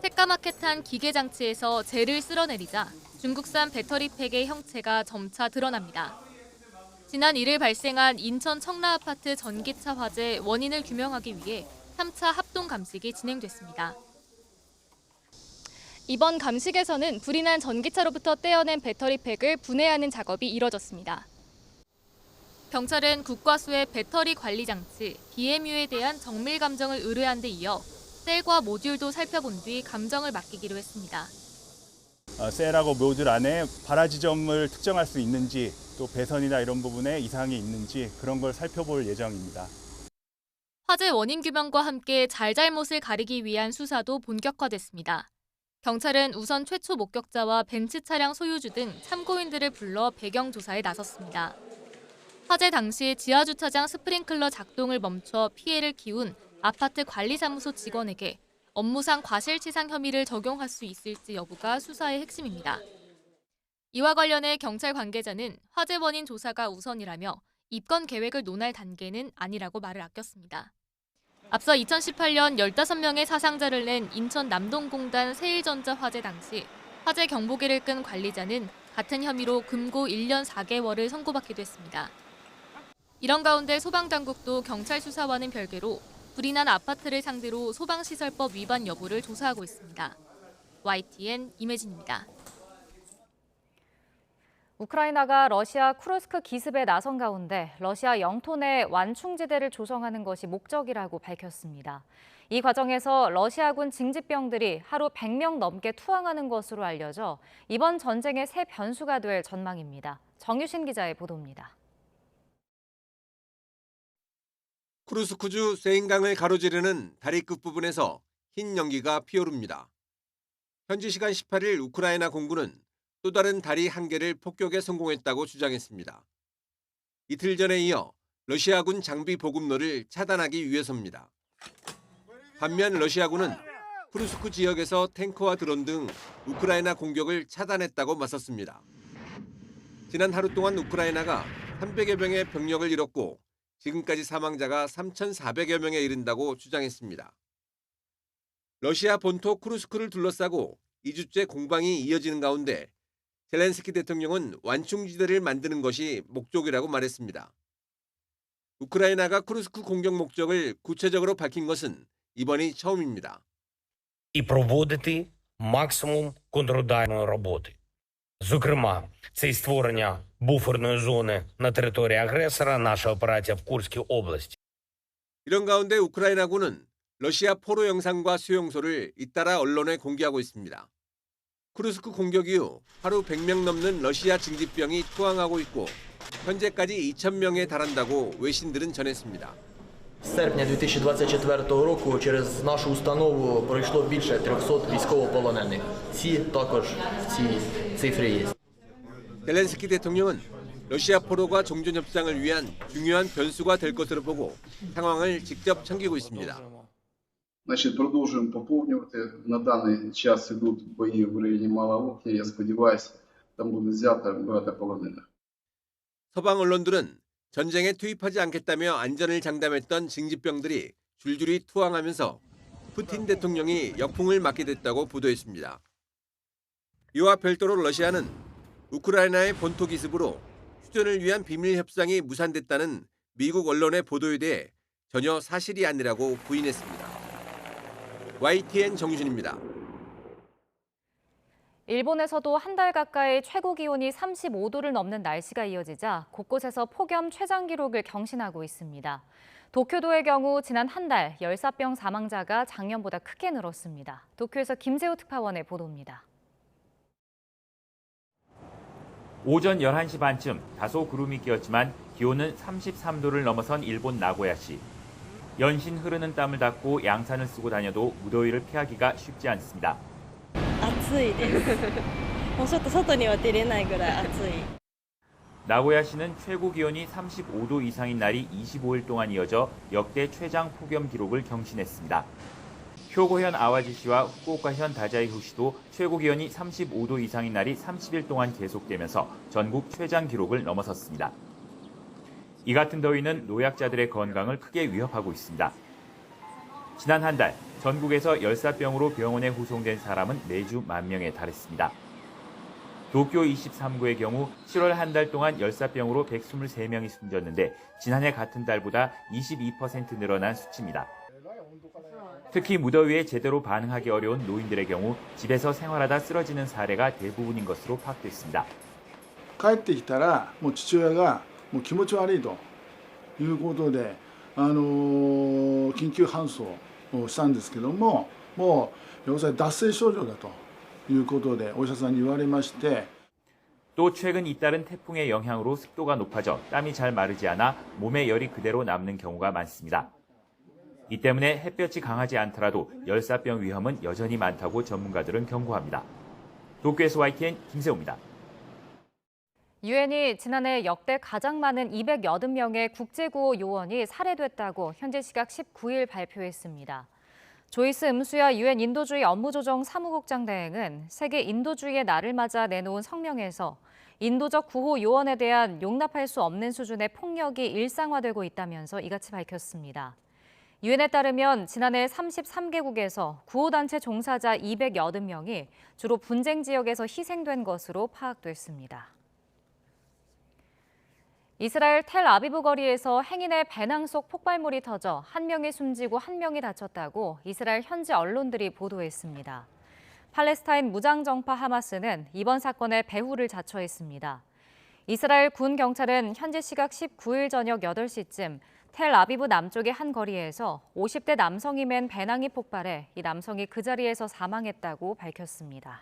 새까맣게 탄 기계 장치에서 젤을 쓸어내리자 중국산 배터리 팩의 형체가 점차 드러납니다. 지난 1일 발생한 인천 청라 아파트 전기차 화재 원인을 규명하기 위해 3차 합동 감식이 진행됐습니다. 이번 감식에서는 불이 난 전기차로부터 떼어낸 배터리 팩을 분해하는 작업이 이뤄졌습니다. 경찰은 국과수의 배터리 관리 장치 BMU에 대한 정밀 감정을 의뢰한 데 이어 셀과 모듈도 살펴본 뒤 감정을 맡기기로 했습니다. 셀하고 모듈 안에 발화 지점을 특정할 수 있는지 또 배선이나 이런 부분에 이상이 있는지 그런 걸 살펴볼 예정입니다. 화재 원인 규명과 함께 잘잘못을 가리기 위한 수사도 본격화됐습니다. 경찰은 우선 최초 목격자와 벤츠 차량 소유주 등 참고인들을 불러 배경 조사에 나섰습니다. 화재 당시 지하주차장 스프링클러 작동을 멈춰 피해를 키운 아파트 관리사무소 직원에게 업무상 과실치상 혐의를 적용할 수 있을지 여부가 수사의 핵심입니다. 이와 관련해 경찰 관계자는 화재 원인 조사가 우선이라며 입건 계획을 논할 단계는 아니라고 말을 아꼈습니다. 앞서 2018년 15명의 사상자를 낸 인천 남동공단 세일전자 화재 당시 화재 경보기를 끈 관리자는 같은 혐의로 금고 1년 4개월을 선고받기도 했습니다. 이런 가운데 소방당국도 경찰 수사와는 별개로 불이 난 아파트를 상대로 소방시설법 위반 여부를 조사하고 있습니다. YTN 임혜진입니다. 우크라이나가 러시아 쿠르스크 기습에 나선 가운데 러시아 영토 내 완충지대를 조성하는 것이 목적이라고 밝혔습니다. 이 과정에서 러시아군 징집병들이 하루 100명 넘게 투항하는 것으로 알려져 이번 전쟁의 새 변수가 될 전망입니다. 정유신 기자의 보도입니다. 쿠르스크주 세인강을 가로지르는 다리 끝부분에서 흰 연기가 피어오릅니다. 현지 시간 18일 우크라이나 공군은 또 다른 다리 한 개를 폭격에 성공했다고 주장했습니다. 이틀 전에 이어 러시아군 장비 보급로를 차단하기 위해서입니다. 반면 러시아군은 쿠르스크 지역에서 탱커와 드론 등 우크라이나 공격을 차단했다고 맞섰습니다. 지난 하루 동안 우크라이나가 300여 명의 병력을 잃었고 지금까지 사망자가 3,400여 명에 이른다고 주장했습니다. 러시아 본토 쿠르스크를 둘러싸고 2주째 공방이 이어지는 가운데 젤렌스키 대통령은 완충지대를 만드는 것이 목적이라고 말했습니다. 우크라이나가 쿠르스크 공격 목적을 구체적으로 밝힌 것은 이번이 처음입니다. І проводити максимум контрударної роботи. Зокрема, це й створення буферної зони на території агресора, наша операція в Курській області. 이런 가운데 우크라이나군은 러시아 포로 영상과 수용소를 잇따라 언론에 공개하고 있습니다. 쿠르스크 공격 이후 하루 100명 넘는 러시아 징집병이 투항하고 있고 현재까지 2,000명에 달한다고 외신들은 전했습니다. З серпня 2024 року через нашу установу пройшло більше 300 військовополонених. Ці також в цій цифрі є. 젤렌스키 대통령은 러시아 포로가 종전 협상을 위한 중요한 변수가 될 것으로 보고 상황을 직접 챙기고 있습니다. Значить, продовжуємо поповнювати. На даний час ідуть бої в районі Малоокня. Я сподіваюся, там буде взято багато полонених. 서방 언론들은 전쟁에 투입하지 않겠다며 안전을 장담했던 징집병들이 줄줄이 투항하면서 푸틴 대통령이 역풍을 맞게 됐다고 보도했습니다. 이와 별도로 러시아는 우크라이나의 본토 기습으로 휴전을 위한 비밀 협상이 무산됐다는 미국 언론의 보도에 대해 전혀 사실이 아니라고 부인했습니다. YTN 정유진입니다. 일본에서도 한 달 가까이 최고 기온이 35도를 넘는 날씨가 이어지자 곳곳에서 폭염 최장 기록을 경신하고 있습니다. 도쿄도의 경우 지난 한 달 열사병 사망자가 작년보다 크게 늘었습니다. 도쿄에서 김세호 특파원의 보도입니다. 오전 11시 반쯤 다소 구름이 끼었지만 기온은 33도를 넘어선 일본 나고야시. 연신 흐르는 땀을 닦고 양산을 쓰고 다녀도 무더위를 피하기가 쉽지 않습니다. 暑いです。もうちょっと外には出れないぐらい暑い。 나고야시는 최고 기온이 35도 이상인 날이 25일 동안 이어져 역대 최장 폭염 기록을 경신했습니다. 효고현 아와지시와 후쿠오카현 다자이후시도 최고 기온이 35도 이상인 날이 30일 동안 계속되면서 전국 최장 기록을 넘어섰습니다. 이 같은 더위는 노약자들의 건강을 크게 위협하고 있습니다. 지난 한 달 전국에서 열사병으로 병원에 후송된 사람은 매주 10,000명에 달했습니다. 도쿄 23구의 경우 7월 한 달 동안 열사병으로 123명이 숨졌는데 지난해 같은 달보다 22% 늘어난 수치입니다. 특히 무더위에 제대로 반응하기 어려운 노인들의 경우 집에서 생활하다 쓰러지는 사례가 대부분인 것으로 파악됐습니다. 帰ってきたらもう父親がもう気持ち悪いということで緊急搬送をしたんですけども、もう要するに脱水症状だということでお医者さんに言われまして。 또 최근 잇따른 태풍의 영향으로 습도가 높아져 땀이 잘 마르지 않아 몸에 열이 그대로 남는 경우가 많습니다. 이 때문에 햇볕이 강하지 않더라도 열사병 위험은 여전히 많다고 전문가들은 경고합니다. 도쿄에서 YTN 김세호입니다. 유엔이 지난해 역대 가장 많은 280명의 국제구호 요원이 살해됐다고 현지 시각 19일 발표했습니다. 조이스 음수야 유엔 인도주의 업무조정 사무국장 대행은 세계 인도주의의 날을 맞아 내놓은 성명에서 인도적 구호 요원에 대한 용납할 수 없는 수준의 폭력이 일상화되고 있다면서 이같이 밝혔습니다. 유엔에 따르면 지난해 33개국에서 구호단체 종사자 280명이 주로 분쟁 지역에서 희생된 것으로 파악됐습니다. 이스라엘 텔아비브 거리에서 행인의 배낭 속 폭발물이 터져 1명이 숨지고 1명이 다쳤다고 이스라엘 현지 언론들이 보도했습니다. 팔레스타인 무장정파 하마스는 이번 사건의 배후를 자처했습니다. 이스라엘 군 경찰은 현지 시각 19일 저녁 8시쯤 텔아비브 남쪽의 한 거리에서 50대 남성이 맨 배낭이 폭발해 이 남성이 그 자리에서 사망했다고 밝혔습니다.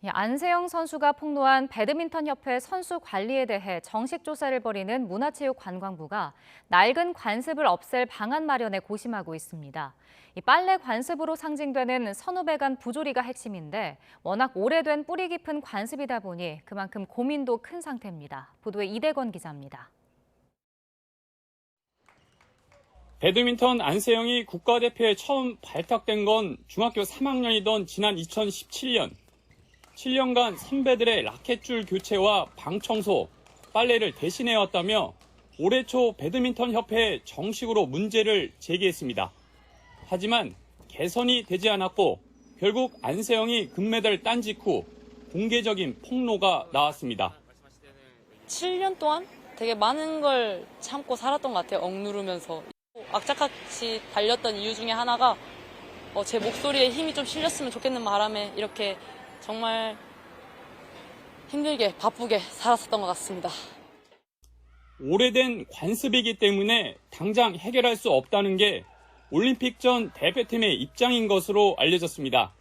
안세영 선수가 폭로한 배드민턴협회 선수 관리에 대해 정식 조사를 벌이는 문화체육관광부가 낡은 관습을 없앨 방안 마련에 고심하고 있습니다. 이 빨래 관습으로 상징되는 선후배간 부조리가 핵심인데 워낙 오래된 뿌리 깊은 관습이다 보니 그만큼 고민도 큰 상태입니다. 보도에 이대건 기자입니다. 배드민턴 안세영이 국가대표에 처음 발탁된 건 중학교 3학년이던 지난 2017년. 7년간 선배들의 라켓줄 교체와 방 청소, 빨래를 대신해왔다며 올해 초 배드민턴 협회에 정식으로 문제를 제기했습니다. 하지만 개선이 되지 않았고 결국 안세영이 금메달 딴 직후 공개적인 폭로가 나왔습니다. 7년 동안 되게 많은 걸 참고 살았던 것 같아요. 억누르면서. 악착같이 달렸던 이유 중에 하나가 제 목소리에 힘이 좀 실렸으면 좋겠는 바람에 이렇게 정말 힘들게 바쁘게 살았었던 것 같습니다. 오래된 관습이기 때문에 당장 해결할 수 없다는 게 올림픽 전 대표팀의 입장인 것으로 알려졌습니다.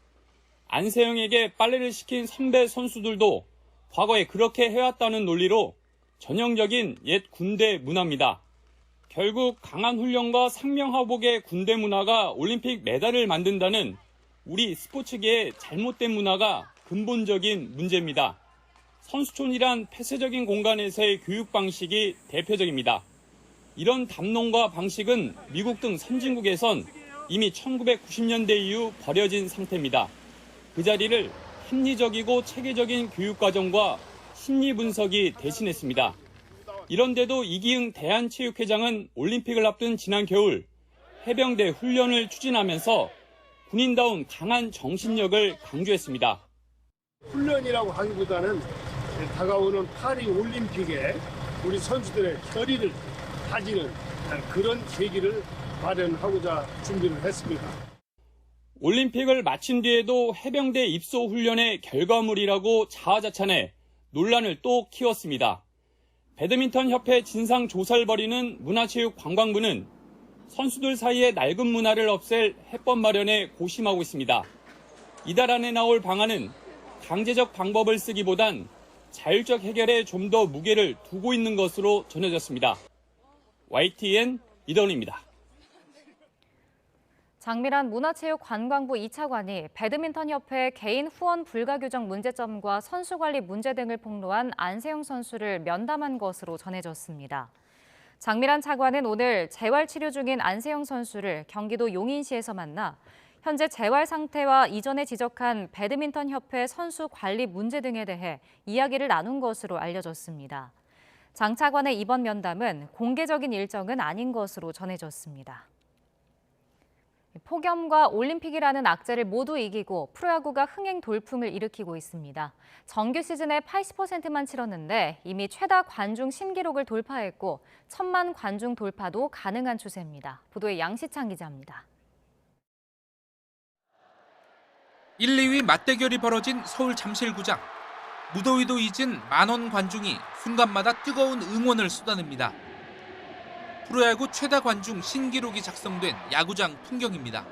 안세영에게 빨래를 시킨 선배 선수들도 과거에 그렇게 해왔다는 논리로 전형적인 옛 군대 문화입니다. 결국 강한 훈련과 상명하복의 군대 문화가 올림픽 메달을 만든다는 우리 스포츠계의 잘못된 문화가 근본적인 문제입니다. 선수촌이란 폐쇄적인 공간에서의 교육 방식이 대표적입니다. 이런 담론과 방식은 미국 등 선진국에선 이미 1990년대 이후 버려진 상태입니다. 그 자리를 합리적이고 체계적인 교육과정과 심리 분석이 대신했습니다. 이런데도 이기흥 대한체육회장은 올림픽을 앞둔 지난 겨울 해병대 훈련을 추진하면서 군인다운 강한 정신력을 강조했습니다. 훈련이라고 하기보다는 다가오는 파리 올림픽에 우리 선수들의 결의를 다지는 그런 계기를 마련하고자 준비를 했습니다. 올림픽을 마친 뒤에도 해병대 입소 훈련의 결과물이라고 자화자찬해 논란을 또 키웠습니다. 배드민턴 협회 진상조사를 벌이는 문화체육관광부는 선수들 사이에 낡은 문화를 없앨 해법 마련에 고심하고 있습니다. 이달 안에 나올 방안은 강제적 방법을 쓰기보단 자율적 해결에 좀 더 무게를 두고 있는 것으로 전해졌습니다. YTN 이더훈입니다. 장미란 문화체육관광부 2차관이 배드민턴협회 개인 후원 불가 규정 문제점과 선수 관리 문제 등을 폭로한 안세영 선수를 면담한 것으로 전해졌습니다. 장미란 차관은 오늘 재활 치료 중인 안세영 선수를 경기도 용인시에서 만나 현재 재활 상태와 이전에 지적한 배드민턴협회 선수 관리 문제 등에 대해 이야기를 나눈 것으로 알려졌습니다. 장 차관의 이번 면담은 공개적인 일정은 아닌 것으로 전해졌습니다. 폭염과 올림픽이라는 악재를 모두 이기고 프로야구가 흥행 돌풍을 일으키고 있습니다. 정규 시즌의 80%만 치렀는데 이미 최다 관중 신기록을 돌파했고 1,000만 관중 돌파도 가능한 추세입니다. 보도에 양시창 기자입니다. 1, 2위 맞대결이 벌어진 서울 잠실구장. 무더위도 잊은 만원 관중이 순간마다 뜨거운 응원을 쏟아냅니다. 프로야구 최다 관중 신기록이 작성된 야구장 풍경입니다.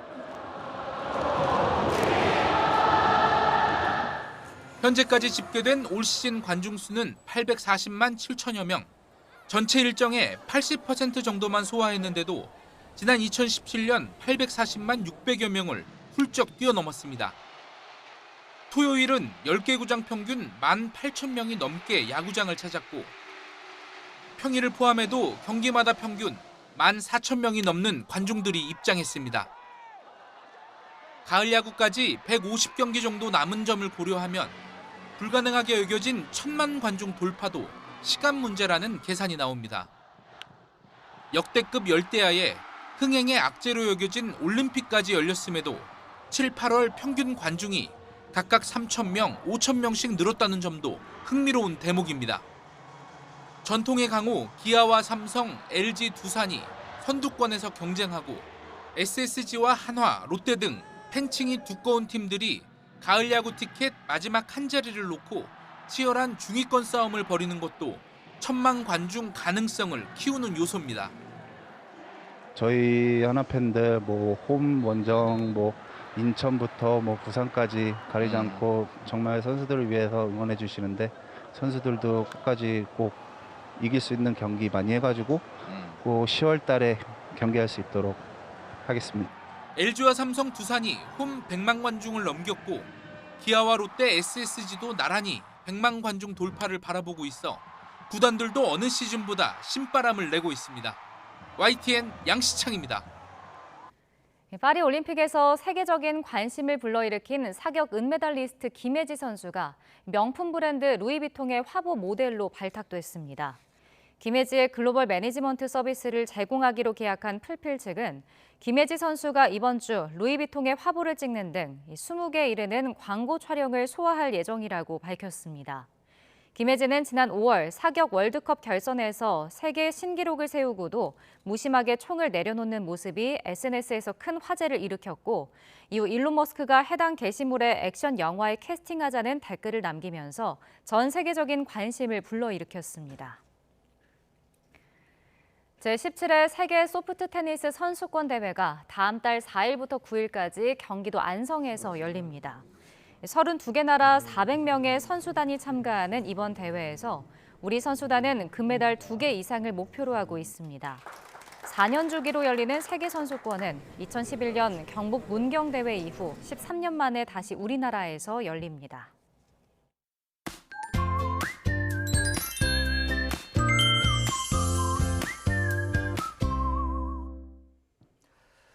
현재까지 집계된 올 시즌 관중 수는 840만 7천여 명. 전체 일정의 80% 정도만 소화했는데도 지난 2017년 840만 600여 명을 훌쩍 뛰어넘었습니다. 토요일은 10개 구장 평균 18,000명이 넘게 야구장을 찾았고 평일을 포함해도 경기마다 평균 14,000명이 넘는 관중들이 입장했습니다. 가을 야구까지 150경기 정도 남은 점을 고려하면 불가능하게 여겨진 1,000만 관중 돌파도 시간 문제라는 계산이 나옵니다. 역대급 열대야에 흥행의 악재로 여겨진 올림픽까지 열렸음에도 7, 8월 평균 관중이 각각 3,000명, 5,000명씩 늘었다는 점도 흥미로운 대목입니다. 전통의 강호 기아와 삼성, LG, 두산이 선두권에서 경쟁하고 SSG와 한화, 롯데 등 팬층이 두꺼운 팀들이 가을 야구 티켓 마지막 한 자리를 놓고 치열한 중위권 싸움을 벌이는 것도 1,000만 관중 가능성을 키우는 요소입니다. 저희 하나 팬들 홈 원정 인천부터 부산까지 가리지 않고 정말 선수들을 위해서 응원해 주시는데 선수들도 끝까지 꼭 이길 수 있는 경기 많이 해가지고 꼭 10월 달에 경기할 수 있도록 하겠습니다. LG와 삼성, 두산이 홈 100만 관중을 넘겼고 기아와 롯데, SSG도 나란히 100만 관중 돌파를 바라보고 있어 구단들도 어느 시즌보다 신바람을 내고 있습니다. YTN 양시창입니다. 파리 올림픽에서 세계적인 관심을 불러일으킨 사격 은메달리스트 김혜지 선수가 명품 브랜드 루이비통의 화보 모델로 발탁됐습니다. 김혜지의 글로벌 매니지먼트 서비스를 제공하기로 계약한 풀필 측은 김혜지 선수가 이번 주 루이비통의 화보를 찍는 등 20개에 이르는 광고 촬영을 소화할 예정이라고 밝혔습니다. 김혜지는 지난 5월 사격 월드컵 결선에서 세계 신기록을 세우고도 무심하게 총을 내려놓는 모습이 SNS에서 큰 화제를 일으켰고 이후 일론 머스크가 해당 게시물에 액션 영화에 캐스팅하자는 댓글을 남기면서 전 세계적인 관심을 불러일으켰습니다. 제17회 세계 소프트 테니스 선수권 대회가 다음 달 4일부터 9일까지 경기도 안성에서 열립니다. 32개 나라 400명의 선수단이 참가하는 이번 대회에서 우리 선수단은 금메달 2개 이상을 목표로 하고 있습니다. 4년 주기로 열리는 세계 선수권은 2011년 경북 문경대회 이후 13년 만에 다시 우리나라에서 열립니다.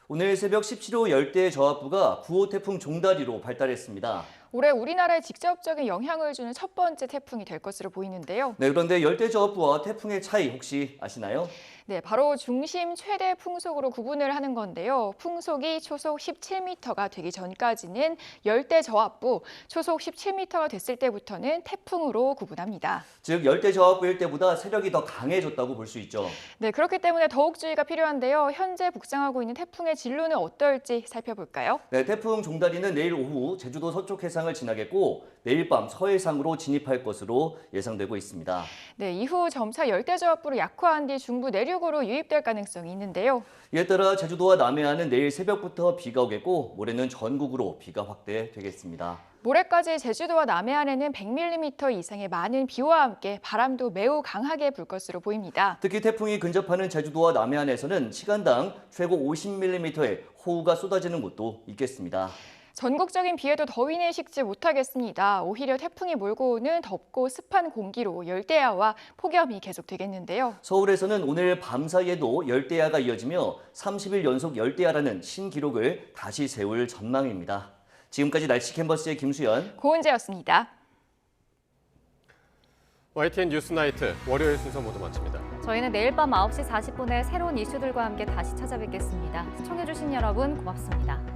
오늘 새벽 17호 열대 저압부가 9호 태풍 종다리로 발달했습니다. 올해 우리나라에 직접적인 영향을 주는 첫 번째 태풍이 될 것으로 보이는데요. 네, 그런데 열대 저압부와 태풍의 차이 혹시 아시나요? 네, 바로 중심 최대 풍속으로 구분을 하는 건데요. 풍속이 초속 17m가 되기 전까지는 열대 저압부, 초속 17m가 됐을 때부터는 태풍으로 구분합니다. 즉 열대 저압부일 때보다 세력이 더 강해졌다고 볼 수 있죠. 네, 그렇기 때문에 더욱 주의가 필요한데요. 현재 북상하고 있는 태풍의 진로는 어떨지 살펴볼까요? 네, 태풍 종다리는 내일 오후 제주도 서쪽 해상을 지나겠고 내일 밤 서해상으로 진입할 것으로 예상되고 있습니다. 네, 이후 점차 열대 저압부로 약화한 뒤 중부 내륙으로 유입될 가능성이 있는데요. 이에 따라 제주도와 남해안은 내일 새벽부터 비가 오겠고 모레는 전국으로 비가 확대되겠습니다. 모레까지 제주도와 남해안에는 100mm 이상의 많은 비와 함께 바람도 매우 강하게 불 것으로 보입니다. 특히 태풍이 근접하는 제주도와 남해안에서는 시간당 최고 50mm의 호우가 쏟아지는 곳도 있겠습니다. 전국적인 비에도 더위는 식지 못하겠습니다. 오히려 태풍이 몰고 오는 덥고 습한 공기로 열대야와 폭염이 계속되겠는데요. 서울에서는 오늘 밤 사이에도 열대야가 이어지며 30일 연속 열대야라는 신기록을 다시 세울 전망입니다. 지금까지 날씨 캔버스의 김수연, 고은재였습니다. YTN 뉴스나이트 월요일 순서 모두 마칩니다. 저희는 내일 밤 9시 40분에 새로운 이슈들과 함께 다시 찾아뵙겠습니다. 시청해주신 여러분 고맙습니다.